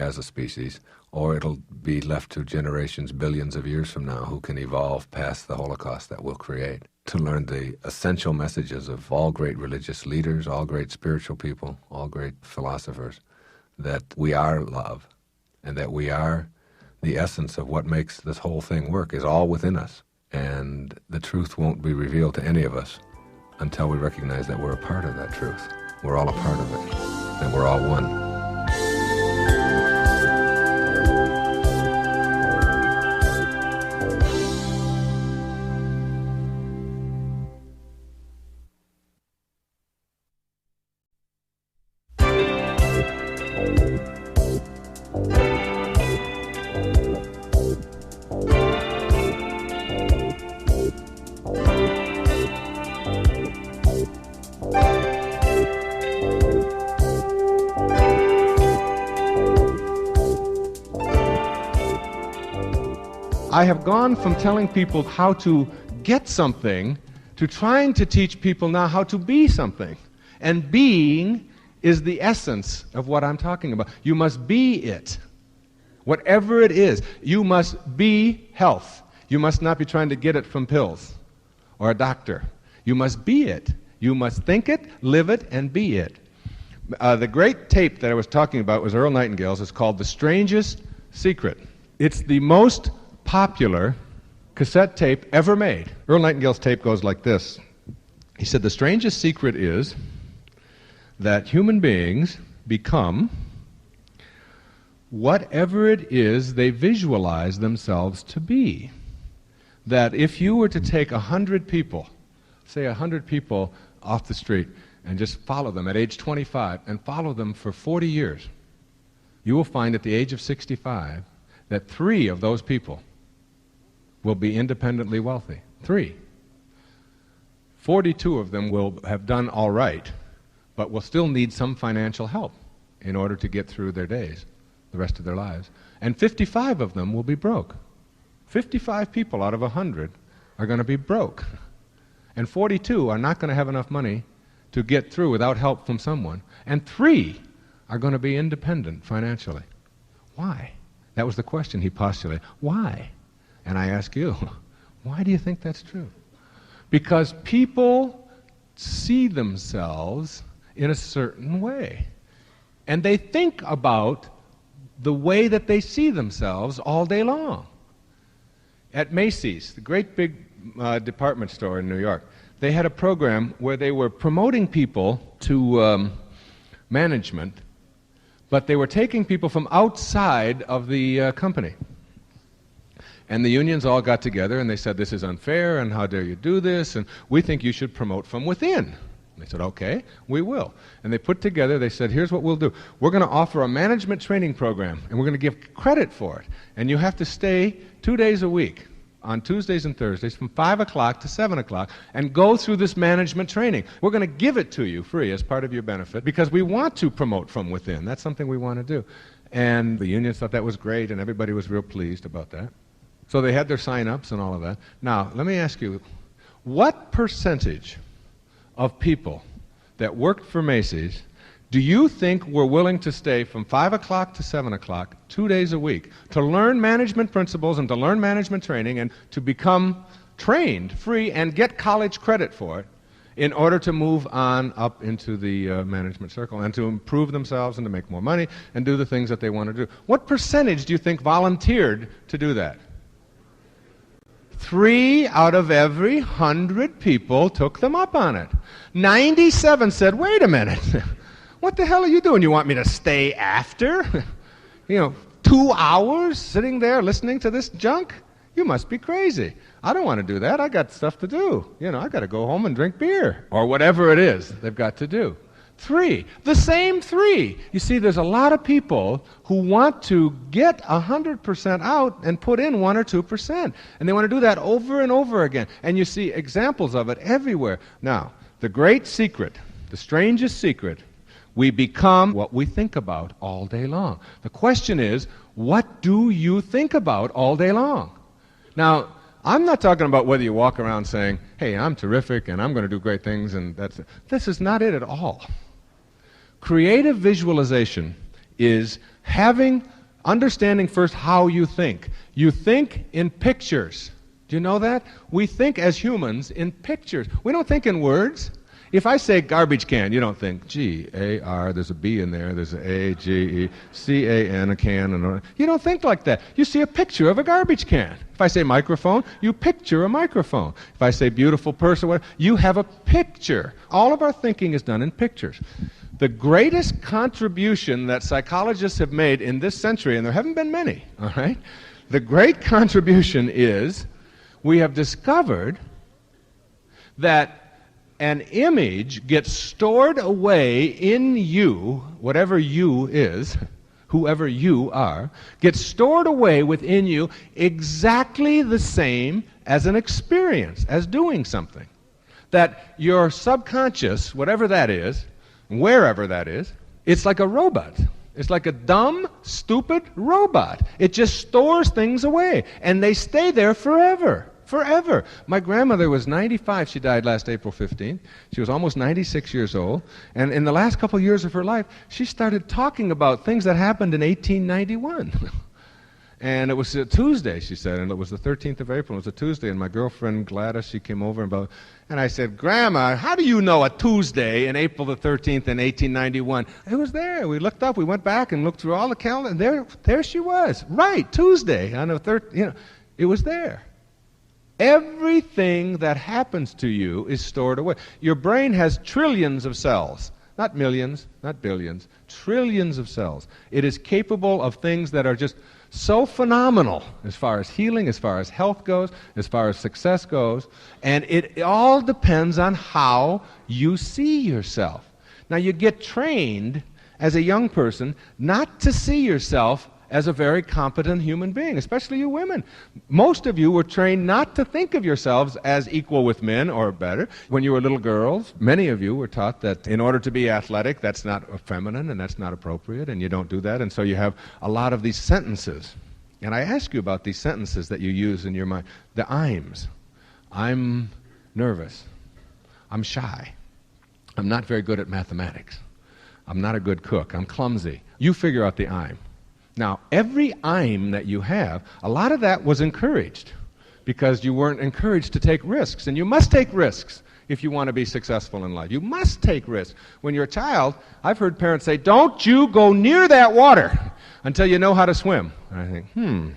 as a species, or it'll be left to generations, billions of years from now, who can evolve past the Holocaust that we'll create, to learn the essential messages of all great religious leaders, all great spiritual people, all great philosophers, that we are love, and that we are the essence of what makes this whole thing work is all within us. And the truth won't be revealed to any of us until we recognize that we're a part of that truth. We're all a part of it, and we're all one. I have gone from telling people how to get something to trying to teach people now how to be something. And being is the essence of what I'm talking about. You must be it. Whatever it is, you must be health. You must not be trying to get it from pills or a doctor. You must be it. You must think it, live it, and be it. The great tape that I was talking about was Earl Nightingale's. It's called The Strangest Secret. It's the most popular cassette tape ever made. Earl Nightingale's tape goes like this. He said, the strangest secret is that human beings become whatever it is they visualize themselves to be. That if you were to take 100 people, say 100 people off the street, and just follow them at age 25 and follow them for 40 years, you will find at the age of 65 that 3 of those people will be independently wealthy. 3. 42 of them will have done all right, but will still need some financial help in order to get through their days, the rest of their lives. And 55 of them will be broke. 55 people out of 100 are going to be broke. And 42 are not going to have enough money to get through without help from someone. And 3 are going to be independent financially. Why? That was the question he postulated. Why? And I ask you, why do you think that's true? Because people see themselves in a certain way. And they think about the way that they see themselves all day long. At Macy's, the great big department store in New York, they had a program where they were promoting people to management, but they were taking people from outside of the company. And the unions all got together and they said, this is unfair, and how dare you do this, and we think you should promote from within. They said, okay, we will. And they put together, they said, here's what we'll do. We're going to offer a management training program, and we're going to give credit for it. And you have to stay 2 days a week, on Tuesdays and Thursdays, from 5 o'clock to 7 o'clock, and go through this management training. We're going to give it to you free as part of your benefit, because we want to promote from within. That's something we want to do. And the unions thought that was great, and everybody was real pleased about that. So they had their sign-ups and all of that. Now, let me ask you, what percentage of people that worked for Macy's do you think were willing to stay from 5 o'clock to 7 o'clock 2 days a week to learn management principles and to learn management training and to become trained free and get college credit for it in order to move on up into the management circle and to improve themselves and to make more money and do the things that they want to do? What percentage do you think volunteered to do that? 3 out of every 100 people took them up on it. 97 said, wait a minute, what the hell are you doing? You want me to stay after? 2 hours sitting there listening to this junk? You must be crazy. I don't want to do that. I got stuff to do. I got to go home and drink beer or whatever it is they've got to do. 3, the same 3. You see, there's a lot of people who want to get 100% out and put in 1 or 2%. And they want to do that over and over again. And you see examples of it everywhere. Now, the great secret, the strangest secret, we become what we think about all day long. The question is, what do you think about all day long? Now, I'm not talking about whether you walk around saying, hey, I'm terrific and I'm going to do great things, and that's it. This is not it at all. Creative visualization is understanding first how you think. You think in pictures. Do you know that? We think as humans in pictures. We don't think in words. If I say garbage can, you don't think G-A-R, there's a B in there, there's an A-G-E-C-A-N, a can, and you don't think like that. You see a picture of a garbage can. If I say microphone, you picture a microphone. If I say beautiful person, whatever, you have a picture. All of our thinking is done in pictures. The greatest contribution that psychologists have made in this century, and there haven't been many, all right? The great contribution is we have discovered that an image gets stored away in you, whatever you is, whoever you are, gets stored away within you exactly the same as an experience, as doing something. That your subconscious, whatever that is, wherever that is, it's like a robot. It's like a dumb, stupid robot. It just stores things away, and they stay there forever. Forever. My grandmother was 95. She died last April 15th. She was almost 96 years old. And in the last couple of years of her life, she started talking about things that happened in 1891. And it was a Tuesday, she said, and it was the 13th of April. It was a Tuesday, and my girlfriend Gladys, she came over and I said, Grandma, how do you know a Tuesday in April the 13th in 1891? It was there. We looked up. We went back and looked through all the calendar, and there she was. Right, Tuesday on the 13th. It was there. Everything that happens to you is stored away. Your brain has trillions of cells, not millions, not billions, trillions of cells. It is capable of things that are just so phenomenal as far as healing, as far as health goes, as far as success goes, and it all depends on how you see yourself. Now, you get trained as a young person not to see yourself as a very competent human being, especially you women. Most of you were trained not to think of yourselves as equal with men or better. When you were little girls, many of you were taught that in order to be athletic, that's not feminine and that's not appropriate, and you don't do that, and so you have a lot of these sentences. And I ask you about these sentences that you use in your mind. The I'ms. I'm nervous. I'm shy. I'm not very good at mathematics. I'm not a good cook. I'm clumsy. You figure out the I'm. Now, every I'm that you have, a lot of that was encouraged because you weren't encouraged to take risks. And you must take risks if you want to be successful in life. You must take risks. When you're a child, I've heard parents say, don't you go near that water until you know how to swim. And I think,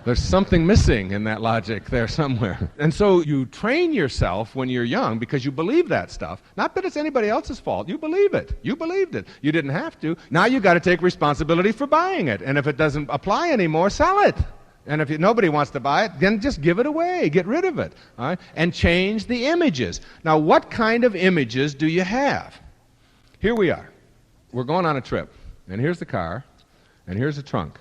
there's something missing in that logic there somewhere. And so you train yourself when you're young because you believe that stuff. Not that it's anybody else's fault. You believe it. You believed it. You didn't have to. Now you've got to take responsibility for buying it. And if it doesn't apply anymore, sell it. And if nobody wants to buy it, then just give it away. Get rid of it. All right? And change the images. Now, what kind of images do you have? Here we are. We're going on a trip. And here's the car. And here's the trunk.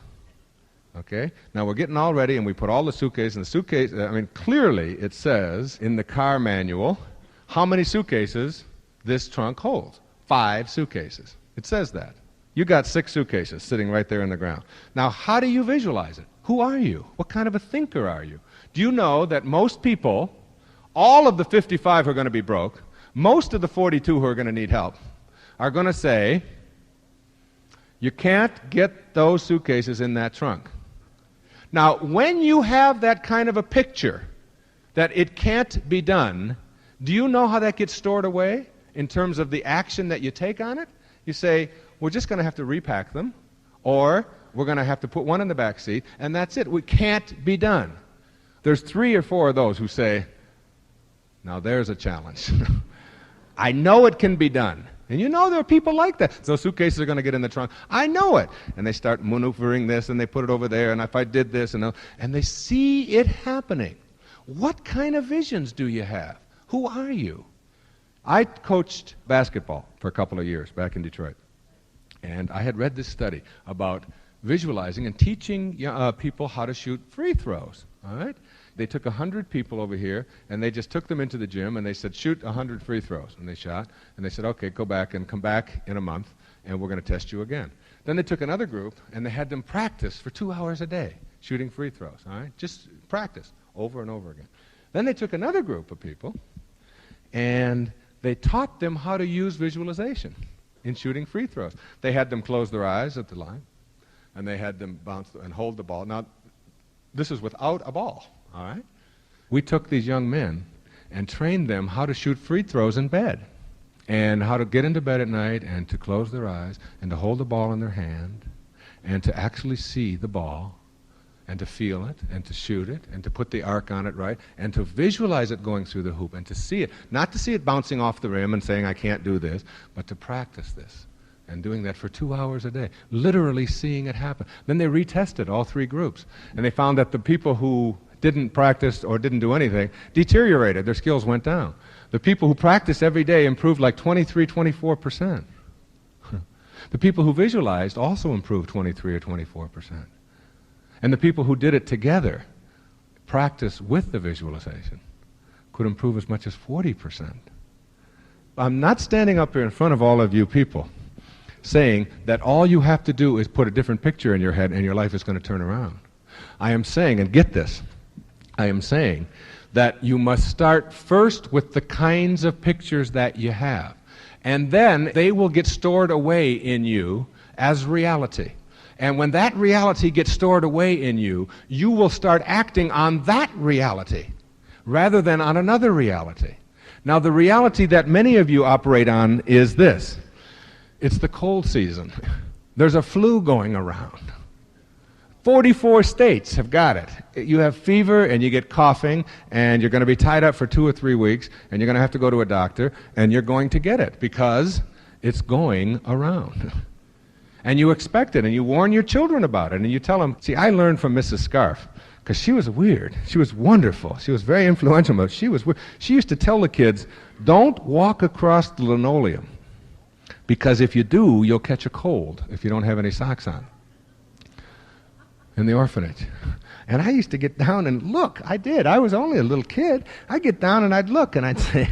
Okay? Now, we're getting all ready, and we put all the suitcases in the suitcase. Clearly, it says in the car manual how many suitcases this trunk holds. 5 suitcases. It says that. You got 6 suitcases sitting right there in the ground. Now, how do you visualize it? Who are you? What kind of a thinker are you? Do you know that most people, all of the 55 who are going to be broke, most of the 42 who are going to need help, are going to say, you can't get those suitcases in that trunk. Now, when you have that kind of a picture that it can't be done, do you know how that gets stored away in terms of the action that you take on it? You say, we're just going to have to repack them, or we're going to have to put one in the back seat, and that's it. It can't be done. There's 3 or 4 of those who say, now there's a challenge. I know it can be done. And you know there are people like that. Those suitcases are going to get in the trunk. I know it. And they start maneuvering this, and they put it over there, and if I did this, and they see it happening. What kind of visions do you have? Who are you? I coached basketball for a couple of years back in Detroit. And I had read this study about visualizing and teaching people how to shoot free throws. All right? They took 100 people over here, and they just took them into the gym, and they said, shoot 100 free throws. And they shot, and they said, okay, go back and come back in a month, and we're going to test you again. Then they took another group, and they had them practice for 2 hours a day, shooting free throws. All right? Just practice over and over again. Then they took another group of people, and they taught them how to use visualization in shooting free throws. They had them close their eyes at the line, and they had them bounce and hold the ball. Now, this is without a ball, all right? We took these young men and trained them how to shoot free throws in bed, and how to get into bed at night and to close their eyes and to hold the ball in their hand and to actually see the ball and to feel it and to shoot it and to put the arc on it right and to visualize it going through the hoop and to see it, not to see it bouncing off the rim and saying, I can't do this, but to practice this and doing that for 2 hours a day, literally seeing it happen. Then they retested all 3 groups, and they found that the people who didn't practice or didn't do anything deteriorated. Their skills went down. The people who practiced every day improved like 23, 24%. The people who visualized also improved 23 or 24%. And the people who did it together, practice with the visualization, could improve as much as 40%. I'm not standing up here in front of all of you people saying that all you have to do is put a different picture in your head and your life is going to turn around. I am saying, and get this, I am saying that you must start first with the kinds of pictures that you have, and then they will get stored away in you as reality. And when that reality gets stored away in you, you will start acting on that reality rather than on another reality. Now, the reality that many of you operate on is this. It's the cold season. There's a flu going around. 44 states have got it. You have fever and you get coughing and you're going to be tied up for 2 or 3 weeks and you're going to have to go to a doctor and you're going to get it because it's going around. And you expect it, and you warn your children about it, and you tell them, see, I learned from Mrs. Scarf, because she was weird. She was wonderful. She was very influential, but she was weird. She used to tell the kids, don't walk across the linoleum, because if you do, you'll catch a cold if you don't have any socks on. In the orphanage. And I used to get down and look. I did. I was only a little kid. I'd get down and I'd look, and I'd say,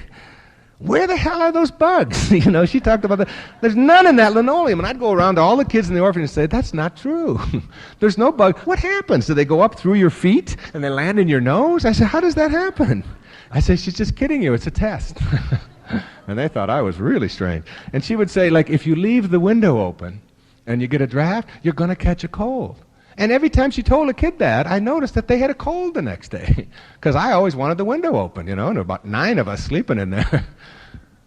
where the hell are those bugs? You know, she talked about that. There's none in that linoleum. And I'd go around to all the kids in the orphanage and say, that's not true. There's no bug. What happens? Do they go up through your feet and they land in your nose? I said, how does that happen? I said, she's just kidding you. It's a test. And they thought I was really strange. And she would say, like, if you leave the window open and you get a draft, you're going to catch a cold. And every time she told a kid that, I noticed that they had a cold the next day. Because I always wanted the window open, you know, and there were about 9 of us sleeping in there.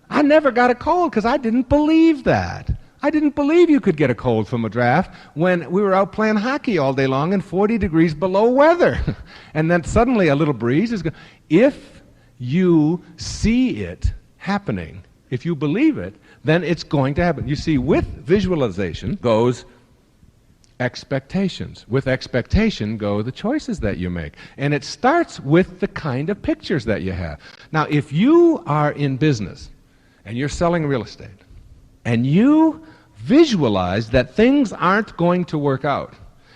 I never got a cold because I didn't believe that. I didn't believe you could get a cold from a draft when we were out playing hockey all day long in 40 degrees below weather. And then suddenly a little breeze is going. If you see it happening, if you believe it, then it's going to happen. You see, with visualization goes expectations. With expectation go the choices that you make. And it starts with the kind of pictures that you have. Now, if you are in business and you're selling real estate and you visualize that things aren't going to work out,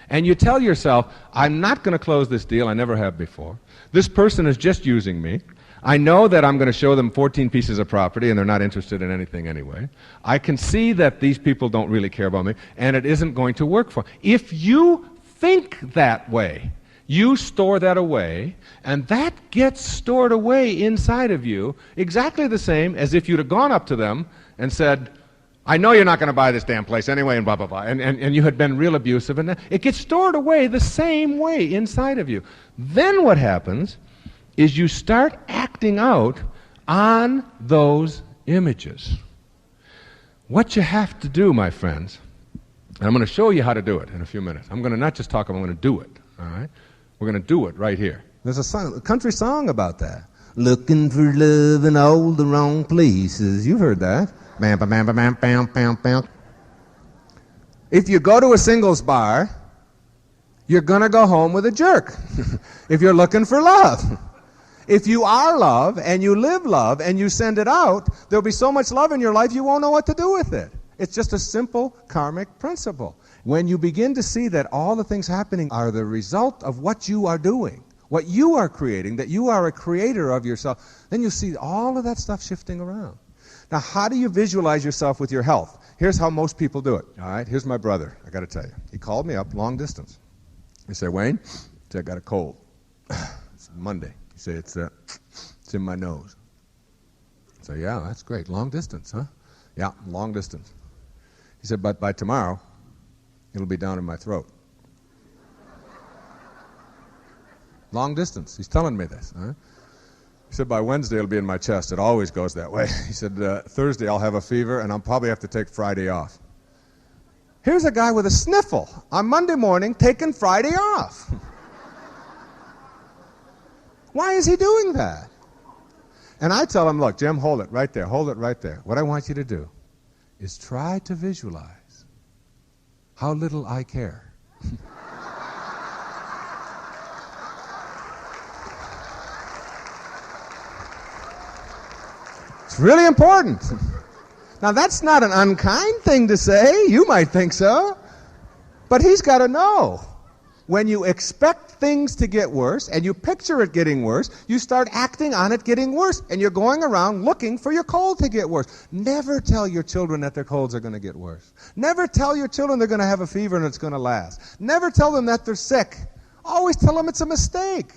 and you tell yourself, I'm not going to close this deal, I never have before. This person is just using me. I know that I'm going to show them 14 pieces of property and they're not interested in anything anyway. I can see that these people don't really care about me and it isn't going to work for them. If you think that way, you store that away, and that gets stored away inside of you exactly the same as if you'd have gone up to them and said, I know you're not going to buy this damn place anyway, and blah, blah, blah. And you had been real abusive. And it gets stored away the same way inside of you. Then what happens is you start acting out on those images. What you have to do, my friends, and I'm going to show you how to do it in a few minutes. I'm going to not just talk, I'm going to do it. All right? We're going to do it right here. There's a country song about that. Looking for love in all the wrong places. You've heard that. Bam, bam, bam, bam, bam, bam, bam. If you go to a singles bar, you're going to go home with a jerk if you're looking for love. If you are love and you live love and you send it out, there'll be so much love in your life you won't know what to do with it. It's just a simple karmic principle. When you begin to see that all the things happening are the result of what you are doing, what you are creating, that you are a creator of yourself, then you see all of that stuff shifting around. Now, how do you visualize yourself with your health? Here's how most people do it, all right? Here's my brother, I got to tell you. He called me up long distance. He said, Wayne, I got a cold. It's Monday. He said, it's in my nose. I said, yeah, that's great. Long distance, huh? Yeah, long distance. He said, but by tomorrow, it'll be down in my throat. Long distance. He's telling me this, huh? He said, by Wednesday, it'll be in my chest. It always goes that way. He said, Thursday, I'll have a fever, and I'll probably have to take Friday off. Here's a guy with a sniffle on Monday morning taking Friday off. Why is he doing that? And I tell him, look, Jim, hold it right there. Hold it right there. What I want you to do is try to visualize how little I care. It's really important. Now, that's not an unkind thing to say. You might think so. But he's got to know. When you expect things to get worse and you picture it getting worse, you start acting on it getting worse. And you're going around looking for your cold to get worse. Never tell your children that their colds are going to get worse. Never tell your children they're going to have a fever and it's going to last. Never tell them that they're sick. Always tell them it's a mistake.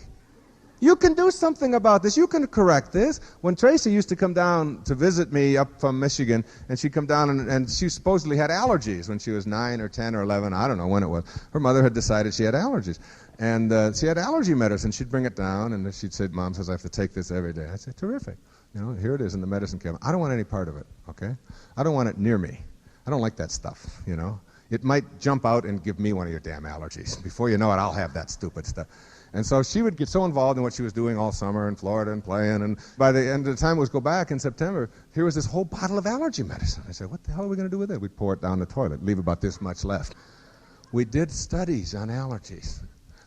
You can do something about this. You can correct this. When Tracy used to come down to visit me up from Michigan, and she'd come down and she supposedly had allergies when she was 9 or 10 or 11. I don't know when it was. Her mother had decided she had allergies. And she had allergy medicine. She'd bring it down, and she'd say, Mom says I have to take this every day. I'd say, terrific. You know, here it is in the medicine cabinet. I don't want any part of it, okay? I don't want it near me. I don't like that stuff, you know. It might jump out and give me one of your damn allergies. Before you know it, I'll have that stupid stuff. And so she would get so involved in what she was doing all summer in Florida and playing. And by the end of the time it was go back in September, here was this whole bottle of allergy medicine. I said, what the hell are we going to do with it? We'd pour it down the toilet, leave about this much left. We did studies on allergies.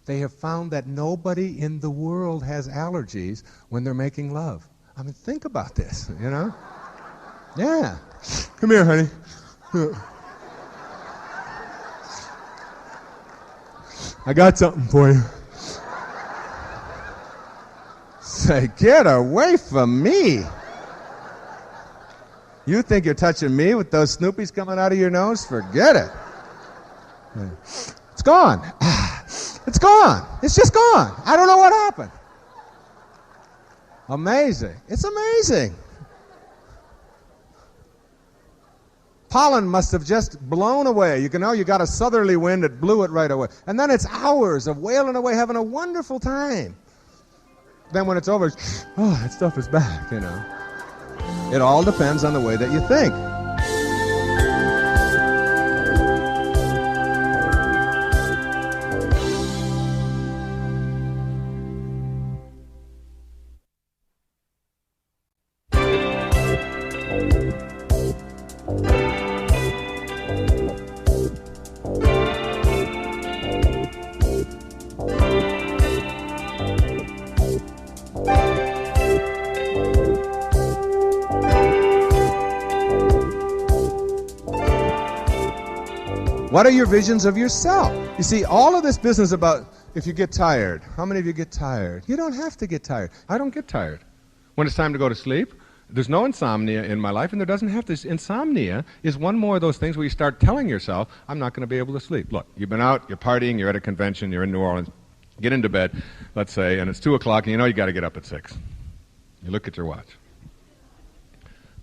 They have found that nobody in the world has allergies when they're making love. I mean, think about this, you know? Yeah. Come here, honey. I got something for you. Say, get away from me. You think you're touching me with those Snoopies coming out of your nose? Forget it. It's gone. It's gone. It's just gone. I don't know what happened. Amazing. It's amazing. Pollen must have just blown away. You can know you got a southerly wind that blew it right away. And then it's hours of wailing away, having a wonderful time. Then when it's over, oh, that stuff is back, you know. It all depends on the way that you think. What are your visions of yourself? You see, all of this business about if you get tired, how many of you get tired? You don't have to get tired. I don't get tired. When it's time to go to sleep, there's no insomnia in my life, and there doesn't have to. Insomnia is one more of those things where you start telling yourself, I'm not going to be able to sleep. Look, you've been out, you're partying, you're at a convention, you're in New Orleans, get into bed, let's say, and it's 2 o'clock, and you know you got to get up at 6. You look at your watch.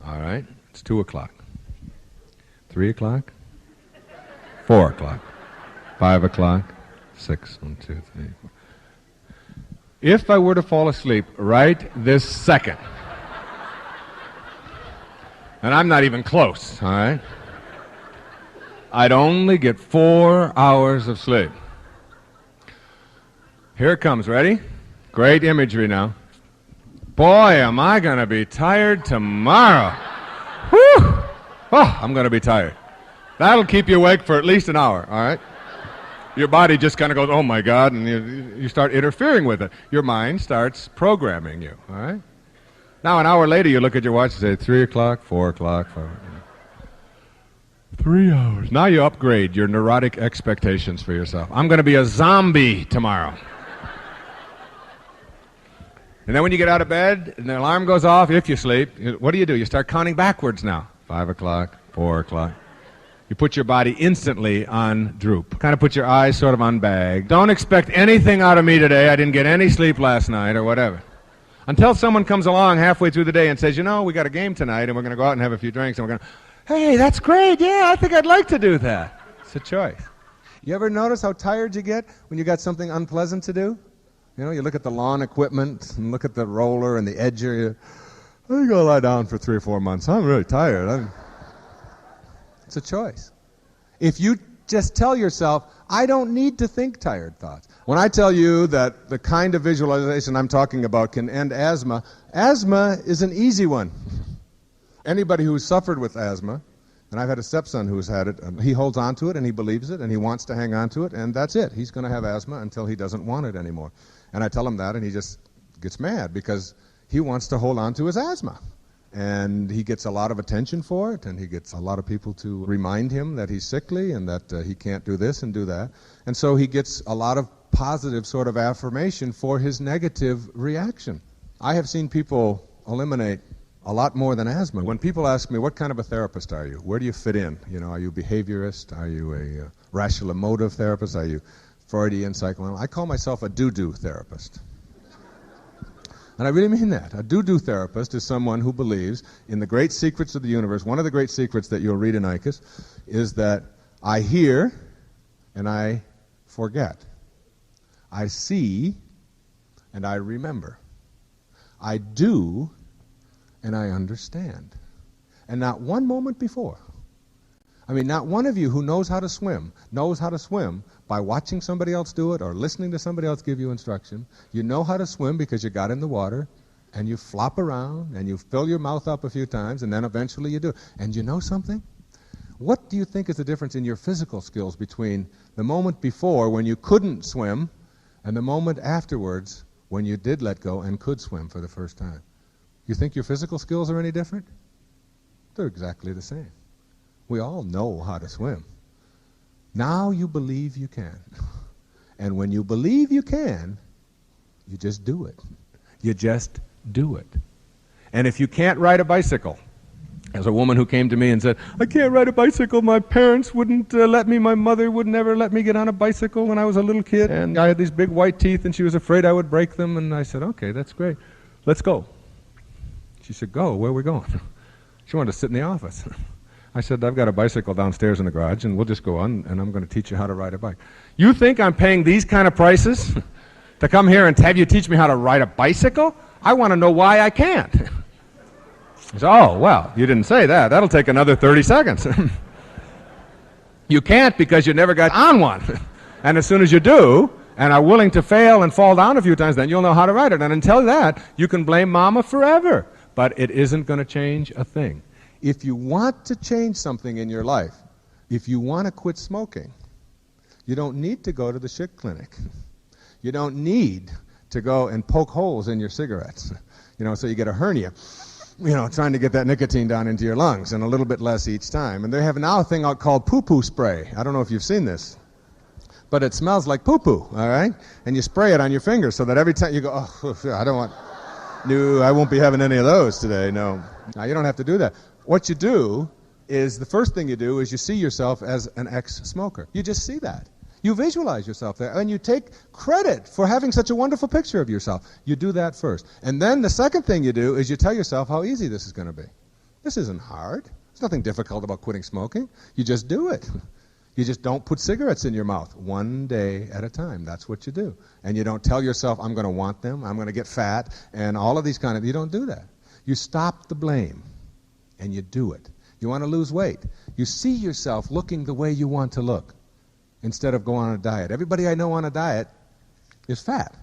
All right, it's 2 o'clock. 3 o'clock? 4 o'clock. 5 o'clock? 6. 1, 2, 3, 4. If I were to fall asleep right this second, and I'm not even close, all right, I'd only get 4 hours of sleep. Here it comes, ready? Great imagery now. Boy, am I going to be tired tomorrow. Whew! Oh, I'm going to be tired. That'll keep you awake for at least an hour, all right? Your body just kind of goes, oh my God, and you start interfering with it. Your mind starts programming you, all right? Now, an hour later, you look at your watch and say, 3 o'clock, 4 o'clock, 5 o'clock. 3 hours. Now you upgrade your neurotic expectations for yourself. I'm going to be a zombie tomorrow. And then when you get out of bed and the alarm goes off, if you sleep, what do? You start counting backwards now. 5 o'clock, 4 o'clock. You put your body instantly on droop. Kind of put your eyes sort of unbagged. Don't expect anything out of me today. I didn't get any sleep last night or whatever. Until someone comes along halfway through the day and says, you know, we got a game tonight and we're going to go out and have a few drinks and we're going to, hey, that's great. Yeah, I think I'd like to do that. It's a choice. You ever notice how tired you get when you got something unpleasant to do? You know, you look at the lawn equipment and look at the roller and the edger. I'm going to lie down for 3 or 4 months. I'm really tired. It's a choice. If you just tell yourself, I don't need to think tired thoughts. When I tell you that the kind of visualization I'm talking about can end asthma, asthma is an easy one. Anybody who's suffered with asthma, and I've had a stepson who's had it, he holds on to it and he believes it and he wants to hang on to it, and that's it. He's going to have asthma until he doesn't want it anymore. And I tell him that and he just gets mad because he wants to hold on to his asthma. And he gets a lot of attention for it, and he gets a lot of people to remind him that he's sickly and that he can't do this and do that. And so he gets a lot of positive sort of affirmation for his negative reaction. I have seen people eliminate a lot more than asthma. When people ask me, what kind of a therapist are you? Where do you fit in? You know, are you a behaviorist? Are you a rational emotive therapist? Are you Freudian psychoanalyst? I call myself a do-do therapist. And I really mean that. A do-do therapist is someone who believes in the great secrets of the universe. One of the great secrets that you'll read in Icus is that I hear and I forget. I see and I remember. I do and I understand. And not one moment before. I mean, not one of you who knows how to swim by watching somebody else do it or listening to somebody else give you instruction. You know how to swim because you got in the water and you flop around and you fill your mouth up a few times and then eventually you do it. And you know something? What do you think is the difference in your physical skills between the moment before when you couldn't swim and the moment afterwards when you did let go and could swim for the first time? You think your physical skills are any different? They're exactly the same. We all know how to swim. Now you believe you can. And when you believe you can, you just do it. You just do it. And if you can't ride a bicycle, there's a woman who came to me and said, I can't ride a bicycle. My parents wouldn't let me. My mother would never let me get on a bicycle when I was a little kid. And I had these big white teeth and she was afraid I would break them. And I said, okay, that's great. Let's go. She said, go? Where are we going? She wanted to sit in the office. I said, I've got a bicycle downstairs in the garage, and we'll just go on, and I'm going to teach you how to ride a bike. You think I'm paying these kind of prices to come here and have you teach me how to ride a bicycle? I want to know why I can't. I said, oh, well, you didn't say that. That'll take another 30 seconds. You can't because you never got on one. And as soon as you do, and are willing to fail and fall down a few times, then you'll know how to ride it. And until that, you can blame Mama forever. But it isn't going to change a thing. If you want to change something in your life, if you want to quit smoking, you don't need to go to the shit clinic. You don't need to go and poke holes in your cigarettes, you know, so you get a hernia. trying to get that nicotine down into your lungs, and a little bit less each time. And they have now a thing out called poo-poo spray. I don't know if you've seen this, but it smells like poo-poo, all right? And you spray it on your fingers so that every time you go, oh, no, I won't be having any of those today, no. Now, you don't have to do that. What you do is, the first thing you do is you see yourself as an ex-smoker. You just see that. You visualize yourself there, and you take credit for having such a wonderful picture of yourself. You do that first. And then the second thing you do is you tell yourself how easy this is going to be. This isn't hard. There's nothing difficult about quitting smoking. You just do it. You just don't put cigarettes in your mouth, one day at a time. That's what you do. And you don't tell yourself, I'm going to want them, I'm going to get fat, and all of these you don't do that. You stop the blame, and you do it. You want to lose weight. You see yourself looking the way you want to look, instead of going on a diet. Everybody I know on a diet is fat.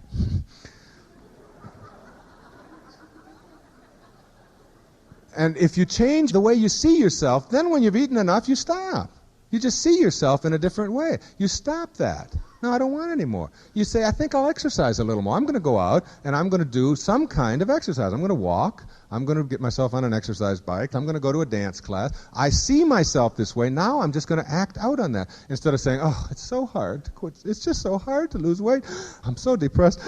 And if you change the way you see yourself, then when you've eaten enough, you stop. You just see yourself in a different way. You stop that. No, I don't want any more. You say, I think I'll exercise a little more. I'm going to go out and I'm going to do some kind of exercise. I'm going to walk. I'm going to get myself on an exercise bike. I'm going to go to a dance class. I see myself this way. Now I'm just going to act out on that instead of saying, oh, it's so hard to quit. It's just so hard to lose weight. I'm so depressed.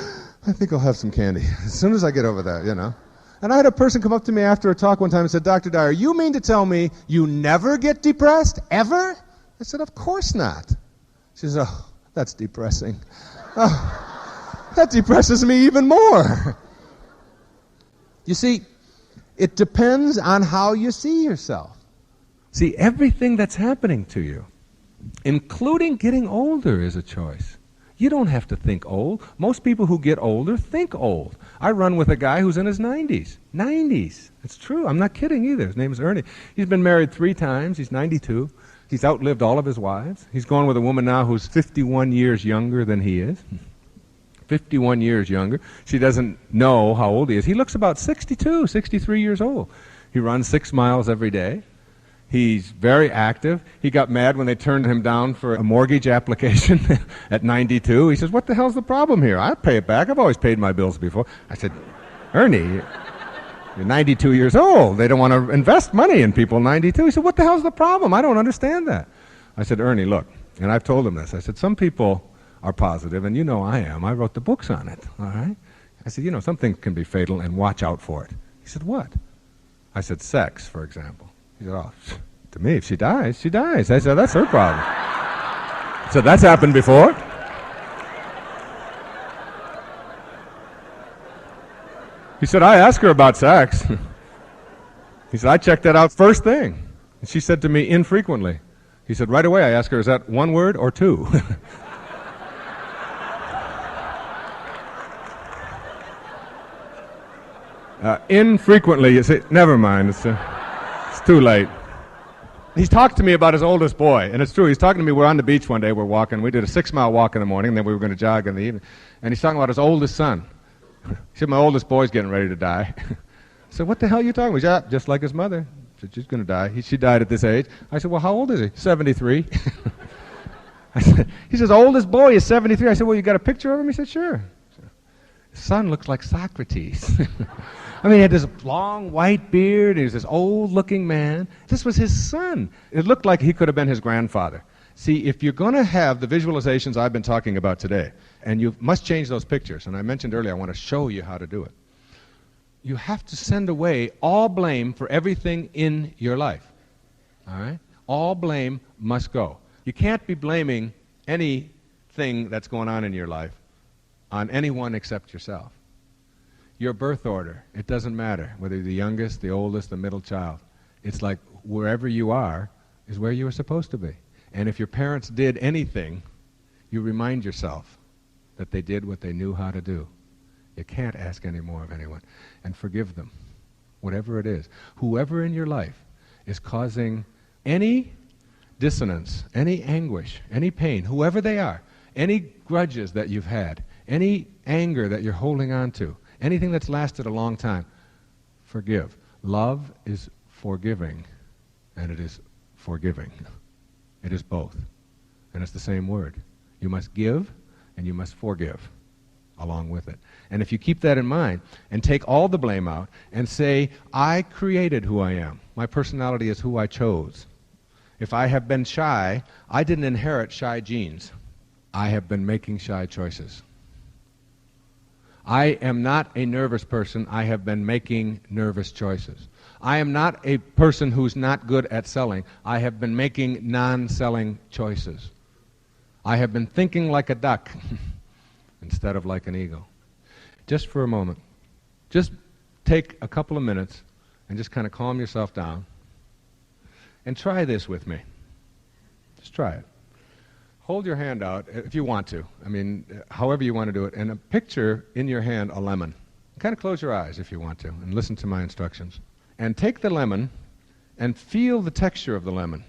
I think I'll have some candy as soon as I get over that, And I had a person come up to me after a talk one time and said, Dr. Dyer, you mean to tell me you never get depressed, ever? I said, of course not. She says, oh, that's depressing. Oh, that depresses me even more. You see, it depends on how you see yourself. See, everything that's happening to you, including getting older, is a choice. You don't have to think old. Most people who get older think old. I run with a guy who's in his 90s. 90s. It's true. I'm not kidding either. His name is Ernie. He's been married 3 times. He's 92. He's outlived all of his wives. He's going with a woman now who's 51 years younger than he is. 51 years younger. She doesn't know how old he is. He looks about 62, 63 years old. He runs 6 miles every day. He's very active. He got mad when they turned him down for a mortgage application at 92. He says, what the hell's the problem here? I'll pay it back. I've always paid my bills before. I said, Ernie, you're 92 years old. They don't want to invest money in people 92. He said, what the hell's the problem? I don't understand that. I said, Ernie, look, and I've told him this. I said, some people are positive, and you know I am. I wrote the books on it, all right? I said, some things can be fatal, and watch out for it. He said, what? I said, sex, for example. He said, oh, to me, if she dies, she dies. I said, that's her problem. So that's happened before. He said, I asked her about sex. He said, I checked that out first thing. And she said to me infrequently. He said, right away I asked her, is that 1 word or 2? Infrequently, you say, never mind, it's too late. He's talked to me about his oldest boy, and it's true. He's talking to me. We're on the beach one day. We're walking. We did a 6-mile walk in the morning, and then we were going to jog in the evening. And he's talking about his oldest son. He said, my oldest boy's getting ready to die. I said, what the hell are you talking about? He said, yeah, just like his mother. He said, she's going to die. She died at this age. I said, well, how old is he? 73. He says, oldest boy is 73. I said, well, you got a picture of him? He said, sure. His son looks like Socrates. I mean, he had this long white beard. He was this old-looking man. This was his son. It looked like he could have been his grandfather. See, if you're going to have the visualizations I've been talking about today, and you must change those pictures, and I mentioned earlier I want to show you how to do it, you have to send away all blame for everything in your life. All right? All blame must go. You can't be blaming anything that's going on in your life on anyone except yourself. Your birth order, it doesn't matter whether you're the youngest, the oldest, the middle child. It's like wherever you are is where you were supposed to be. And if your parents did anything, you remind yourself that they did what they knew how to do. You can't ask any more of anyone. And forgive them, whatever it is. Whoever in your life is causing any dissonance, any anguish, any pain, whoever they are, any grudges that you've had, any anger that you're holding on to, anything that's lasted a long time, forgive. Love is forgiving, and it is forgiving. It is both. And it's the same word. You must give, and you must forgive. along with it. And if you keep that in mind and take all the blame out and say, I created who I am. My personality is who I chose. If I have been shy, I didn't inherit shy genes. I have been making shy choices. I am not a nervous person. I have been making nervous choices. I am not a person who's not good at selling. I have been making non-selling choices. I have been thinking like a duck instead of like an eagle. Just for a moment, just take a couple of minutes and just kind of calm yourself down and try this with me. Just try it. Hold your hand out if you want to. I mean, however you want to do it. And picture in your hand a lemon. Kind of close your eyes if you want to and listen to my instructions. And take the lemon and feel the texture of the lemon.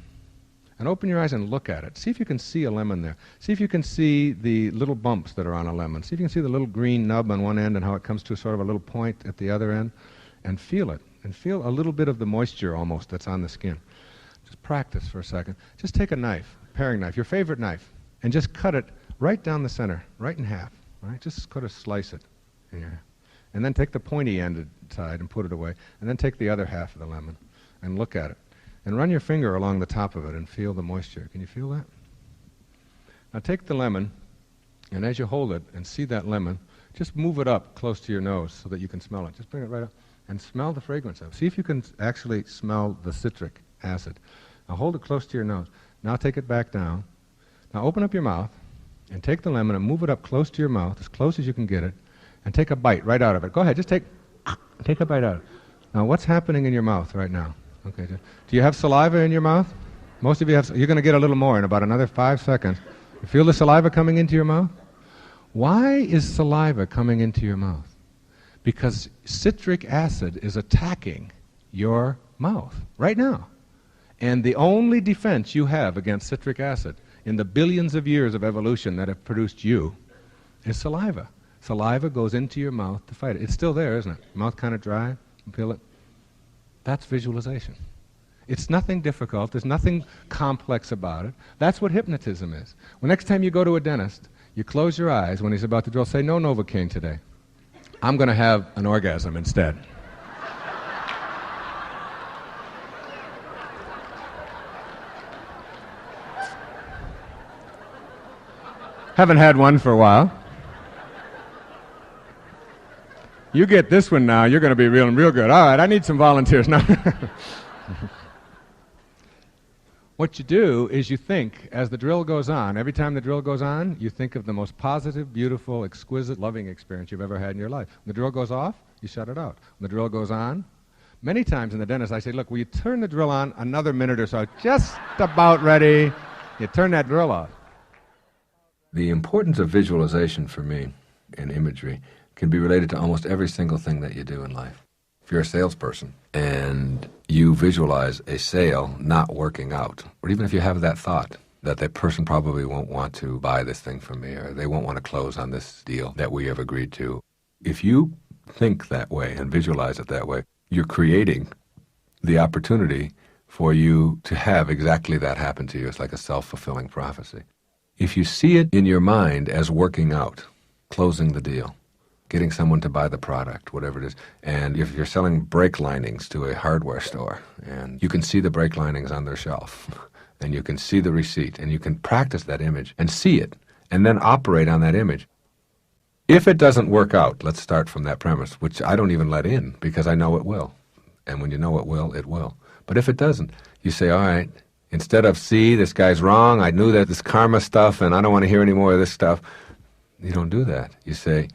And open your eyes and look at it. See if you can see a lemon there. See if you can see the little bumps that are on a lemon. See if you can see the little green nub on one end and how it comes to sort of a little point at the other end. And feel it. And feel a little bit of the moisture almost that's on the skin. Just practice for a second. Just take a knife, paring knife, your favorite knife, and just cut it right down the center, right in half. Right? Just kind of slice it. Here. And then take the pointy-ended side and put it away. And then take the other half of the lemon and look at it. And run your finger along the top of it and feel the moisture. Can you feel that? Now take the lemon, and as you hold it and see that lemon, just move it up close to your nose so that you can smell it. Just bring it right up and smell the fragrance of it. See if you can actually smell the citric acid. Now hold it close to your nose. Now take it back down. Now open up your mouth and take the lemon and move it up close to your mouth, as close as you can get it, and take a bite right out of it. Go ahead, just take a bite out of it. Now what's happening in your mouth right now? Okay. Do you have saliva in your mouth? Most of you have. You're going to get a little more in about another 5 seconds. You feel the saliva coming into your mouth? Why is saliva coming into your mouth? Because citric acid is attacking your mouth right now. And the only defense you have against citric acid in the billions of years of evolution that have produced you is saliva. Saliva goes into your mouth to fight it. It's still there, isn't it? Mouth kind of dry. You feel it? That's visualization. It's nothing difficult. There's nothing complex about it. That's what hypnotism is. Well, next time you go to a dentist, you close your eyes when he's about to drill. Say, no Novocaine today. I'm going to have an orgasm instead. Haven't had one for a while. You get this one now, you're going to be real good. All right, I need some volunteers now. What you do is you think, as the drill goes on, every time the drill goes on, you think of the most positive, beautiful, exquisite, loving experience you've ever had in your life. When the drill goes off, you shut it out. When the drill goes on, many times in the dentist I say, look, will you turn the drill on another minute or so? Just about ready. You turn that drill off. The importance of visualization for me in imagery can be related to almost every single thing that you do in life. If you're a salesperson and you visualize a sale not working out, or even if you have that thought that that person probably won't want to buy this thing from me, or they won't want to close on this deal that we have agreed to, if you think that way and visualize it that way, you're creating the opportunity for you to have exactly that happen to you. It's like a self-fulfilling prophecy. If you see it in your mind as working out, closing the deal, getting someone to buy the product, whatever it is. And if you're selling brake linings to a hardware store, and you can see the brake linings on their shelf, and you can see the receipt, and you can practice that image and see it, and then operate on that image. If it doesn't work out, let's start from that premise, which I don't even let in, because I know it will. And when you know it will, it will. But if it doesn't, you say, all right, instead of, see, this guy's wrong, I knew that this karma stuff, and I don't want to hear any more of this stuff. You don't do that. You say,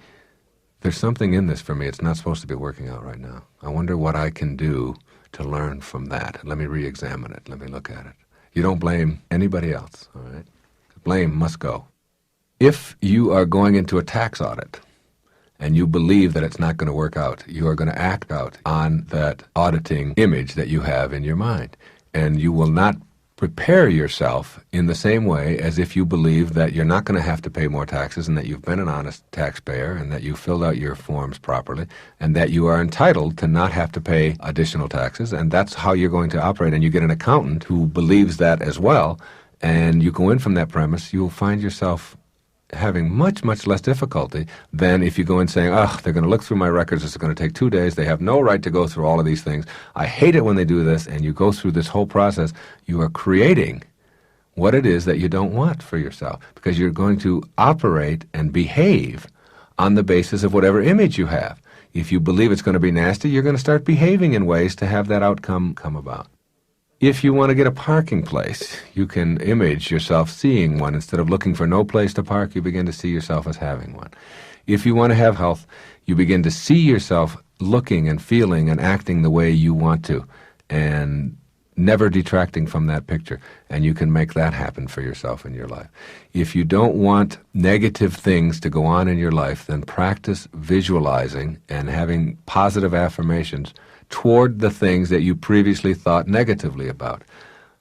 there's something in this for me. It's not supposed to be working out right now. I wonder what I can do to learn from that. Let me re-examine it. Let me look at it. You don't blame anybody else, all right? Blame must go. If you are going into a tax audit and you believe that it's not going to work out, you are going to act out on that auditing image that you have in your mind. And you will not prepare yourself in the same way as if you believe that you're not going to have to pay more taxes and that you've been an honest taxpayer and that you filled out your forms properly and that you are entitled to not have to pay additional taxes, and that's how you're going to operate. And you get an accountant who believes that as well, and you go in from that premise, you'll find yourself having much, much less difficulty than if you go in saying, oh, they're going to look through my records, it's going to take 2 days, they have no right to go through all of these things, I hate it when they do this, and you go through this whole process. You are creating what it is that you don't want for yourself, because you're going to operate and behave on the basis of whatever image you have. If you believe it's going to be nasty, you're going to start behaving in ways to have that outcome come about. If you want to get a parking place, you can image yourself seeing one. Instead of looking for no place to park, you begin to see yourself as having one. If you want to have health, you begin to see yourself looking and feeling and acting the way you want to, and never detracting from that picture, and you can make that happen for yourself in your life. If you don't want negative things to go on in your life, then practice visualizing and having positive affirmations toward the things that you previously thought negatively about.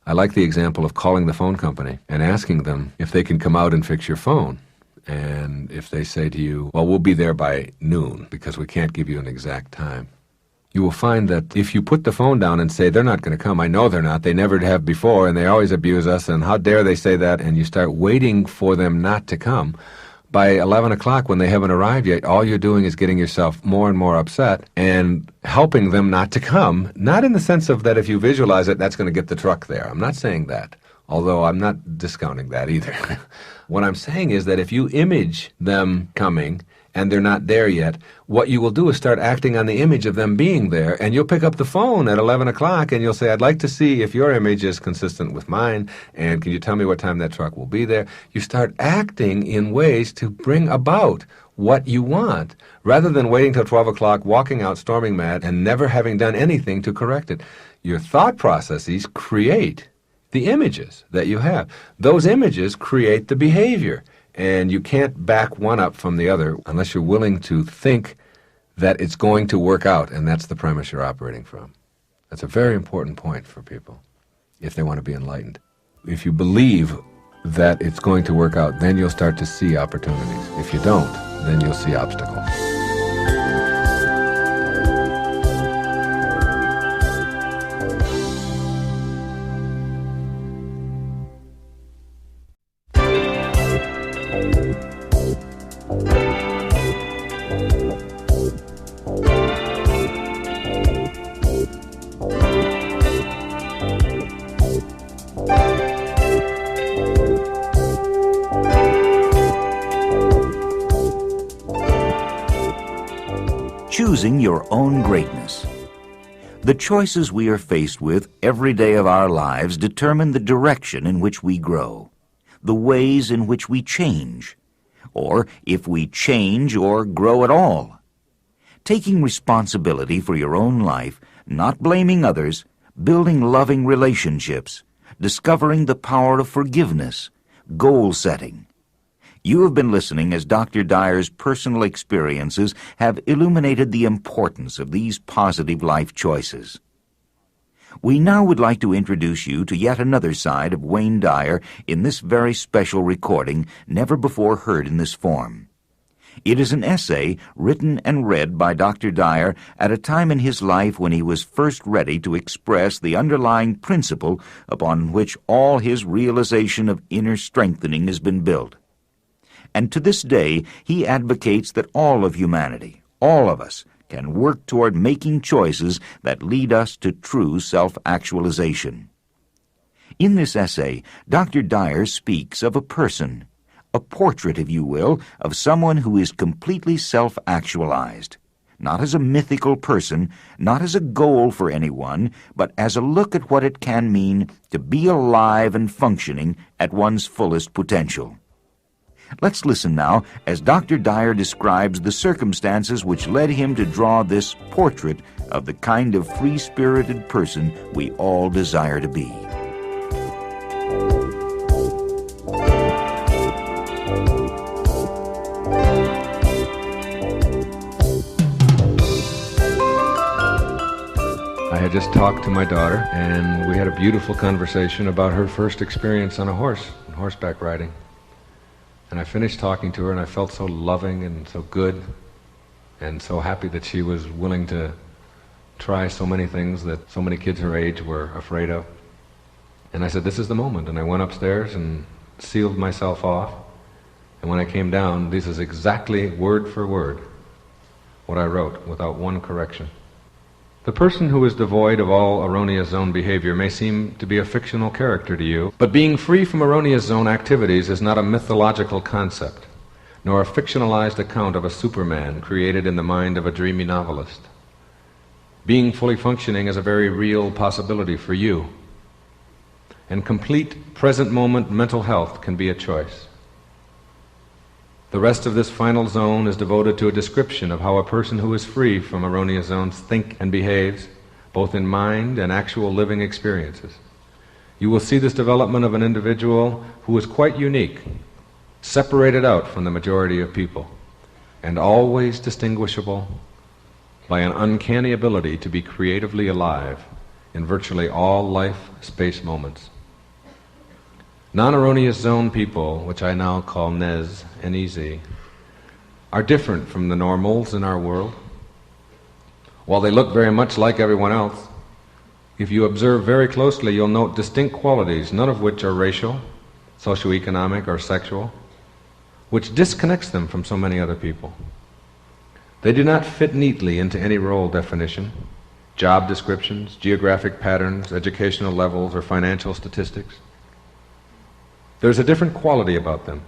I like the example of calling the phone company and asking them if they can come out and fix your phone. And if they say to you, well, we'll be there by noon because we can't give you an exact time, you will find that if you put the phone down and say, they're not going to come, I know they're not, they never have before, and they always abuse us, and how dare they say that, and you start waiting for them not to come, by 11 o'clock when they haven't arrived yet, all you're doing is getting yourself more and more upset and helping them not to come, not in the sense of that if you visualize it, that's going to get the truck there. I'm not saying that, although I'm not discounting that either. What I'm saying is that if you image them coming and they're not there yet, what you will do is start acting on the image of them being there, and you'll pick up the phone at 11 o'clock and you'll say, I'd like to see if your image is consistent with mine, and can you tell me what time that truck will be there? You start acting in ways to bring about what you want, rather than waiting till 12 o'clock, walking out storming mad, and never having done anything to correct it. Your thought processes create the images that you have. Those images create the behavior. And you can't back one up from the other unless you're willing to think that it's going to work out, and that's the premise you're operating from. That's a very important point for people if they want to be enlightened. If you believe that it's going to work out, then you'll start to see opportunities. If you don't, then you'll see obstacles. Choosing your own greatness. The choices we are faced with every day of our lives determine the direction in which we grow, the ways in which we change, or if we change or grow at all. Taking responsibility for your own life, not blaming others, building loving relationships, discovering the power of forgiveness, goal setting. You have been listening as Dr. Dyer's personal experiences have illuminated the importance of these positive life choices. We now would like to introduce you to yet another side of Wayne Dyer in this very special recording, never before heard in this form. It is an essay written and read by Dr. Dyer at a time in his life when he was first ready to express the underlying principle upon which all his realization of inner strengthening has been built. And to this day, he advocates that all of humanity, all of us, can work toward making choices that lead us to true self-actualization. In this essay, Dr. Dyer speaks of a person, a portrait, if you will, of someone who is completely self-actualized, not as a mythical person, not as a goal for anyone, but as a look at what it can mean to be alive and functioning at one's fullest potential. Let's listen now as Dr. Dyer describes the circumstances which led him to draw this portrait of the kind of free-spirited person we all desire to be. I had just talked to my daughter, and we had a beautiful conversation about her first experience on a horse, horseback riding. And I finished talking to her, and I felt so loving and so good and so happy that she was willing to try so many things that so many kids her age were afraid of. And I said, this is the moment. And I went upstairs and sealed myself off And when I came down, this is exactly word for word what I wrote, without one correction. The person who is devoid of all erroneous zone behavior may seem to be a fictional character to you, but being free from erroneous zone activities is not a mythological concept, nor a fictionalized account of a Superman created in the mind of a dreamy novelist. Being fully functioning is a very real possibility for you, and complete present moment mental health can be a choice. The rest of this final zone is devoted to a description of how a person who is free from erroneous zones thinks and behaves, both in mind and actual living experiences. You will see this development of an individual who is quite unique, separated out from the majority of people, and always distinguishable by an uncanny ability to be creatively alive in virtually all life-space moments. Non-erroneous zone people, which I now call NEZ, N-E-Z, are different from the normals in our world. While they look very much like everyone else, if you observe very closely, you'll note distinct qualities, none of which are racial, socioeconomic, or sexual, which disconnects them from so many other people. They do not fit neatly into any role definition, job descriptions, geographic patterns, educational levels, or financial statistics. There's a different quality about them,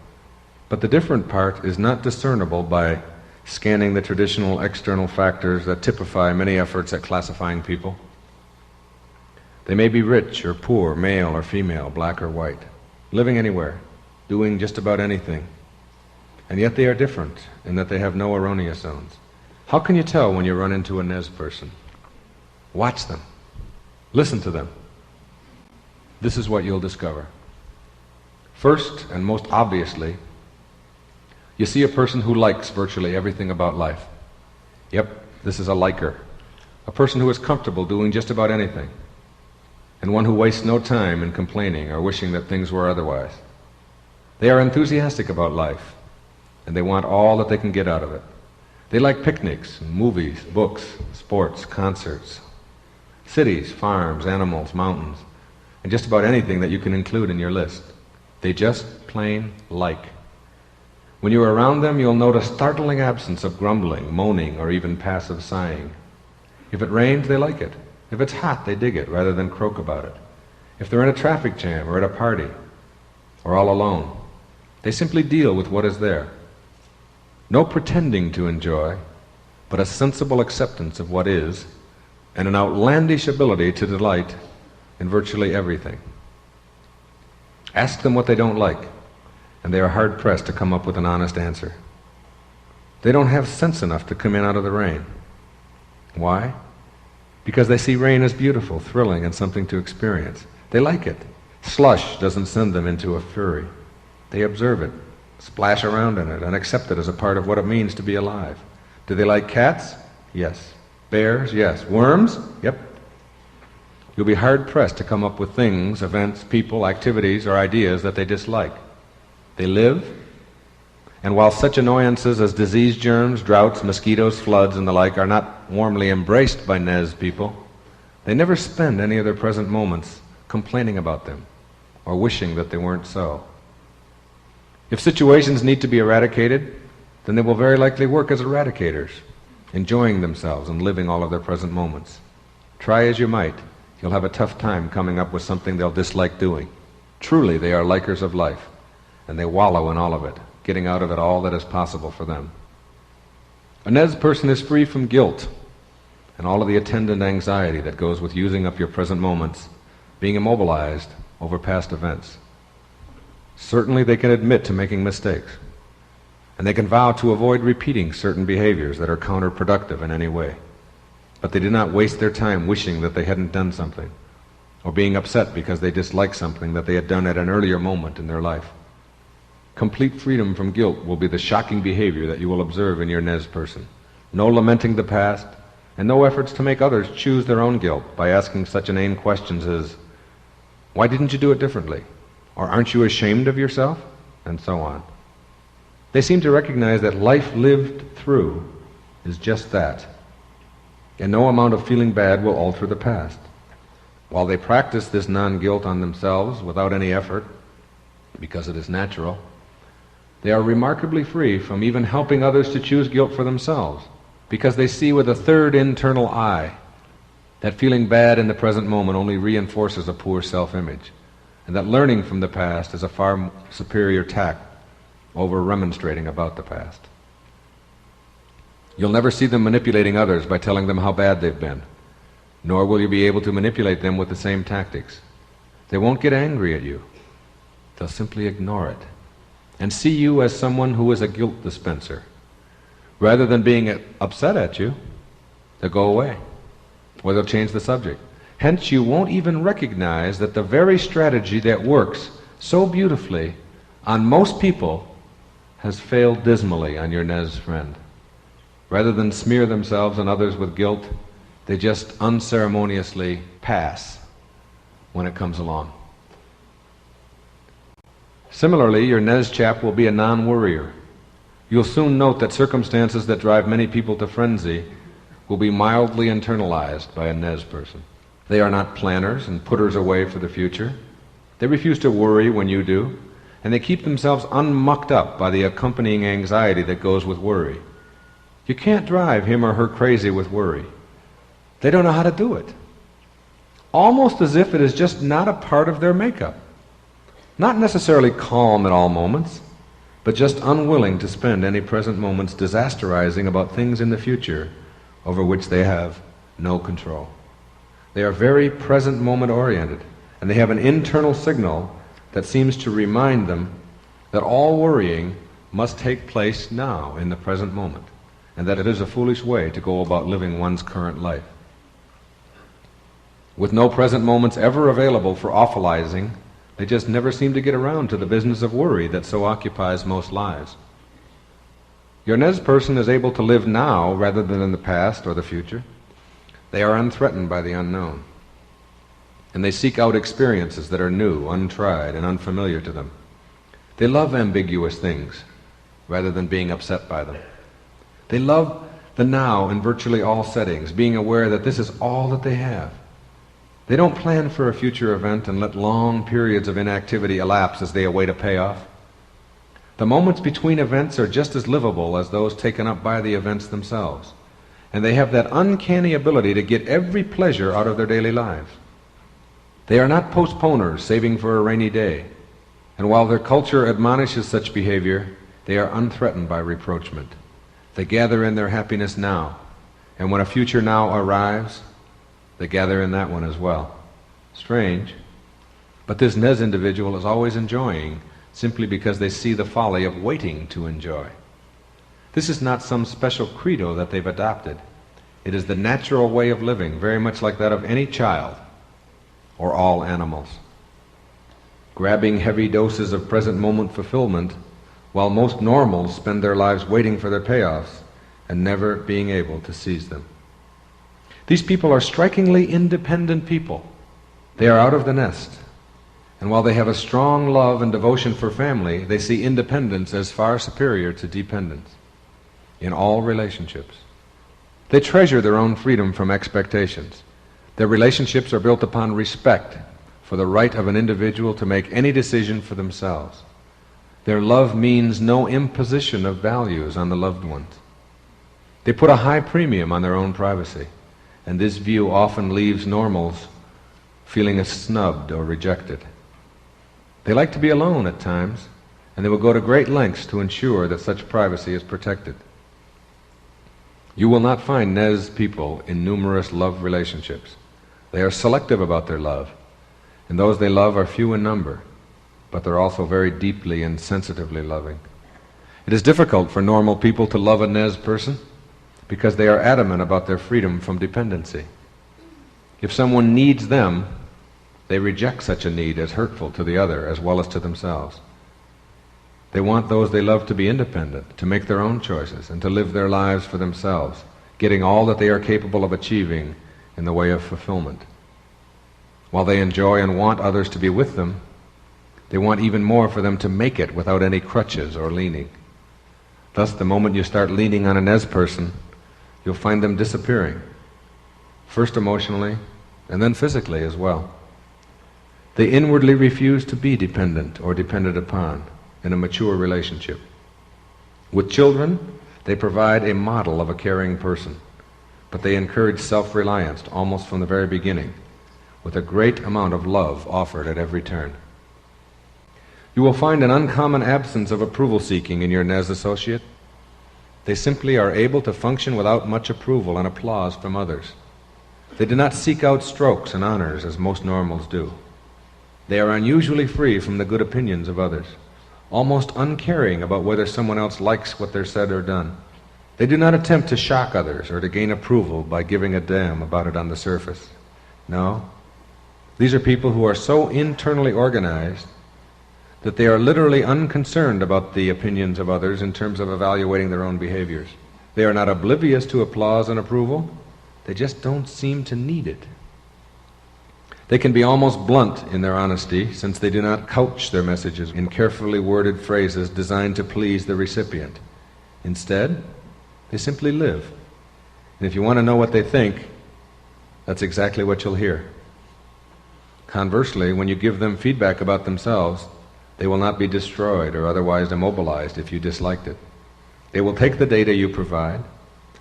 but the different part is not discernible by scanning the traditional external factors that typify many efforts at classifying people. They may be rich or poor, male or female, black or white, living anywhere, doing just about anything, and yet they are different in that they have no erroneous zones. How can you tell when you run into a NEZ person? Watch them. Listen to them. This is what you'll discover. First, and most obviously, you see a person who likes virtually everything about life. Yep, this is a liker. A person who is comfortable doing just about anything, and one who wastes no time in complaining or wishing that things were otherwise. They are enthusiastic about life, and they want all that they can get out of it. They like picnics, movies, books, sports, concerts, cities, farms, animals, mountains, and just about anything that you can include in your list. They just plain like. When you are around them, you'll note a startling absence of grumbling, moaning, or even passive sighing. If it rains, they like it. If it's hot, they dig it rather than croak about it. If they're in a traffic jam or at a party or all alone, they simply deal with what is there. No pretending to enjoy, but a sensible acceptance of what is, and an outlandish ability to delight in virtually everything. Ask them what they don't like, and they are hard-pressed to come up with an honest answer. They don't have sense enough to come in out of the rain. Why? Because they see rain as beautiful, thrilling, and something to experience. They like it. Slush doesn't send them into a fury. They observe it, splash around in it, and accept it as a part of what it means to be alive. Do they like cats? Yes. Bears? Yes. Worms? Yep. You'll be hard-pressed to come up with things, events, people, activities, or ideas that they dislike. They live, and while such annoyances as disease germs, droughts, mosquitoes, floods, and the like are not warmly embraced by NEZ people, they never spend any of their present moments complaining about them or wishing that they weren't so. If situations need to be eradicated, then they will very likely work as eradicators, enjoying themselves and living all of their present moments. Try as you might, you'll have a tough time coming up with something they'll dislike doing. Truly, they are likers of life, and they wallow in all of it, getting out of it all that is possible for them. A NEZ person is free from guilt and all of the attendant anxiety that goes with using up your present moments, being immobilized over past events. Certainly they can admit to making mistakes, and they can vow to avoid repeating certain behaviors that are counterproductive in any way. But they do not waste their time wishing that they hadn't done something, or being upset because they dislike something that they had done at an earlier moment in their life. Complete freedom from guilt will be the shocking behavior that you will observe in your NEZ person. No lamenting the past, and no efforts to make others choose their own guilt by asking such inane questions as, "Why didn't you do it differently?" Or "Aren't you ashamed of yourself?" And so on. They seem to recognize that life lived through is just that, and no amount of feeling bad will alter the past. While they practice this non-guilt on themselves without any effort, because it is natural, They are remarkably free from even helping others to choose guilt for themselves, because they see with a third internal eye that feeling bad in the present moment only reinforces a poor self-image, and that learning from the past is a far superior tact over remonstrating about the past. You'll never see them manipulating others by telling them how bad they've been, nor will you be able to manipulate them with the same tactics. They won't get angry at you. They'll simply ignore it and see you as someone who is a guilt dispenser. Rather than being upset at you, they'll go away, or they'll change the subject. Hence, you won't even recognize that the very strategy that works so beautifully on most people has failed dismally on your Nez friend. Rather than smear themselves and others with guilt, they just unceremoniously pass when it comes along. Similarly, your Nez chap will be a non-worrier. You'll soon note that circumstances that drive many people to frenzy will be mildly internalized by a Nez person. They are not planners and putters away for the future. They refuse to worry when you do, and they keep themselves unmucked up by the accompanying anxiety that goes with worry. You can't drive him or her crazy with worry. They don't know how to do it. Almost as if it is just not a part of their makeup. Not necessarily calm at all moments, but just unwilling to spend any present moments disasterizing about things in the future over which they have no control. They are very present moment oriented, and they have an internal signal that seems to remind them that all worrying must take place now in the present moment, and that it is a foolish way to go about living one's current life. With no present moments ever available for awfulizing, they just never seem to get around to the business of worry that so occupies most lives. Your Nez person is able to live now rather than in the past or the future. They are unthreatened by the unknown, and they seek out experiences that are new, untried, and unfamiliar to them. They love ambiguous things rather than being upset by them. They love the now in virtually all settings, being aware that this is all that they have. They don't plan for a future event and let long periods of inactivity elapse as they await a payoff. The moments between events are just as livable as those taken up by the events themselves, and they have that uncanny ability to get every pleasure out of their daily lives. They are not postponers saving for a rainy day, and while their culture admonishes such behavior, they are unthreatened by reproachment. They gather in their happiness now, and when a future now arrives, they gather in that one as well. Strange, but this Nez individual is always enjoying simply because they see the folly of waiting to enjoy. This is not some special credo that they've adopted. It is the natural way of living, very much like that of any child or all animals. Grabbing heavy doses of present moment fulfillment, while most normals spend their lives waiting for their payoffs and never being able to seize them. These people are strikingly independent people. They are out of the nest. And while they have a strong love and devotion for family, they see independence as far superior to dependence in all relationships. They treasure their own freedom from expectations. Their relationships are built upon respect for the right of an individual to make any decision for themselves. Their love means no imposition of values on the loved ones. They put a high premium on their own privacy, and this view often leaves normals feeling snubbed or rejected. They like to be alone at times, and they will go to great lengths to ensure that such privacy is protected. You will not find Nez people in numerous love relationships. They are selective about their love, and those they love are few in number, but they're also very deeply and sensitively loving. It is difficult for normal people to love a Nez person because they are adamant about their freedom from dependency. If someone needs them, they reject such a need as hurtful to the other as well as to themselves. They want those they love to be independent, to make their own choices, and to live their lives for themselves, getting all that they are capable of achieving in the way of fulfillment. While they enjoy and want others to be with them, they want even more for them to make it without any crutches or leaning. Thus, the moment you start leaning on a Nez person, you'll find them disappearing, first emotionally and then physically as well. They inwardly refuse to be dependent or depended upon in a mature relationship. With children, they provide a model of a caring person, but they encourage self-reliance almost from the very beginning, with a great amount of love offered at every turn. You will find an uncommon absence of approval-seeking in your Nez associate. They simply are able to function without much approval and applause from others. They do not seek out strokes and honors as most normals do. They are unusually free from the good opinions of others, almost uncaring about whether someone else likes what they're said or done. They do not attempt to shock others or to gain approval by giving a damn about it on the surface. No, these are people who are so internally organized that they are literally unconcerned about the opinions of others in terms of evaluating their own behaviors. They are not oblivious to applause and approval. They just don't seem to need it. They can be almost blunt in their honesty, since they do not couch their messages in carefully worded phrases designed to please the recipient. Instead, they simply live. And if you want to know what they think, that's exactly what you'll hear. Conversely, when you give them feedback about themselves, they will not be destroyed or otherwise immobilized if you disliked it. They will take the data you provide,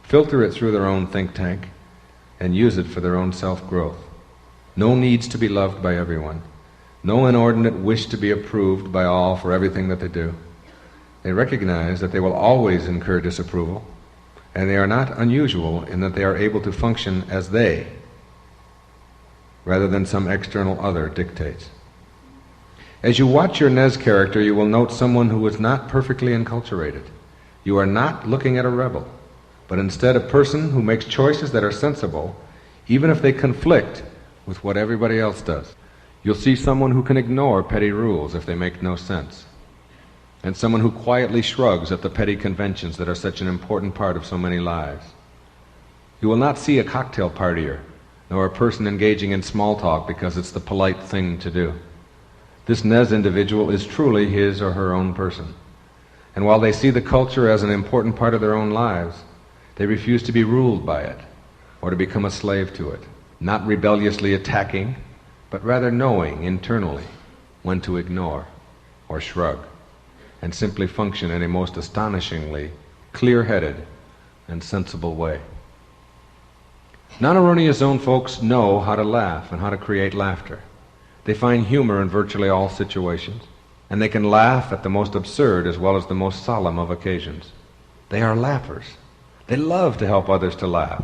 filter it through their own think tank, and use it for their own self-growth. No needs to be loved by everyone. No inordinate wish to be approved by all for everything that they do. They recognize that they will always incur disapproval, and they are not unusual in that they are able to function as they, rather than some external other dictates. As you watch your Nez character, you will note someone who is not perfectly enculturated. You are not looking at a rebel, but instead a person who makes choices that are sensible, even if they conflict with what everybody else does. You'll see someone who can ignore petty rules if they make no sense, and someone who quietly shrugs at the petty conventions that are such an important part of so many lives. You will not see a cocktail partier, nor a person engaging in small talk because it's the polite thing to do. This Nez individual is truly his or her own person, and while they see the culture as an important part of their own lives, they refuse to be ruled by it or to become a slave to it. Not rebelliously attacking, but rather knowing internally when to ignore or shrug, and simply function in a most astonishingly clear-headed and sensible way. Non-Aronia Zone folks know how to laugh and how to create laughter. They find humor in virtually all situations, and they can laugh at the most absurd as well as the most solemn of occasions. They are laughers. They love to help others to laugh,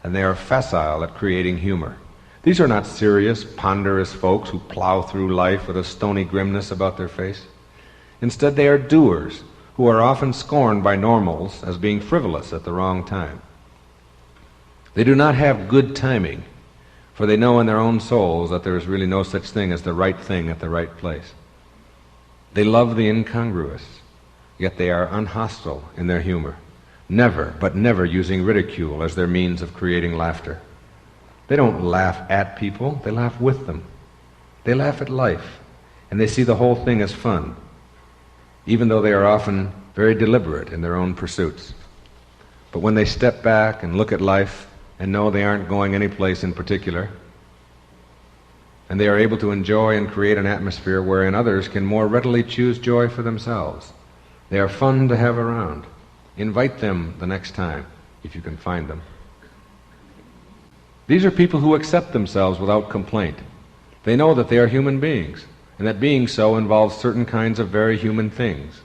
and they are facile at creating humor. These are not serious, ponderous folks who plow through life with a stony grimness about their face. Instead, they are doers who are often scorned by normals as being frivolous at the wrong time. They do not have good timing, for they know in their own souls that there is really no such thing as the right thing at the right place. They love the incongruous, yet they are unhostile in their humor, never, but never using ridicule as their means of creating laughter. They don't laugh at people, they laugh with them. They laugh at life, and they see the whole thing as fun, even though they are often very deliberate in their own pursuits. But when they step back and look at life and know they aren't going any place in particular, and they are able to enjoy and create an atmosphere wherein others can more readily choose joy for themselves, they are fun to have around. Invite them the next time, if you can find them. These are people who accept themselves without complaint. They know that they are human beings, and that being so involves certain kinds of very human things.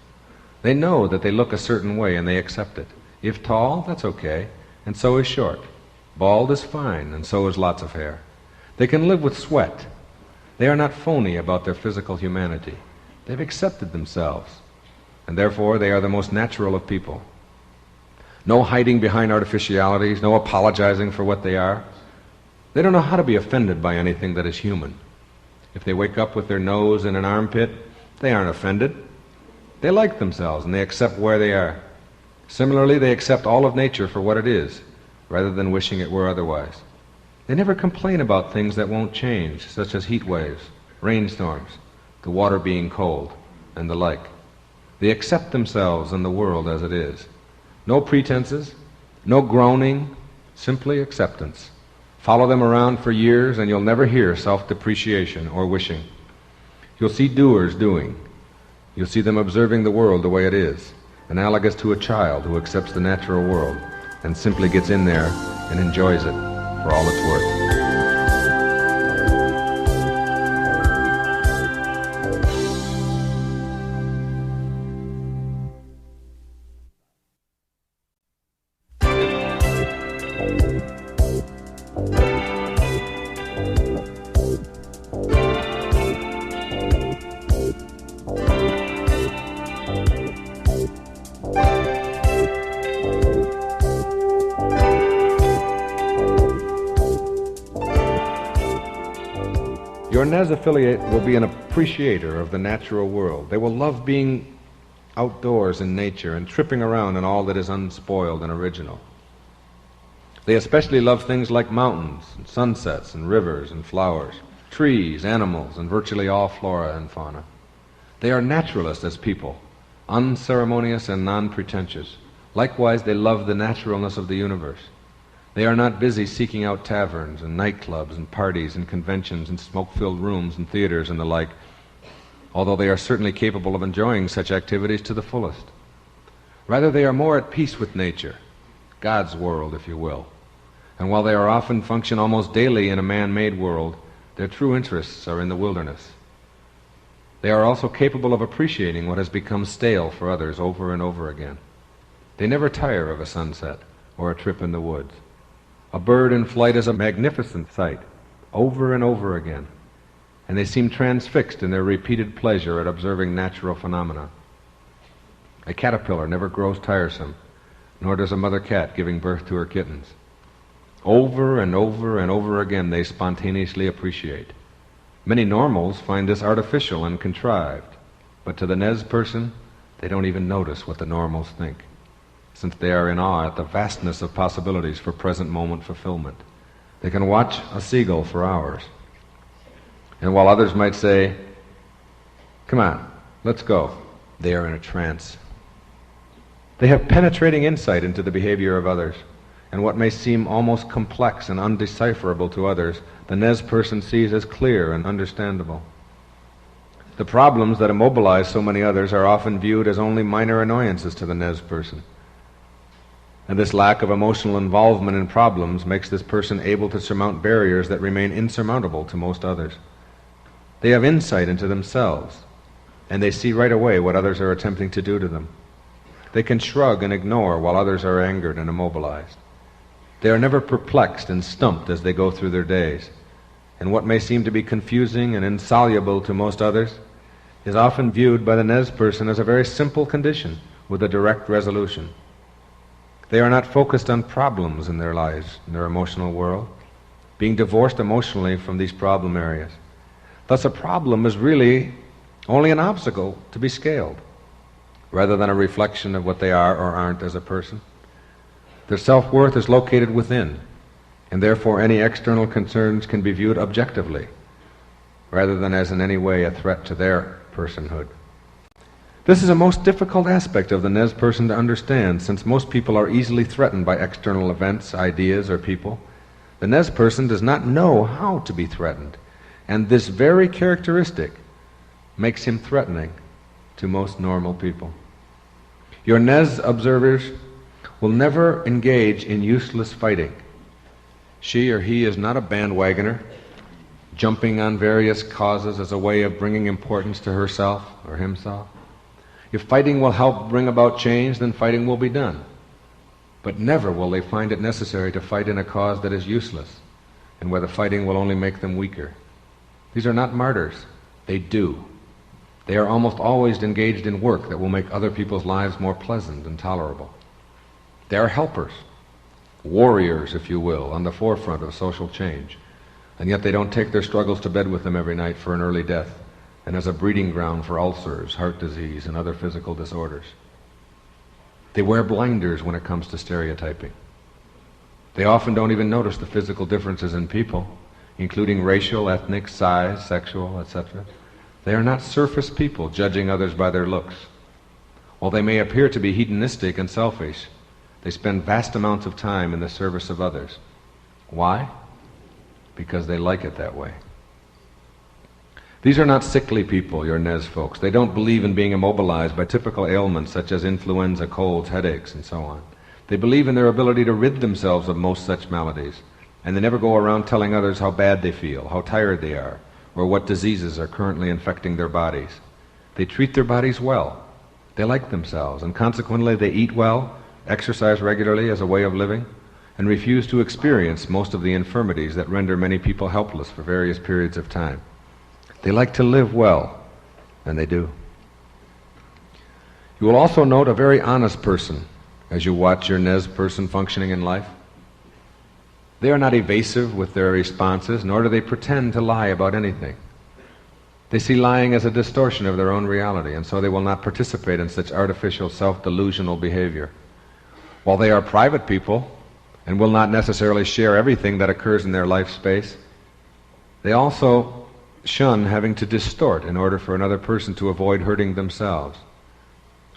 They know that they look a certain way, and they accept it. If tall, that's okay, and so is short. Bald is fine, and so is lots of hair. They can live with sweat. They are not phony about their physical humanity. They've accepted themselves, and therefore they are the most natural of people. No hiding behind artificialities, no apologizing for what they are. They don't know how to be offended by anything that is human. If they wake up with their nose in an armpit, they aren't offended. They like themselves, and they accept where they are. Similarly, they accept all of nature for what it is, rather than wishing it were otherwise. They never complain about things that won't change, such as heat waves, rainstorms, the water being cold, and the like. They accept themselves and the world as it is. No pretenses, no groaning, simply acceptance. Follow them around for years and you'll never hear self-depreciation or wishing. You'll see doers doing. You'll see them observing the world the way it is. analogous to a child who accepts the natural world and simply gets in there and enjoys it for all it's worth. Your Nez affiliate will be an appreciator of the natural world. They will love being outdoors in nature and tripping around in all that is unspoiled and original. They especially love things like mountains and sunsets and rivers and flowers, trees, animals, and virtually all flora and fauna. They are naturalists as people, unceremonious and non-pretentious. Likewise, they love the naturalness of the universe. They are not busy seeking out taverns and nightclubs and parties and conventions and smoke-filled rooms and theaters and the like, although they are certainly capable of enjoying such activities to the fullest. Rather, they are more at peace with nature, God's world, if you will. And while they are often function almost daily in a man-made world, their true interests are in the wilderness. They are also capable of appreciating what has become stale for others over and over again. They never tire of a sunset or a trip in the woods. A bird in flight is a magnificent sight, over and over again, and they seem transfixed in their repeated pleasure at observing natural phenomena. A caterpillar never grows tiresome, nor does a mother cat giving birth to her kittens. Over and over and over again they spontaneously appreciate. Many normals find this artificial and contrived, but to the Nez person, they don't even notice what the normals think, since they are in awe at the vastness of possibilities for present moment fulfillment. They can watch a seagull for hours. And while others might say, "Come on, let's go," they are in a trance. They have penetrating insight into the behavior of others, and what may seem almost complex and undecipherable to others, the Nez person sees as clear and understandable. The problems that immobilize so many others are often viewed as only minor annoyances to the Nez person. And this lack of emotional involvement in problems makes this person able to surmount barriers that remain insurmountable to most others. They have insight into themselves, and they see right away what others are attempting to do to them. They can shrug and ignore while others are angered and immobilized. They are never perplexed and stumped as they go through their days, and what may seem to be confusing and insoluble to most others is often viewed by the Nez person as a very simple condition with a direct resolution. They are not focused on problems in their lives, in their emotional world, being divorced emotionally from these problem areas. Thus, a problem is really only an obstacle to be scaled, rather than a reflection of what they are or aren't as a person. Their self-worth is located within, and therefore any external concerns can be viewed objectively, rather than as in any way a threat to their personhood. This is a most difficult aspect of the Nez person to understand, since most people are easily threatened by external events, ideas, or people. The Nez person does not know how to be threatened, and this very characteristic makes him threatening to most normal people. Your Nez observers will never engage in useless fighting. She or he is not a bandwagoner, jumping on various causes as a way of bringing importance to herself or himself. If fighting will help bring about change, then fighting will be done. But never will they find it necessary to fight in a cause that is useless, and where the fighting will only make them weaker. These are not martyrs. They do. They are almost always engaged in work that will make other people's lives more pleasant and tolerable. They are helpers, warriors, if you will, on the forefront of social change, and yet they don't take their struggles to bed with them every night for an early death, and as a breeding ground for ulcers, heart disease, and other physical disorders. They wear blinders when it comes to stereotyping. They often don't even notice the physical differences in people, including racial, ethnic, size, sexual, etc. They are not surface people judging others by their looks. While they may appear to be hedonistic and selfish, they spend vast amounts of time in the service of others. Why? Because they like it that way. These are not sickly people, your Nez folks. They don't believe in being immobilized by typical ailments such as influenza, colds, headaches, and so on. They believe in their ability to rid themselves of most such maladies, and they never go around telling others how bad they feel, how tired they are, or what diseases are currently infecting their bodies. They treat their bodies well. They like themselves, and consequently they eat well, exercise regularly as a way of living, and refuse to experience most of the infirmities that render many people helpless for various periods of time. They like to live well, and they do. You will also note a very honest person as you watch your Nez person functioning in life. They are not evasive with their responses, nor do they pretend to lie about anything. They see lying as a distortion of their own reality, and so they will not participate in such artificial self-delusional behavior. While they are private people and will not necessarily share everything that occurs in their life space, they also shun having to distort in order for another person to avoid hurting themselves.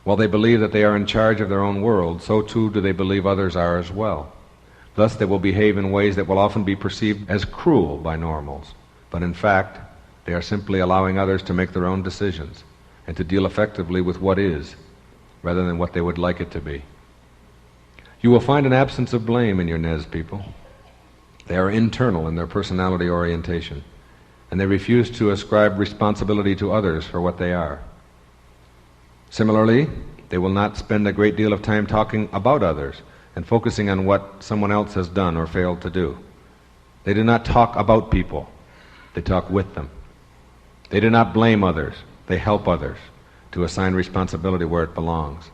While they believe that they are in charge of their own world, so too do they believe others are as well. Thus they will behave in ways that will often be perceived as cruel by normals, but in fact they are simply allowing others to make their own decisions and to deal effectively with what is, rather than what they would like it to be. You will find an absence of blame in your Nez people. They are internal in their personality orientation, and they refuse to ascribe responsibility to others for what they are. Similarly, they will not spend a great deal of time talking about others and focusing on what someone else has done or failed to do. They do not talk about people, they talk with them. They do not blame others, they help others to assign responsibility where it belongs.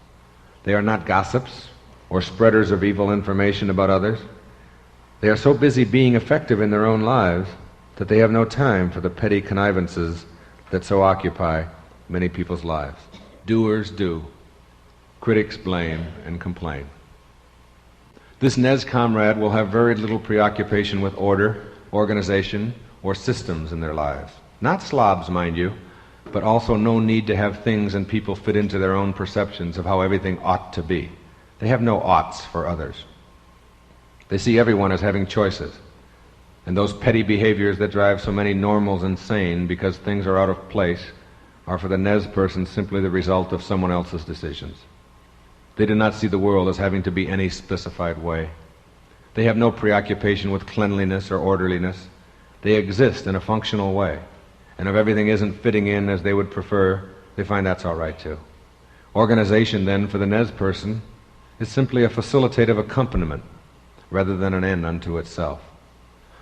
They are not gossips or spreaders of evil information about others. They are so busy being effective in their own lives that they have no time for the petty connivances that so occupy many people's lives. Doers do. Critics blame and complain. This Nez comrade will have very little preoccupation with order, organization, or systems in their lives. Not slobs, mind you, but also no need to have things and people fit into their own perceptions of how everything ought to be. They have no oughts for others. They see everyone as having choices. And those petty behaviors that drive so many normals insane because things are out of place are for the Nez person simply the result of someone else's decisions. They do not see the world as having to be any specified way. They have no preoccupation with cleanliness or orderliness. They exist in a functional way, and if everything isn't fitting in as they would prefer, they find that's all right too. Organization, then, for the Nez person is simply a facilitative accompaniment rather than an end unto itself.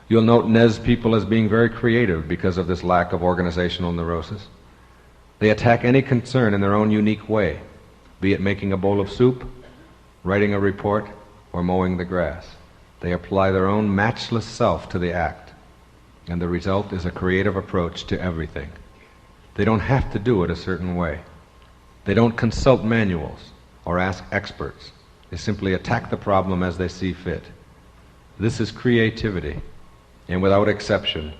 You'll note Nez people as being very creative because of this lack of organizational neurosis. They attack any concern in their own unique way, be it making a bowl of soup, writing a report, or mowing the grass. They apply their own matchless self to the act, and the result is a creative approach to everything. They don't have to do it a certain way. They don't consult manuals or ask experts. They simply attack the problem as they see fit. This is creativity, and without exception,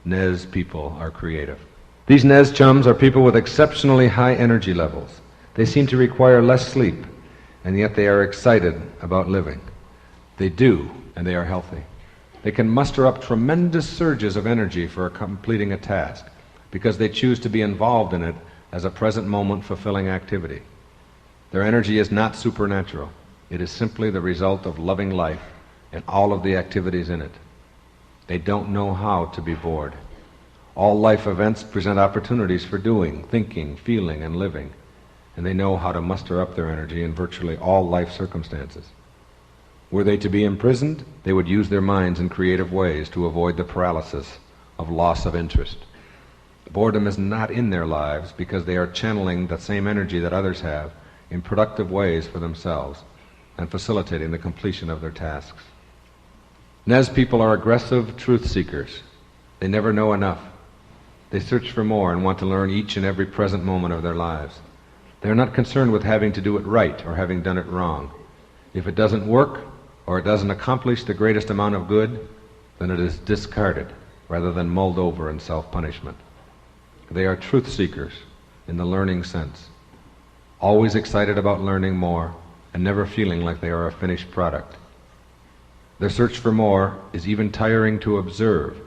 Nez people are creative. These Nez chums are people with exceptionally high energy levels. They seem to require less sleep, and yet they are excited about living. They do, and they are healthy. They can muster up tremendous surges of energy for completing a task because they choose to be involved in it as a present moment fulfilling activity. Their energy is not supernatural. It is simply the result of loving life and all of the activities in it. They don't know how to be bored. All life events present opportunities for doing, thinking, feeling, and living, and they know how to muster up their energy in virtually all life circumstances. Were they to be imprisoned, they would use their minds in creative ways to avoid the paralysis of loss of interest. Boredom is not in their lives because they are channeling the same energy that others have in productive ways for themselves and facilitating the completion of their tasks. Nez people are aggressive truth seekers. They never know enough. They search for more and want to learn each and every present moment of their lives. They are not concerned with having to do it right or having done it wrong. If it doesn't work or it doesn't accomplish the greatest amount of good, then it is discarded rather than mulled over in self-punishment. They are truth seekers in the learning sense, always excited about learning more and never feeling like they are a finished product. Their search for more is even tiring to observe,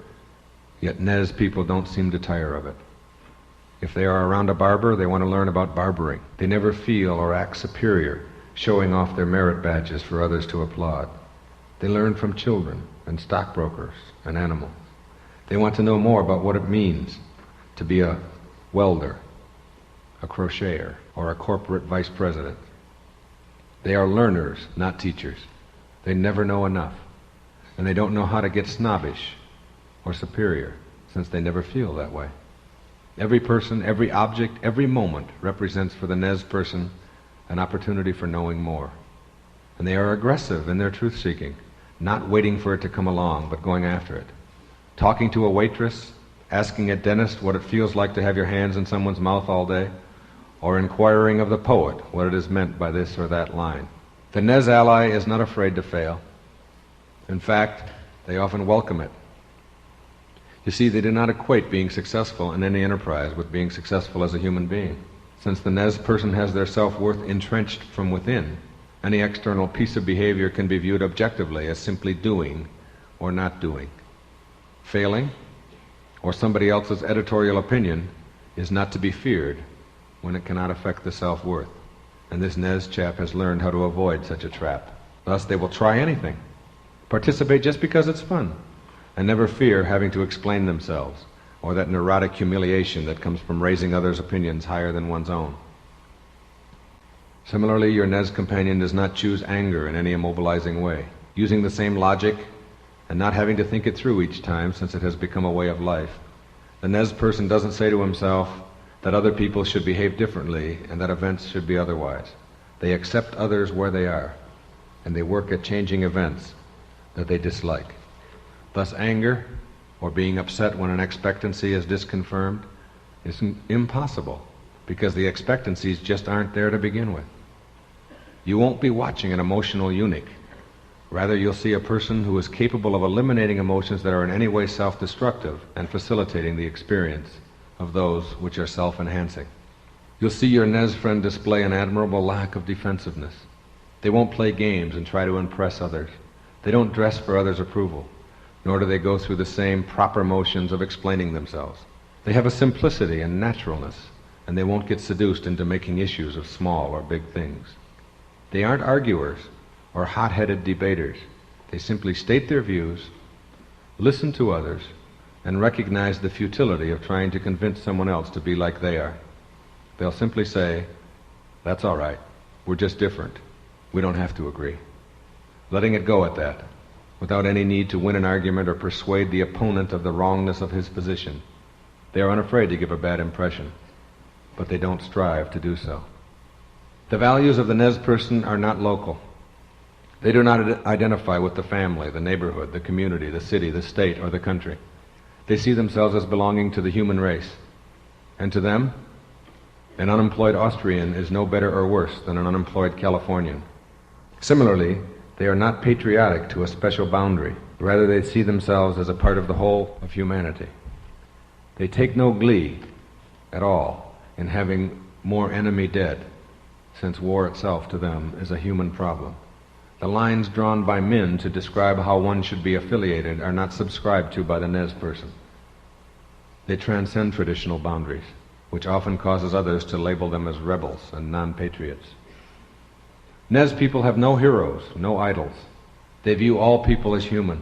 yet Nez people don't seem to tire of it. If they are around a barber, they want to learn about barbering. They never feel or act superior, showing off their merit badges for others to applaud. They learn from children and stockbrokers and animals. They want to know more about what it means to be a welder, a crocheter, or a corporate vice president. They are learners, not teachers. They never know enough, and they don't know how to get snobbish or superior, since they never feel that way. Every person, every object, every moment represents for the Nez person an opportunity for knowing more. And they are aggressive in their truth-seeking, not waiting for it to come along, but going after it. Talking to a waitress, asking a dentist what it feels like to have your hands in someone's mouth all day, or inquiring of the poet what it is meant by this or that line. The Nez ally is not afraid to fail. In fact, they often welcome it. You see, they do not equate being successful in any enterprise with being successful as a human being. Since the Nez person has their self-worth entrenched from within, any external piece of behavior can be viewed objectively as simply doing or not doing. Failing, or somebody else's editorial opinion, is not to be feared when it cannot affect the self-worth. And this Nez chap has learned how to avoid such a trap. Thus they will try anything, participate just because it's fun, and never fear having to explain themselves, or that neurotic humiliation that comes from raising others' opinions higher than one's own. Similarly, your Nez companion does not choose anger in any immobilizing way, using the same logic and not having to think it through each time since it has become a way of life. The Nez person doesn't say to himself that other people should behave differently and that events should be otherwise. They accept others where they are, and they work at changing events that they dislike. Thus anger, or being upset when an expectancy is disconfirmed, is impossible, because the expectancies just aren't there to begin with. You won't be watching an emotional eunuch. Rather, you'll see a person who is capable of eliminating emotions that are in any way self-destructive and facilitating the experience of those which are self-enhancing. You'll see your Nez friend display an admirable lack of defensiveness. They won't play games and try to impress others. They don't dress for others' approval, nor do they go through the same proper motions of explaining themselves. They have a simplicity and naturalness, and they won't get seduced into making issues of small or big things. They aren't arguers or hot-headed debaters. They simply state their views, listen to others, and recognize the futility of trying to convince someone else to be like they are. They'll simply say, "That's all right. We're just different. We don't have to agree." Letting it go at that, without any need to win an argument or persuade the opponent of the wrongness of his position. They are unafraid to give a bad impression, but they don't strive to do so. The values of the Nez person are not local. They do not identify with the family, the neighborhood, the community, the city, the state, or the country. They see themselves as belonging to the human race. And to them, an unemployed Austrian is no better or worse than an unemployed Californian. Similarly, they are not patriotic to a special boundary. Rather, they see themselves as a part of the whole of humanity. They take no glee at all in having more enemy dead, since war itself to them is a human problem. The lines drawn by men to describe how one should be affiliated are not subscribed to by the Nez person. They transcend traditional boundaries, which often causes others to label them as rebels and non-patriots. Nez people have no heroes, no idols. They view all people as human,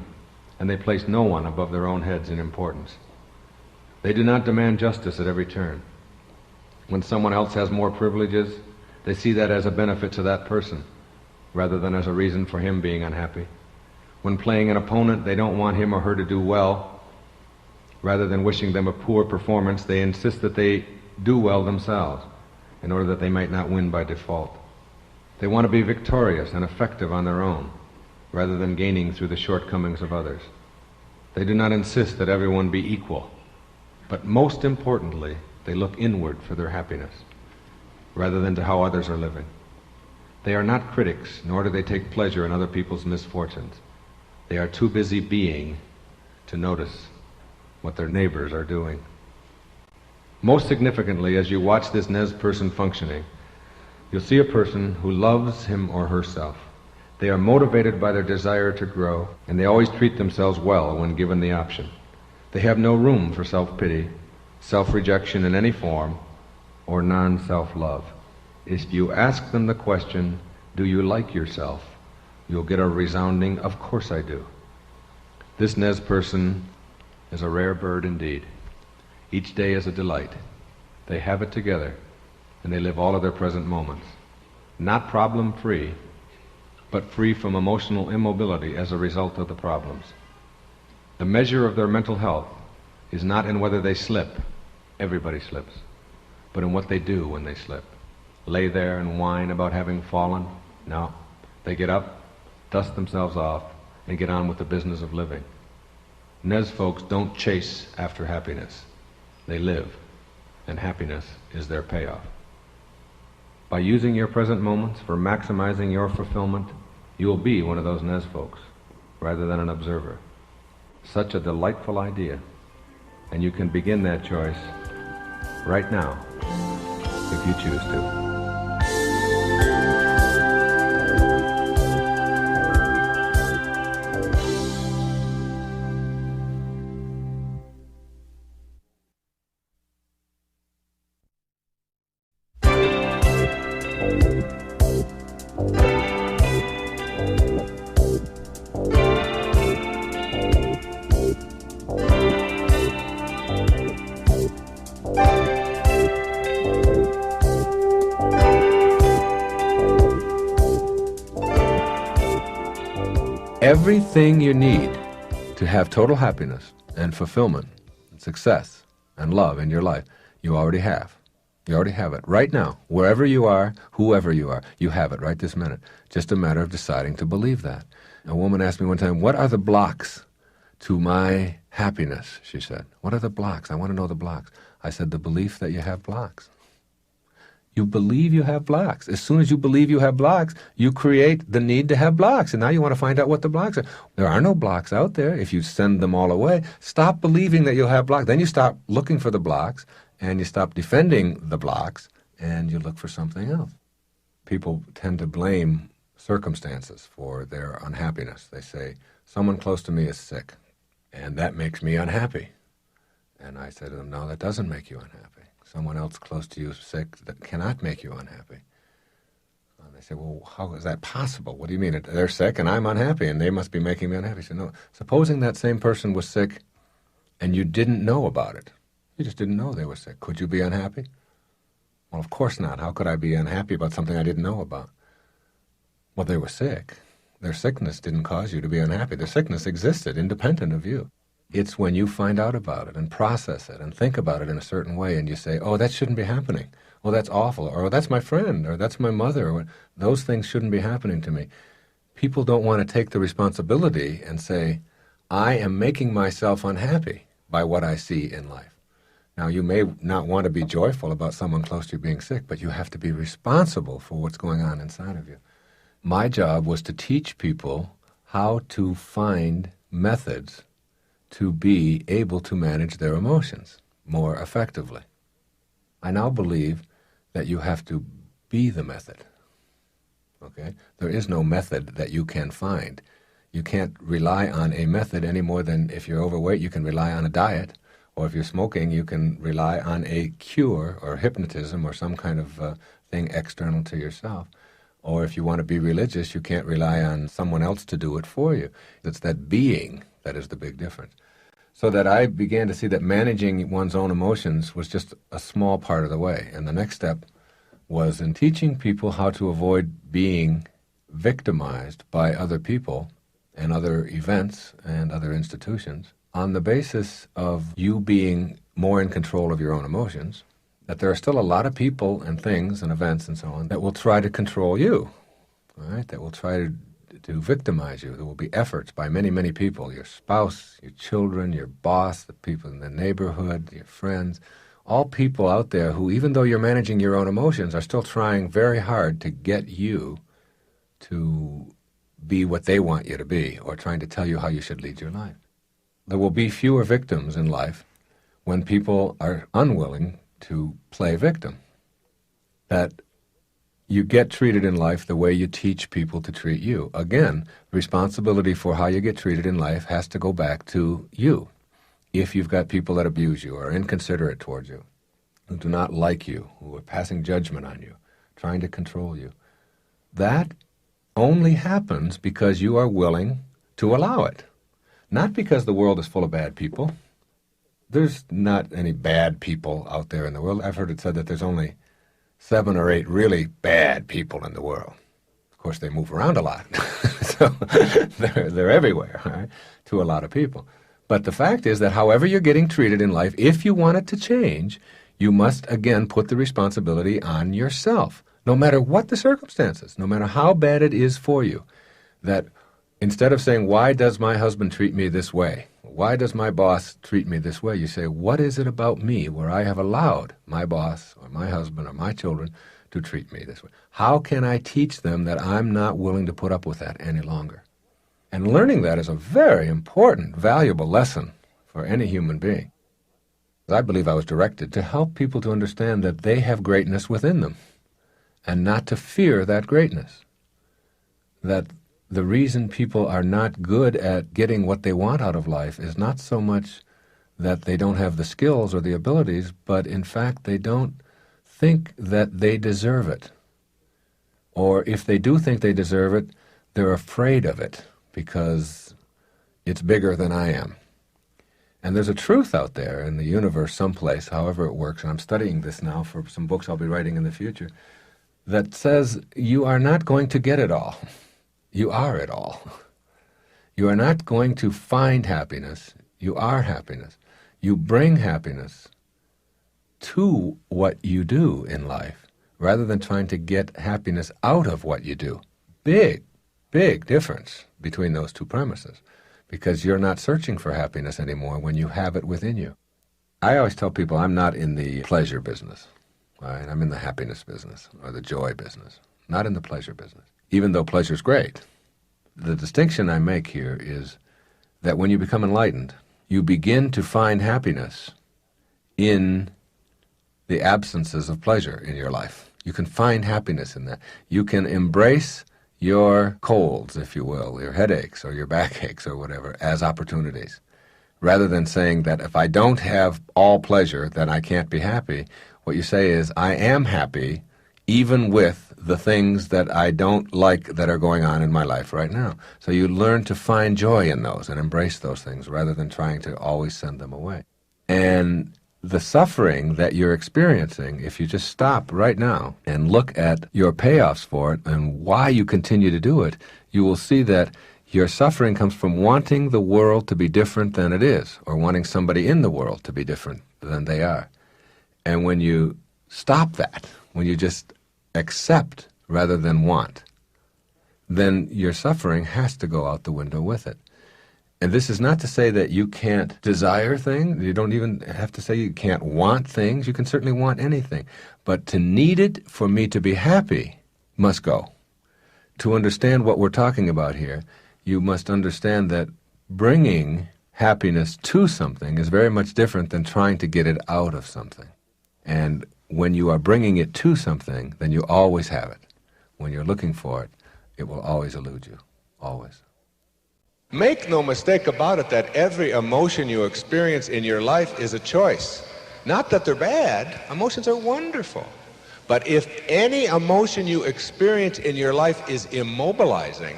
and they place no one above their own heads in importance. They do not demand justice at every turn. When someone else has more privileges, they see that as a benefit to that person, rather than as a reason for him being unhappy. When playing an opponent, they don't want him or her to do well. Rather than wishing them a poor performance, they insist that they do well themselves, in order that they might not win by default. They want to be victorious and effective on their own, rather than gaining through the shortcomings of others. They do not insist that everyone be equal, but most importantly, they look inward for their happiness, rather than to how others are living. They are not critics, nor do they take pleasure in other people's misfortunes. They are too busy being to notice what their neighbors are doing. Most significantly, as you watch this Nez person functioning, you'll see a person who loves him or herself. They are motivated by their desire to grow, and they always treat themselves well when given the option. They have no room for self-pity self-rejection in any form, or non-self-love. If you ask them the question, do you like yourself? You'll get a resounding, of course I do. This Nez person is a rare bird indeed. Each day is a delight. They have it together, and they live all of their present moments. Not problem-free, but free from emotional immobility as a result of the problems. The measure of their mental health is not in whether they slip, everybody slips, but in what they do when they slip. Lay there and whine about having fallen? No. They get up, dust themselves off, and get on with the business of living. Nez folks don't chase after happiness. They live, and happiness is their payoff. By using your present moments for maximizing your fulfillment, you will be one of those Nez folks, rather than an observer. Such a delightful idea, and you can begin that choice right now, if you choose to. Everything you need to have total happiness and fulfillment and success and love in your life, you already have. You already have it right now. Wherever you are, whoever you are, you have it right this minute. Just a matter of deciding to believe that. A woman asked me one time, what are the blocks to my happiness? She said, what are the blocks? I want to know the blocks. I said, the belief that you have blocks. You believe you have blocks. As soon as you believe you have blocks, you create the need to have blocks. And now you want to find out what the blocks are. There are no blocks out there. If you send them all away, stop believing that you'll have blocks. Then you stop looking for the blocks, and you stop defending the blocks, and you look for something else. People tend to blame circumstances for their unhappiness. They say, someone close to me is sick, and that makes me unhappy. And I say to them, no, that doesn't make you unhappy. Someone else close to you is sick that cannot make you unhappy. And they say, well, how is that possible? What do you mean? They're sick and I'm unhappy and they must be making me unhappy. I say, no, supposing that same person was sick and you didn't know about it. You just didn't know they were sick. Could you be unhappy? Well, of course not. How could I be unhappy about something I didn't know about? Well, they were sick. Their sickness didn't cause you to be unhappy. Their sickness existed independent of you. It's when you find out about it and process it and think about it in a certain way and you say, oh, that shouldn't be happening. Oh, that's awful. Or that's my friend. Or that's my mother. Or, those things shouldn't be happening to me. People don't want to take the responsibility and say, I am making myself unhappy by what I see in life. Now, you may not want to be joyful about someone close to you being sick, but you have to be responsible for what's going on inside of you. My job was to teach people how to find methods to be able to manage their emotions more effectively. I now believe that you have to be the method. Okay? There is no method that you can find. You can't rely on a method any more than if you're overweight, you can rely on a diet, or if you're smoking, you can rely on a cure or hypnotism or some kind of thing external to yourself. Or if you want to be religious, you can't rely on someone else to do it for you. It's that being that is the big difference. So that I began to see that managing one's own emotions was just a small part of the way. And the next step was in teaching people how to avoid being victimized by other people and other events and other institutions on the basis of you being more in control of your own emotions, that there are still a lot of people and things and events and so on that will try to control you, right? That will try to victimize you. There will be efforts by many, many people, your spouse, your children, your boss, the people in the neighborhood, your friends, all people out there who, even though you're managing your own emotions, are still trying very hard to get you to be what they want you to be, or trying to tell you how you should lead your life. There will be fewer victims in life when people are unwilling to play victim. That you get treated in life the way you teach people to treat you. Again, responsibility for how you get treated in life has to go back to you. if you've got people that abuse you, or are inconsiderate towards you, who do not like you, who are passing judgment on you, trying to control you, that only happens because you are willing to allow it. Not because the world is full of bad people. There's not any bad people out there in the world. I've heard it said that there's only 7 or 8 really bad people in the world. Of course, they move around a lot, so they're everywhere, right, to a lot of people. But the fact is that however you're getting treated in life, if you want it to change, you must, again, put the responsibility on yourself, no matter what the circumstances, no matter how bad it is for you, that instead of saying, why does my husband treat me this way? Why does my boss treat me this way? You say, what is it about me where I have allowed my boss or my husband or my children to treat me this way? How can I teach them that I'm not willing to put up with that any longer? And learning that is a very important, valuable lesson for any human being. I believe I was directed to help people to understand that they have greatness within them and not to fear that greatness. That the reason people are not good at getting what they want out of life is not so much that they don't have the skills or the abilities, but in fact they don't think that they deserve it. Or if they do think they deserve it, they're afraid of it because it's bigger than I am. And there's a truth out there in the universe someplace, however it works, and I'm studying this now for some books I'll be writing in the future, that says you are not going to get it all. You are it all. You are not going to find happiness. You are happiness. You bring happiness to what you do in life, rather than trying to get happiness out of what you do. Big, big difference between those two premises, because you're not searching for happiness anymore when you have it within you. I always tell people I'm not in the pleasure business. Right? I'm in the happiness business or the joy business, not in the pleasure business, even though pleasure's great. The distinction I make here is that when you become enlightened, you begin to find happiness in the absences of pleasure in your life. You can find happiness in that. You can embrace your colds, if you will, your headaches or your backaches or whatever, as opportunities, rather than saying that if I don't have all pleasure, then I can't be happy. What you say is, I am happy even with the things that I don't like that are going on in my life right now. So you learn to find joy in those and embrace those things rather than trying to always send them away. And the suffering that you're experiencing, if you just stop right now and look at your payoffs for it and why you continue to do it, you will see that your suffering comes from wanting the world to be different than it is, or wanting somebody in the world to be different than they are. And when you stop that, when you just accept rather than want, then your suffering has to go out the window with it. And this is not to say that you can't desire things. You don't even have to say you can't want things. You can certainly want anything. But to need it for me to be happy must go. To understand what we're talking about here, you must understand that bringing happiness to something is very much different than trying to get it out of something. And when you are bringing it to something, then you always have it. When you're looking for it, it will always elude you. Always. Make no mistake about it that every emotion you experience in your life is a choice. Not that they're bad. Emotions are wonderful. But if any emotion you experience in your life is immobilizing,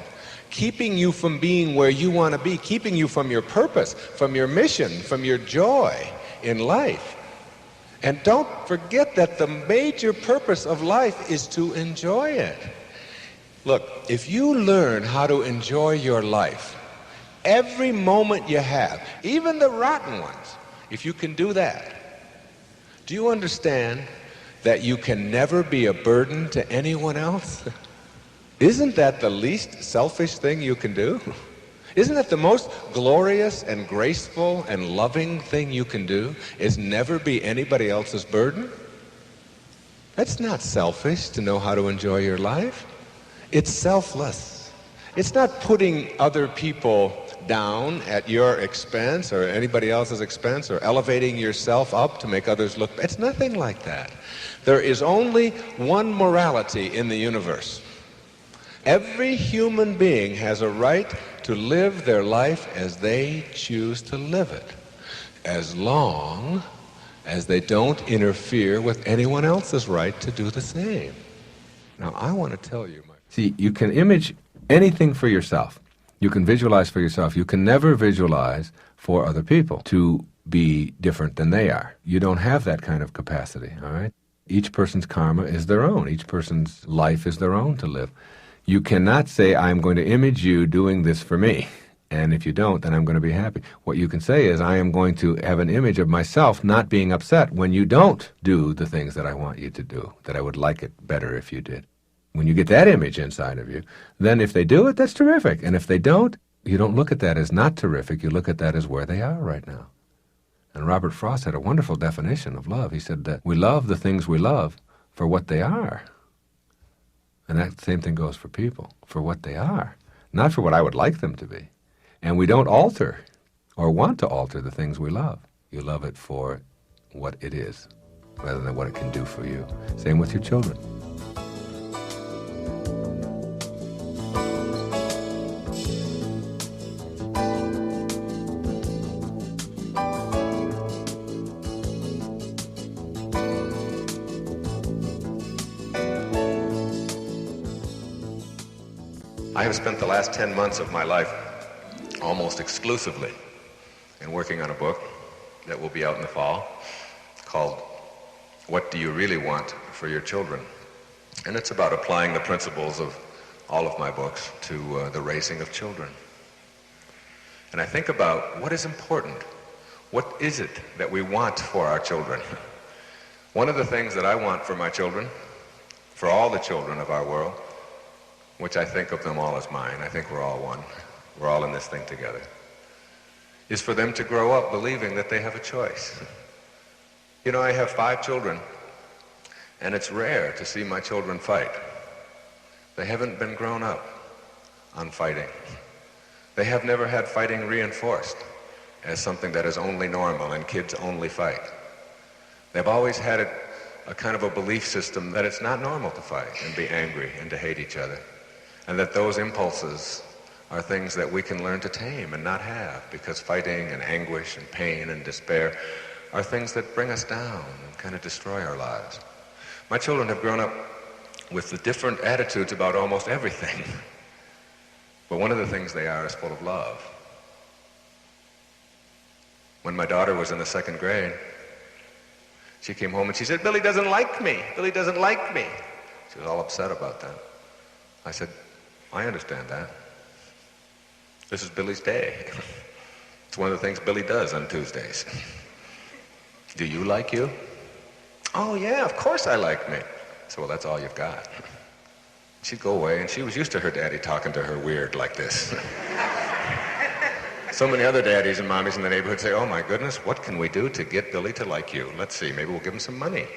keeping you from being where you want to be, keeping you from your purpose, from your mission, from your joy in life. And don't forget that the major purpose of life is to enjoy it. Look, if you learn how to enjoy your life, every moment you have, even the rotten ones, if you can do that, do you understand that you can never be a burden to anyone else? Isn't that the least selfish thing you can do? Isn't that the most glorious and graceful and loving thing you can do, is never be anybody else's burden? That's not selfish to know how to enjoy your life. It's selfless. It's not putting other people down at your expense or anybody else's expense or elevating yourself up to make others look. It's nothing like that. There is only one morality in the universe. Every human being has a right to live their life as they choose to live it. as long as they don't interfere with anyone else's right to do the same. Now, I want to tell you, See, you can image anything for yourself. You can visualize for yourself. You can never visualize for other people to be different than they are. You don't have that kind of capacity, all right? Each person's karma is their own. Each person's life is their own to live. You cannot say, I'm going to image you doing this for me, and if you don't, then I'm going to be happy. What you can say is, I am going to have an image of myself not being upset when you don't do the things that I want you to do, that I would like it better if you did. When you get that image inside of you, then if they do it, that's terrific. And if they don't, you don't look at that as not terrific. You look at that as where they are right now. And Robert Frost had a wonderful definition of love. He said that we love the things we love for what they are. And that same thing goes for people, for what they are, not for what I would like them to be. And we don't alter or want to alter the things we love. You love it for what it is, rather than what it can do for you. Same with your children. I have spent the last 10 months of my life almost exclusively in working on a book that will be out in the fall called What Do You Really Want for Your Children? And it's about applying the principles of all of my books to the raising of children. And I think about what is important. What is it that we want for our children? One of the things that I want for my children, for all the children of our world, which I think of them all as mine, I think we're all one, we're all in this thing together, is for them to grow up believing that they have a choice. You know, I have 5 children, and it's rare to see my children fight. They haven't been grown up on fighting. They have never had fighting reinforced as something that is only normal and kids only fight. They've always had a kind of a belief system that it's not normal to fight and be angry and to hate each other, and that those impulses are things that we can learn to tame and not have, because fighting and anguish and pain and despair are things that bring us down and kind of destroy our lives. My children have grown up with the different attitudes about almost everything, but one of the things they are is full of love. When my daughter was in the 2nd grade, she came home and she said, "Billy doesn't like me. Billy doesn't like me." She was all upset about that. I said, "I understand that. This is Billy's day. It's one of the things Billy does on Tuesdays. Do you like you?" "Oh, yeah, of course I like me." I said, "Well, that's all you've got." She'd go away, and she was used to her daddy talking to her weird like this. So many other daddies and mommies in the neighborhood say, "Oh, my goodness, what can we do to get Billy to like you? Let's see, maybe we'll give him some money.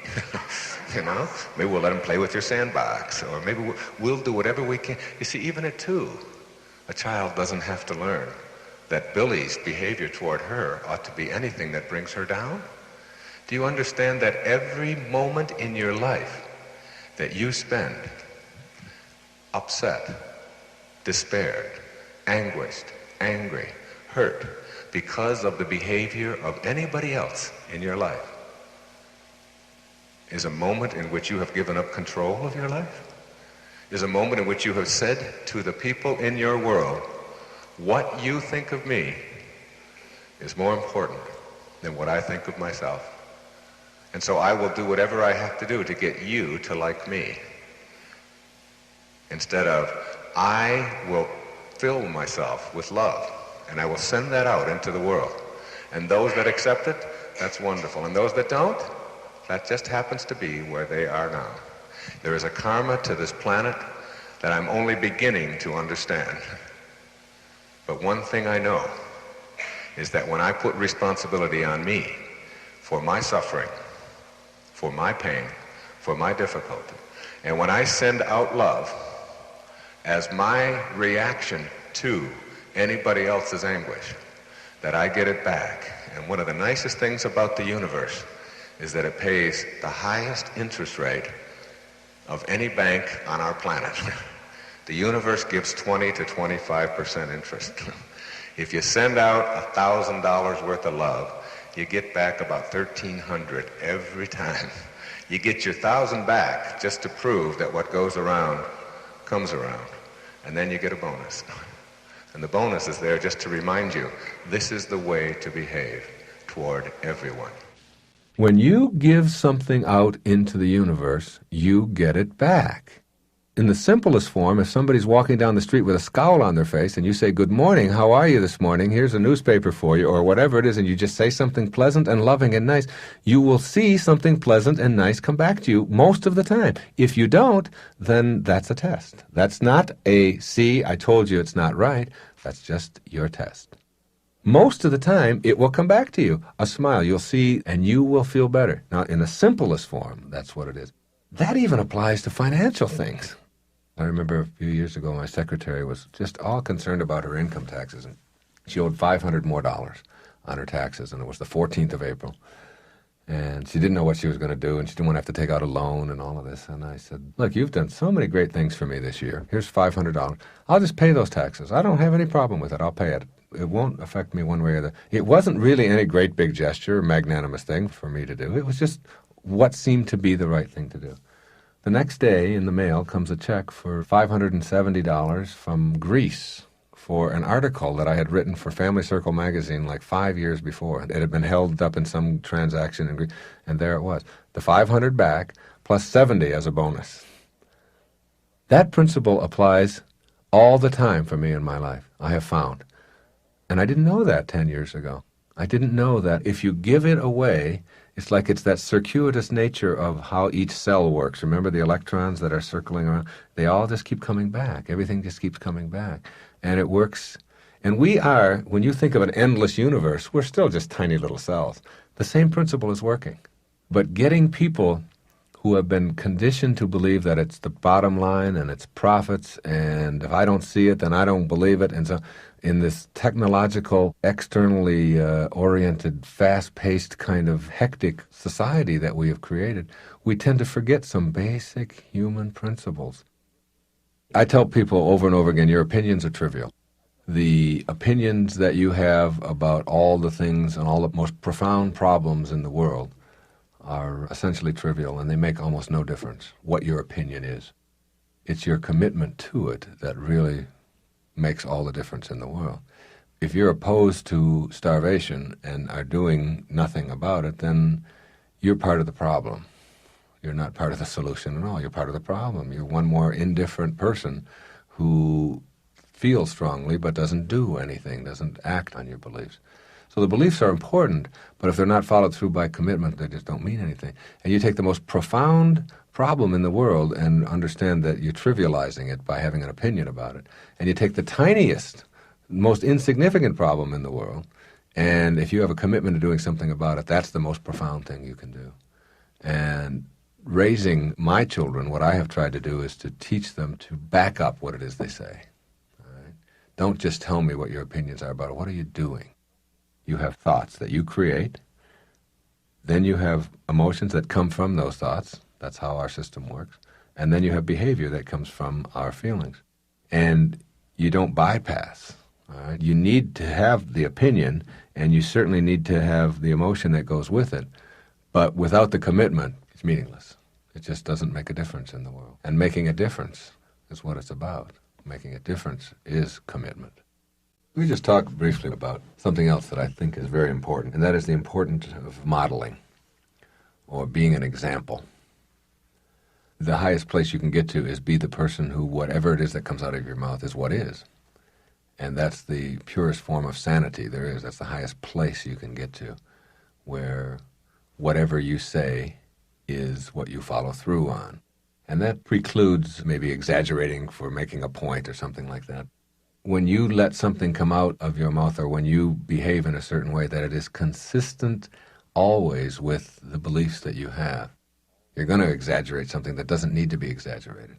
You know, maybe we'll let him play with your sandbox, or maybe we'll do whatever we can." You see, even at 2, a child doesn't have to learn that Billy's behavior toward her ought to be anything that brings her down. Do you understand that every moment in your life that you spend upset, despaired, anguished, angry, hurt because of the behavior of anybody else in your life is a moment in which you have given up control of your life? Is a moment in which you have said to the people in your world, "What you think of me is more important than what I think of myself. And so I will do whatever I have to do to get you to like me." Instead of, I will fill myself with love, and I will send that out into the world. And those that accept it, that's wonderful. And those that don't, that just happens to be where they are now. There is a karma to this planet that I'm only beginning to understand. But one thing I know is that when I put responsibility on me for my suffering, for my pain, for my difficulty, and when I send out love as my reaction to anybody else's anguish, that I get it back. And one of the nicest things about the universe is that it pays the highest interest rate of any bank on our planet. The universe gives 20 to 25% interest. If you send out $1,000 worth of love, you get back about 1,300 every time. You get your 1,000 back just to prove that what goes around comes around. And then you get a bonus. And the bonus is there just to remind you, this is the way to behave toward everyone. When you give something out into the universe, you get it back. In the simplest form, if somebody's walking down the street with a scowl on their face and you say, "Good morning, how are you this morning? Here's a newspaper for you," or whatever it is, and you just say something pleasant and loving and nice, you will see something pleasant and nice come back to you most of the time. If you don't, then that's a test. That's not a, "See, I told you it's not right." That's just your test. Most of the time, it will come back to you. A smile, you'll see, and you will feel better. Now, in the simplest form, that's what it is. That even applies to financial things. I remember a few years ago, my secretary was just all concerned about her income taxes, and she owed $500 more on her taxes, and it was the 14th of April. And she didn't know what she was going to do, and she didn't want to have to take out a loan and all of this. And I said, "Look, you've done so many great things for me this year. Here's $500. I'll just pay those taxes. I don't have any problem with it. I'll pay it. It won't affect me one way or the other." It wasn't really any great big gesture or magnanimous thing for me to do. It was just what seemed to be the right thing to do. The next day in the mail comes a check for $570 from Greece for an article that I had written for Family Circle magazine like 5 years before. It had been held up in some transaction in Greece, and there it was. The $500 back plus $70 as a bonus. That principle applies all the time for me in my life, I have found. And I didn't know that 10 years ago. I didn't know that if you give it away, it's like it's that circuitous nature of how each cell works. Remember the electrons that are circling around? They all just keep coming back. Everything just keeps coming back. And it works. And we are, when you think of an endless universe, we're still just tiny little cells. The same principle is working. But getting people who have been conditioned to believe that it's the bottom line and it's profits, and if I don't see it, then I don't believe it. And so in this technological, externally oriented, fast-paced kind of hectic society that we have created, we tend to forget some basic human principles. I tell people over and over again, your opinions are trivial. The opinions that you have about all the things and all the most profound problems in the world are essentially trivial, and they make almost no difference what your opinion is. It's your commitment to it that really makes all the difference in the world. If you're opposed to starvation and are doing nothing about it, then you're part of the problem. You're not part of the solution at all. You're part of the problem. You're one more indifferent person who feels strongly but doesn't do anything, doesn't act on your beliefs. So the beliefs are important, but if they're not followed through by commitment, they just don't mean anything. And you take the most profound problem in the world and understand that you're trivializing it by having an opinion about it. And you take the tiniest, most insignificant problem in the world, and if you have a commitment to doing something about it, that's the most profound thing you can do. And raising my children, what I have tried to do is to teach them to back up what it is they say. All right? Don't just tell me what your opinions are about it. What are you doing? You have thoughts that you create. Then you have emotions that come from those thoughts. That's how our system works. And then you have behavior that comes from our feelings. And you don't bypass. All right? You need to have the opinion, and you certainly need to have the emotion that goes with it. But without the commitment, it's meaningless. It just doesn't make a difference in the world. And making a difference is what it's about. Making a difference is commitment. We just talked briefly about something else that I think is very important, and that is the importance of modeling or being an example. The highest place you can get to is be the person who whatever it is that comes out of your mouth is what is. And that's the purest form of sanity there is. That's the highest place you can get to, where whatever you say is what you follow through on. And that precludes maybe exaggerating for making a point or something like that. When you let something come out of your mouth or when you behave in a certain way, that it is consistent always with the beliefs that you have. You're going to exaggerate something that doesn't need to be exaggerated.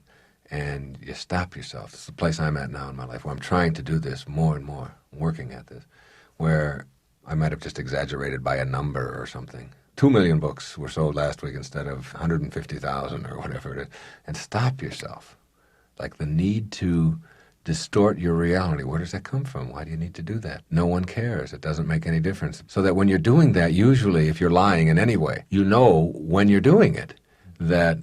And you stop yourself. This is the place I'm at now in my life, where I'm trying to do this more and more, working at this, where I might have just exaggerated by a number or something. 2 million books were sold last week instead of 150,000 or whatever it is. And stop yourself. Like the need to distort your reality. Where does that come from? Why do you need to do that? No one cares. It doesn't make any difference. So that when you're doing that, usually if you're lying in any way, you know when you're doing it that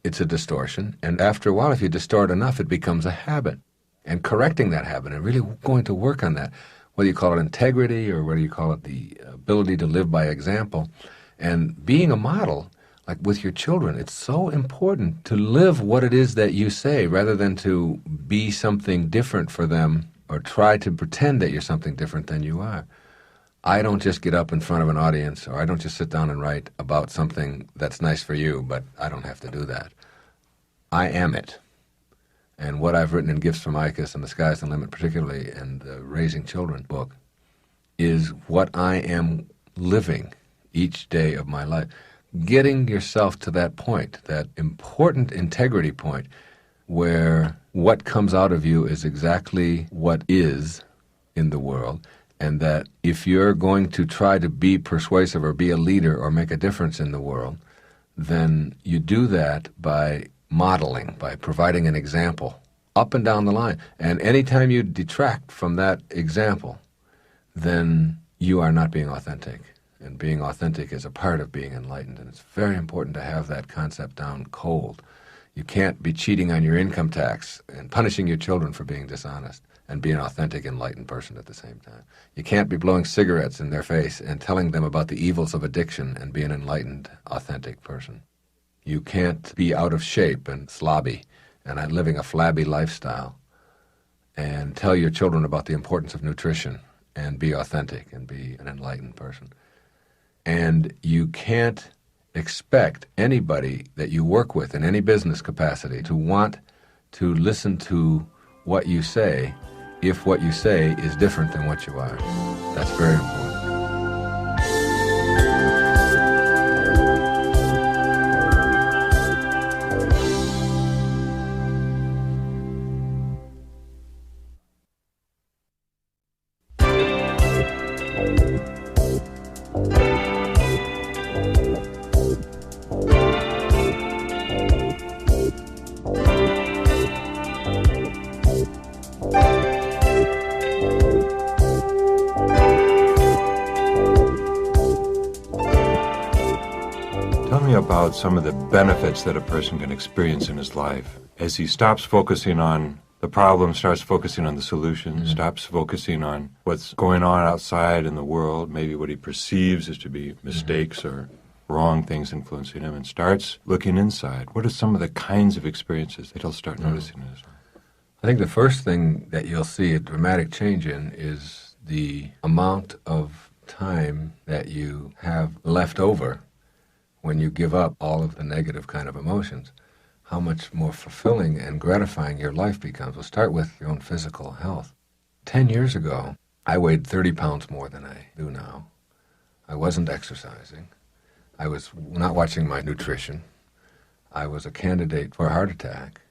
it's a distortion. And after a while, if you distort enough, it becomes a habit. And correcting that habit and really going to work on that, whether you call it integrity or whether you call it the ability to live by example, and being a model, like with your children, it's so important to live what it is that you say rather than to be something different for them or try to pretend that you're something different than you are. I don't just get up in front of an audience, or I don't just sit down and write about something that's nice for you, but I don't have to do that. I am it. And what I've written in Gifts from Icus and The Sky's the Limit, particularly in the Raising Children book, is what I am living each day of my life. Getting yourself to that point, that important integrity point, where what comes out of you is exactly what is in the world, and that if you're going to try to be persuasive or be a leader or make a difference in the world, then you do that by modeling, by providing an example up and down the line. And anytime you detract from that example, then you are not being authentic. And being authentic is a part of being enlightened, and it's very important to have that concept down cold. You can't be cheating on your income tax and punishing your children for being dishonest and be an authentic, enlightened person at the same time. You can't be blowing cigarettes in their face and telling them about the evils of addiction and be an enlightened, authentic person. You can't be out of shape and slobby and living a flabby lifestyle and tell your children about the importance of nutrition and be authentic and be an enlightened person. And you can't expect anybody that you work with in any business capacity to want to listen to what you say if what you say is different than what you are. That's very important. About some of the benefits that a person can experience in his life as he stops focusing on the problem, starts focusing on the solution, stops focusing on what's going on outside in the world, maybe what he perceives as to be mistakes or wrong things influencing him, and starts looking inside. What are some of the kinds of experiences that he'll start noticing in his life? I think the first thing that you'll see a dramatic change in is the amount of time that you have left over when you give up all of the negative kind of emotions, how much more fulfilling and gratifying your life becomes. We'll start with your own physical health. 10 years ago, I weighed 30 pounds more than I do now. I wasn't exercising. I was not watching my nutrition. I was a candidate for a heart attack.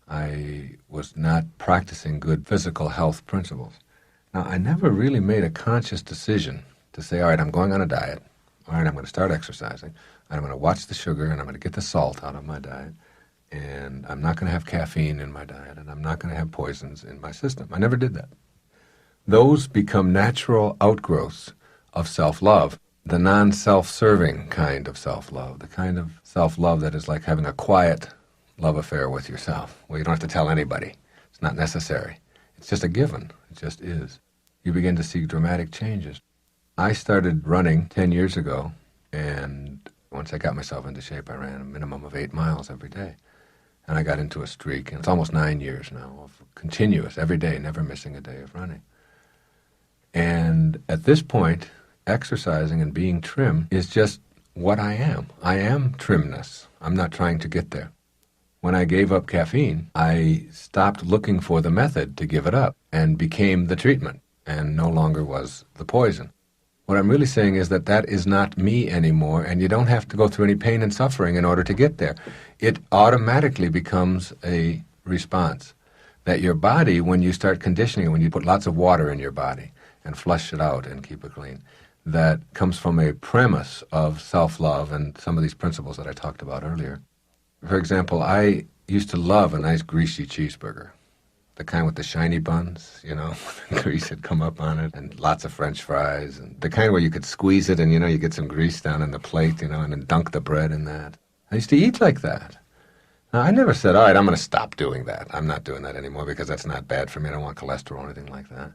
I was not practicing good physical health principles. Now, I never really made a conscious decision to say, all right, I'm going on a diet. All right, I'm going to start exercising, and I'm going to watch the sugar, and I'm going to get the salt out of my diet, and I'm not going to have caffeine in my diet, and I'm not going to have poisons in my system. I never did that. Those become natural outgrowths of self-love, the non-self-serving kind of self-love, the kind of self-love that is like having a quiet love affair with yourself, where you don't have to tell anybody. It's not necessary. It's just a given. It just is. You begin to see dramatic changes. I started running 10 years ago, and once I got myself into shape, I ran a minimum of 8 miles every day. And I got into a streak, and it's almost 9 years now of continuous, every day, never missing a day of running. And at this point, exercising and being trim is just what I am. I am trimness. I'm not trying to get there. When I gave up caffeine, I stopped looking for the method to give it up and became the treatment and no longer was the poison. What I'm really saying is that that is not me anymore, and you don't have to go through any pain and suffering in order to get there. It automatically becomes a response that your body, when you start conditioning it, when you put lots of water in your body and flush it out and keep it clean, that comes from a premise of self-love and some of these principles that I talked about earlier. For example, I used to love a nice greasy cheeseburger. the kind with the shiny buns, you know, grease had come up on it, and lots of French fries, and the kind where you could squeeze it and, you know, you get some grease down in the plate, you know, and then dunk the bread in that. I used to eat like that. Now, I never said, all right, I'm going to stop doing that. I'm not doing that anymore because that's not bad for me. I don't want cholesterol or anything like that.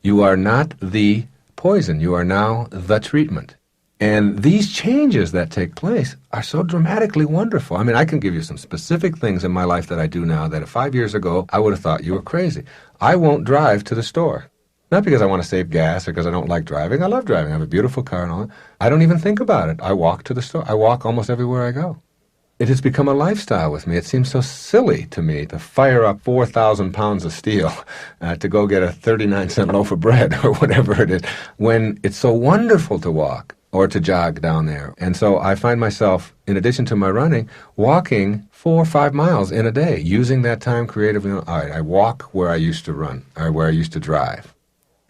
You are not the poison. You are now the treatment. And these changes that take place are so dramatically wonderful. I mean, I can give you some specific things in my life that I do now that 5 years ago I would have thought you were crazy. I won't drive to the store. Not because I want to save gas or because I don't like driving. I love driving. I have a beautiful car and all that. I don't even think about it. I walk to the store. I walk almost everywhere I go. It has become a lifestyle with me. It seems so silly to me to fire up 4,000 pounds of steel to go get a 39-cent loaf of bread or whatever it is, when it's so wonderful to walk or to jog down there. And so I find myself, in addition to my running, walking 4 or 5 miles in a day, using that time creatively. All right, I walk where I used to run or where I used to drive.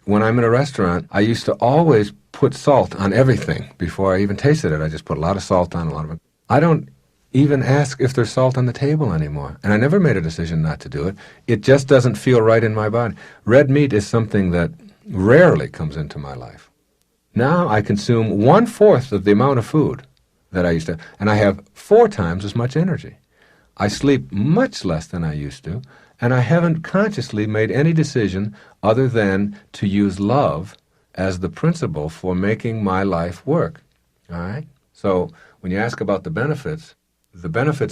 When I'm in a restaurant, I used to always put salt on everything before I even tasted it. I just put a lot of salt on, a lot of it. I don't even ask if there's salt on the table anymore. And I never made a decision not to do it. It just doesn't feel right in my body. Red meat is something that rarely comes into my life. Now I consume 1/4 of the amount of food that I used to, and I have 4 times as much energy. I sleep much less than I used to, and I haven't consciously made any decision other than to use love as the principle for making my life work. All right? So when you ask about the benefits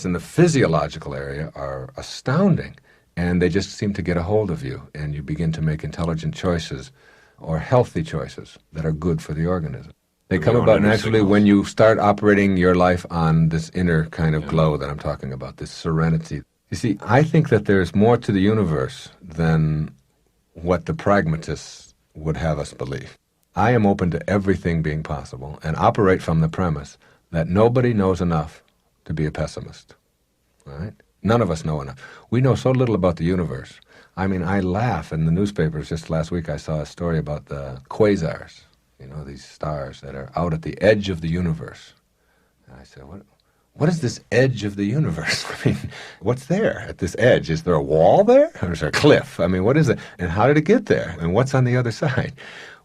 in the physiological area are astounding, and they just seem to get a hold of you, and you begin to make intelligent choices or healthy choices that are good for the organism. They come about naturally when you start operating your life on this inner kind of glow that I'm talking about, this serenity. You see, I think that there's more to the universe than what the pragmatists would have us believe. I am open to everything being possible and operate from the premise that nobody knows enough to be a pessimist. All right? None of us know enough. We know so little about the universe. I mean, I laugh in the newspapers. Just last week I saw a story about the quasars, you know, these stars that are out at the edge of the universe. And I said, what is this edge of the universe? I mean, what's there at this edge? Is there a wall there? Or is there a cliff? I mean, what is it? And how did it get there? And what's on the other side?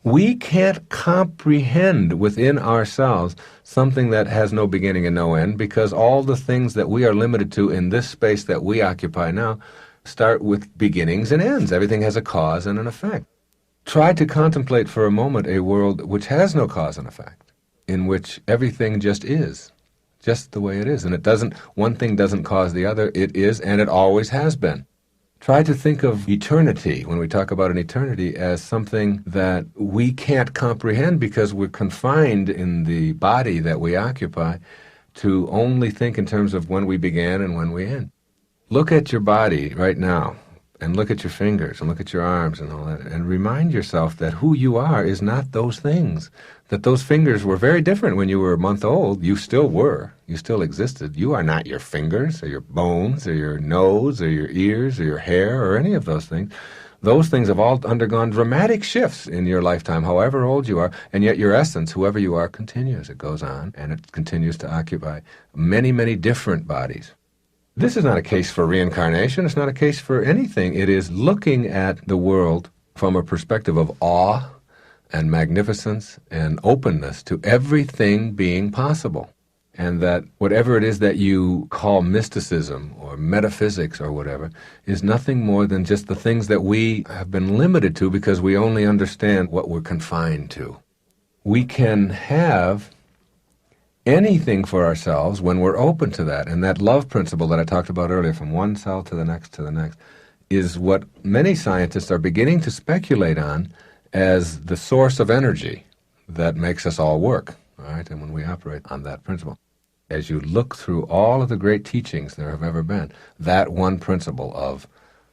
We can't comprehend within ourselves something that has no beginning and no end, because all the things that we are limited to in this space that we occupy now start with beginnings and ends. Everything has a cause and an effect. Try to contemplate for a moment a world which has no cause and effect, in which everything just is, just the way it is. And one thing doesn't cause the other. It is, and it always has been. Try to think of eternity, when we talk about an eternity, as something that we can't comprehend because we're confined in the body that we occupy to only think in terms of when we began and when we end. Look at your body right now, and look at your fingers, and look at your arms and all that, and remind yourself that who you are is not those things. That those fingers were very different when you were a month old. You still were. You still existed. You are not your fingers or your bones or your nose or your ears or your hair or any of those things. Those things have all undergone dramatic shifts in your lifetime, however old you are, and yet your essence, whoever you are, continues. It goes on, and it continues to occupy many, many different bodies. This is not a case for reincarnation. It's not a case for anything. It is looking at the world from a perspective of awe and magnificence and openness to everything being possible. And that whatever it is that you call mysticism or metaphysics or whatever is nothing more than just the things that we have been limited to because we only understand what we're confined to. We can have anything for ourselves when we're open to that. And that love principle that I talked about earlier, from one cell to the next, is what many scientists are beginning to speculate on as the source of energy that makes us all work. All right? And when we operate on that principle, as you look through all of the great teachings there have ever been, that one principle of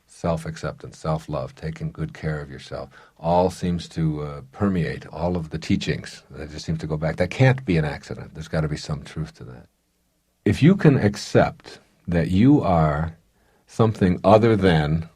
self-acceptance, self-love, taking good care of yourself, all seems to permeate all of the teachings. That just seems to go back. That can't be an accident. There's got to be some truth to that. If you can accept that you are something other than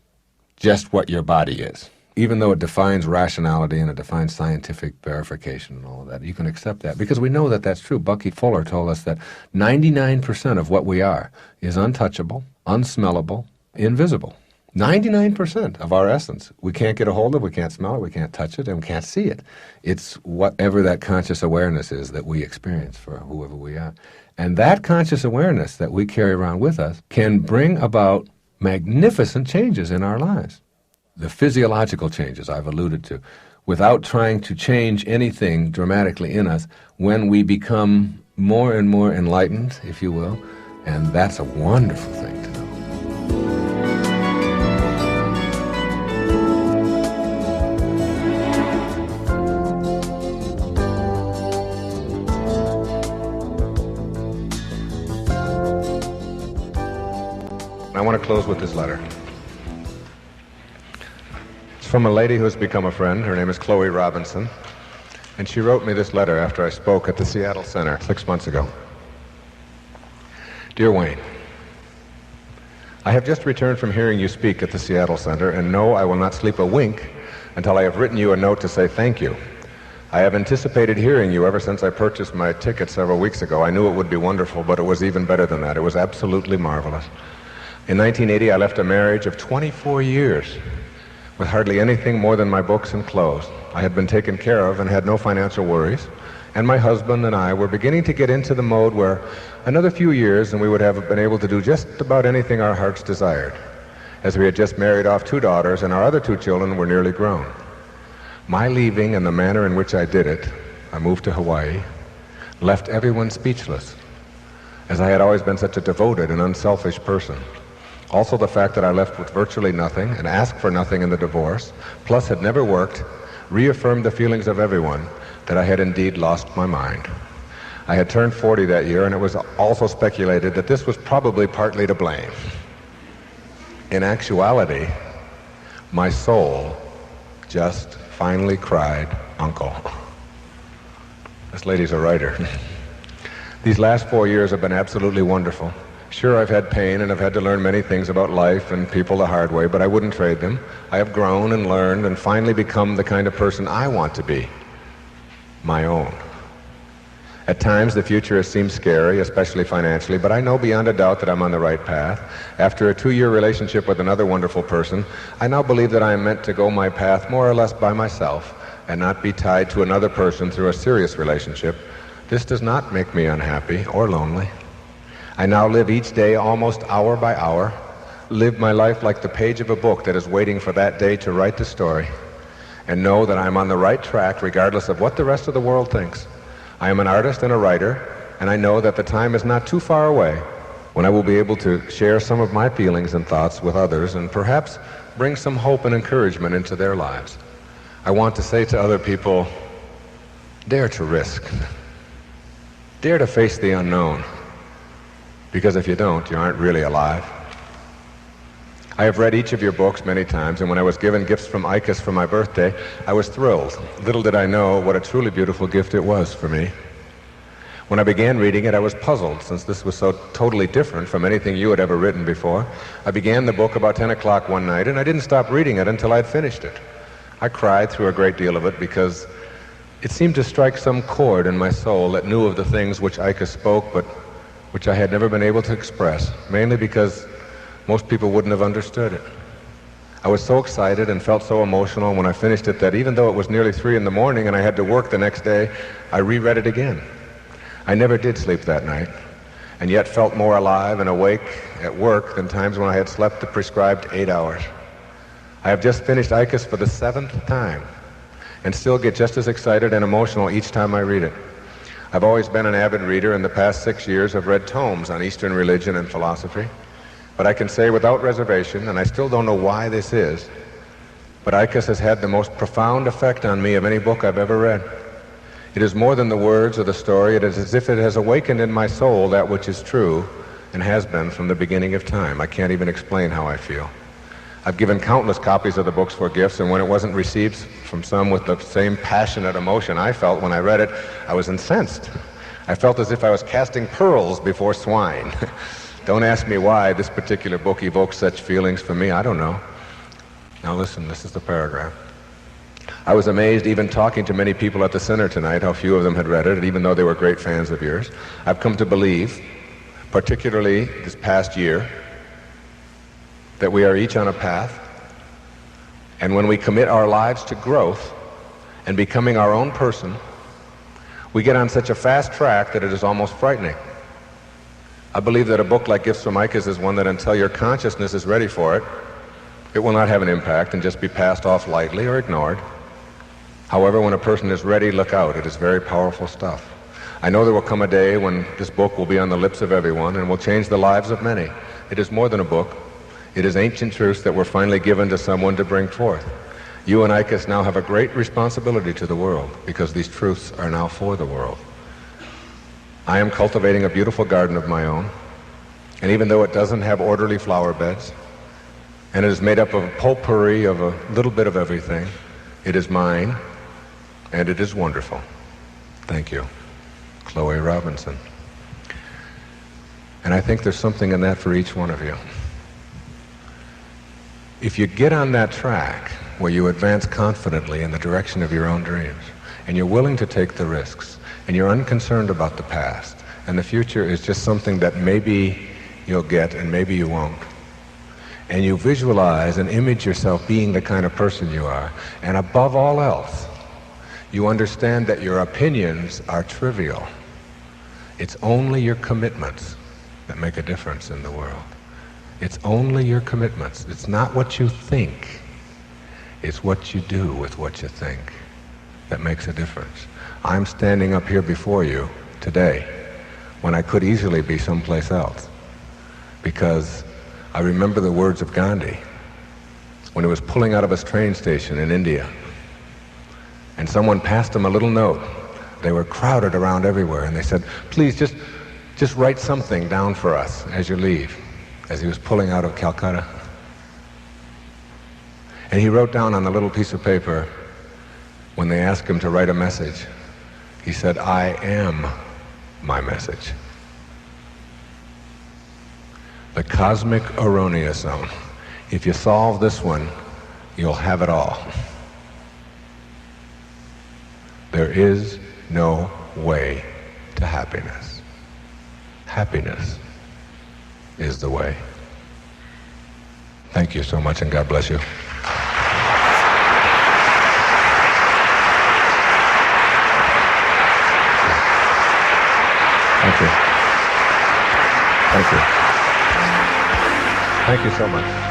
just what your body is, even though it defines rationality and it defines scientific verification and all of that, you can accept that because we know that that's true. Bucky Fuller told us that 99% of what we are is untouchable, unsmellable, invisible. 99% of our essence. We can't get a hold of it, we can't smell it, we can't touch it, and we can't see it. It's whatever that conscious awareness is that we experience for whoever we are. And that conscious awareness that we carry around with us can bring about magnificent changes in our lives. The physiological changes I've alluded to, without trying to change anything dramatically in us, when we become more and more enlightened, if you will, and that's a wonderful thing to know. I want to close with this letter. It's from a lady who has become a friend. Her name is Chloe Robinson. And she wrote me this letter after I spoke at the Seattle Center 6 months ago. Dear Wayne, I have just returned from hearing you speak at the Seattle Center, and no, I will not sleep a wink until I have written you a note to say thank you. I have anticipated hearing you ever since I purchased my ticket several weeks ago. I knew it would be wonderful, but it was even better than that. It was absolutely marvelous. In 1980, I left a marriage of 24 years with hardly anything more than my books and clothes. I had been taken care of and had no financial worries, and my husband and I were beginning to get into the mode where another few years and we would have been able to do just about anything our hearts desired, as we had just married off 2 daughters and our other 2 children were nearly grown. My leaving and the manner in which I did it, I moved to Hawaii, left everyone speechless, as I had always been such a devoted and unselfish person. Also the fact that I left with virtually nothing and asked for nothing in the divorce, plus had never worked, reaffirmed the feelings of everyone that I had indeed lost my mind. I had turned 40 that year, and it was also speculated that this was probably partly to blame. In actuality, my soul just finally cried, "Uncle." This lady's a writer. These last 4 years have been absolutely wonderful. Sure, I've had pain and I've had to learn many things about life and people the hard way, but I wouldn't trade them. I have grown and learned and finally become the kind of person I want to be, my own. At times the future has seemed scary, especially financially, but I know beyond a doubt that I'm on the right path. After a 2-year relationship with another wonderful person, I now believe that I am meant to go my path more or less by myself and not be tied to another person through a serious relationship. This does not make me unhappy or lonely. I now live each day almost hour by hour, live my life like the page of a book that is waiting for that day to write the story, and know that I'm on the right track regardless of what the rest of the world thinks. I am an artist and a writer, and I know that the time is not too far away when I will be able to share some of my feelings and thoughts with others and perhaps bring some hope and encouragement into their lives. I want to say to other people, dare to risk. Dare to face the unknown. Because if you don't, you aren't really alive. I have read each of your books many times, and when I was given gifts from ICUS for my birthday, I was thrilled. Little did I know what a truly beautiful gift it was for me. When I began reading it, I was puzzled, since this was so totally different from anything you had ever written before. I began the book about 10 o'clock one night, and I didn't stop reading it until I'd finished it. I cried through a great deal of it because it seemed to strike some chord in my soul that knew of the things which ICUS spoke, but which I had never been able to express, mainly because most people wouldn't have understood it. I was so excited and felt so emotional when I finished it that even though it was nearly 3 in the morning and I had to work the next day, I reread it again. I never did sleep that night, and yet felt more alive and awake at work than times when I had slept the prescribed 8 hours. I have just finished ICUS for the 7th time, and still get just as excited and emotional each time I read it. I've always been an avid reader. In the past 6 years, I've read tomes on Eastern religion and philosophy. But I can say without reservation, and I still don't know why this is, but ICUS has had the most profound effect on me of any book I've ever read. It is more than the words or the story. It is as if it has awakened in my soul that which is true and has been from the beginning of time. I can't even explain how I feel. I've given countless copies of the books for gifts, and when it wasn't received from some with the same passionate emotion I felt when I read it, I was incensed. I felt as if I was casting pearls before swine. Don't ask me why this particular book evokes such feelings for me. I don't know. Now listen, this is the paragraph. I was amazed, even talking to many people at the center tonight, how few of them had read it, even though they were great fans of yours. I've come to believe, particularly this past year, that we are each on a path, and when we commit our lives to growth and becoming our own person, we get on such a fast track that it is almost frightening. I believe that a book like Gifts from Icahs is one that until your consciousness is ready for it, it will not have an impact and just be passed off lightly or ignored. However, when a person is ready, look out. It is very powerful stuff. I know there will come a day when this book will be on the lips of everyone and will change the lives of many. It is more than a book. It is ancient truths that were finally given to someone to bring forth. You and Icahs now have a great responsibility to the world because these truths are now for the world. I am cultivating a beautiful garden of my own, and even though it doesn't have orderly flower beds, and it is made up of a potpourri of a little bit of everything, it is mine, and it is wonderful. Thank you. Chloe Robinson. And I think there's something in that for each one of you. If you get on that track where you advance confidently in the direction of your own dreams, and you're willing to take the risks, and you're unconcerned about the past, and the future is just something that maybe you'll get and maybe you won't, and you visualize and image yourself being the kind of person you are, and above all else, you understand that your opinions are trivial. It's only your commitments that make a difference in the world. It's only your commitments. It's not what you think. It's what you do with what you think that makes a difference. I'm standing up here before you today when I could easily be someplace else because I remember the words of Gandhi when he was pulling out of his train station in India and someone passed him a little note. They were crowded around everywhere and they said, please just write something down for us as you leave, as he was pulling out of Calcutta. And he wrote down on a little piece of paper when they asked him to write a message, he said, I am my message. The cosmic erroneous zone. If you solve this one, you'll have it all. There is no way to happiness. Happiness is the way. Thank you so much, and God bless you. Thank you. Thank you. Thank you so much.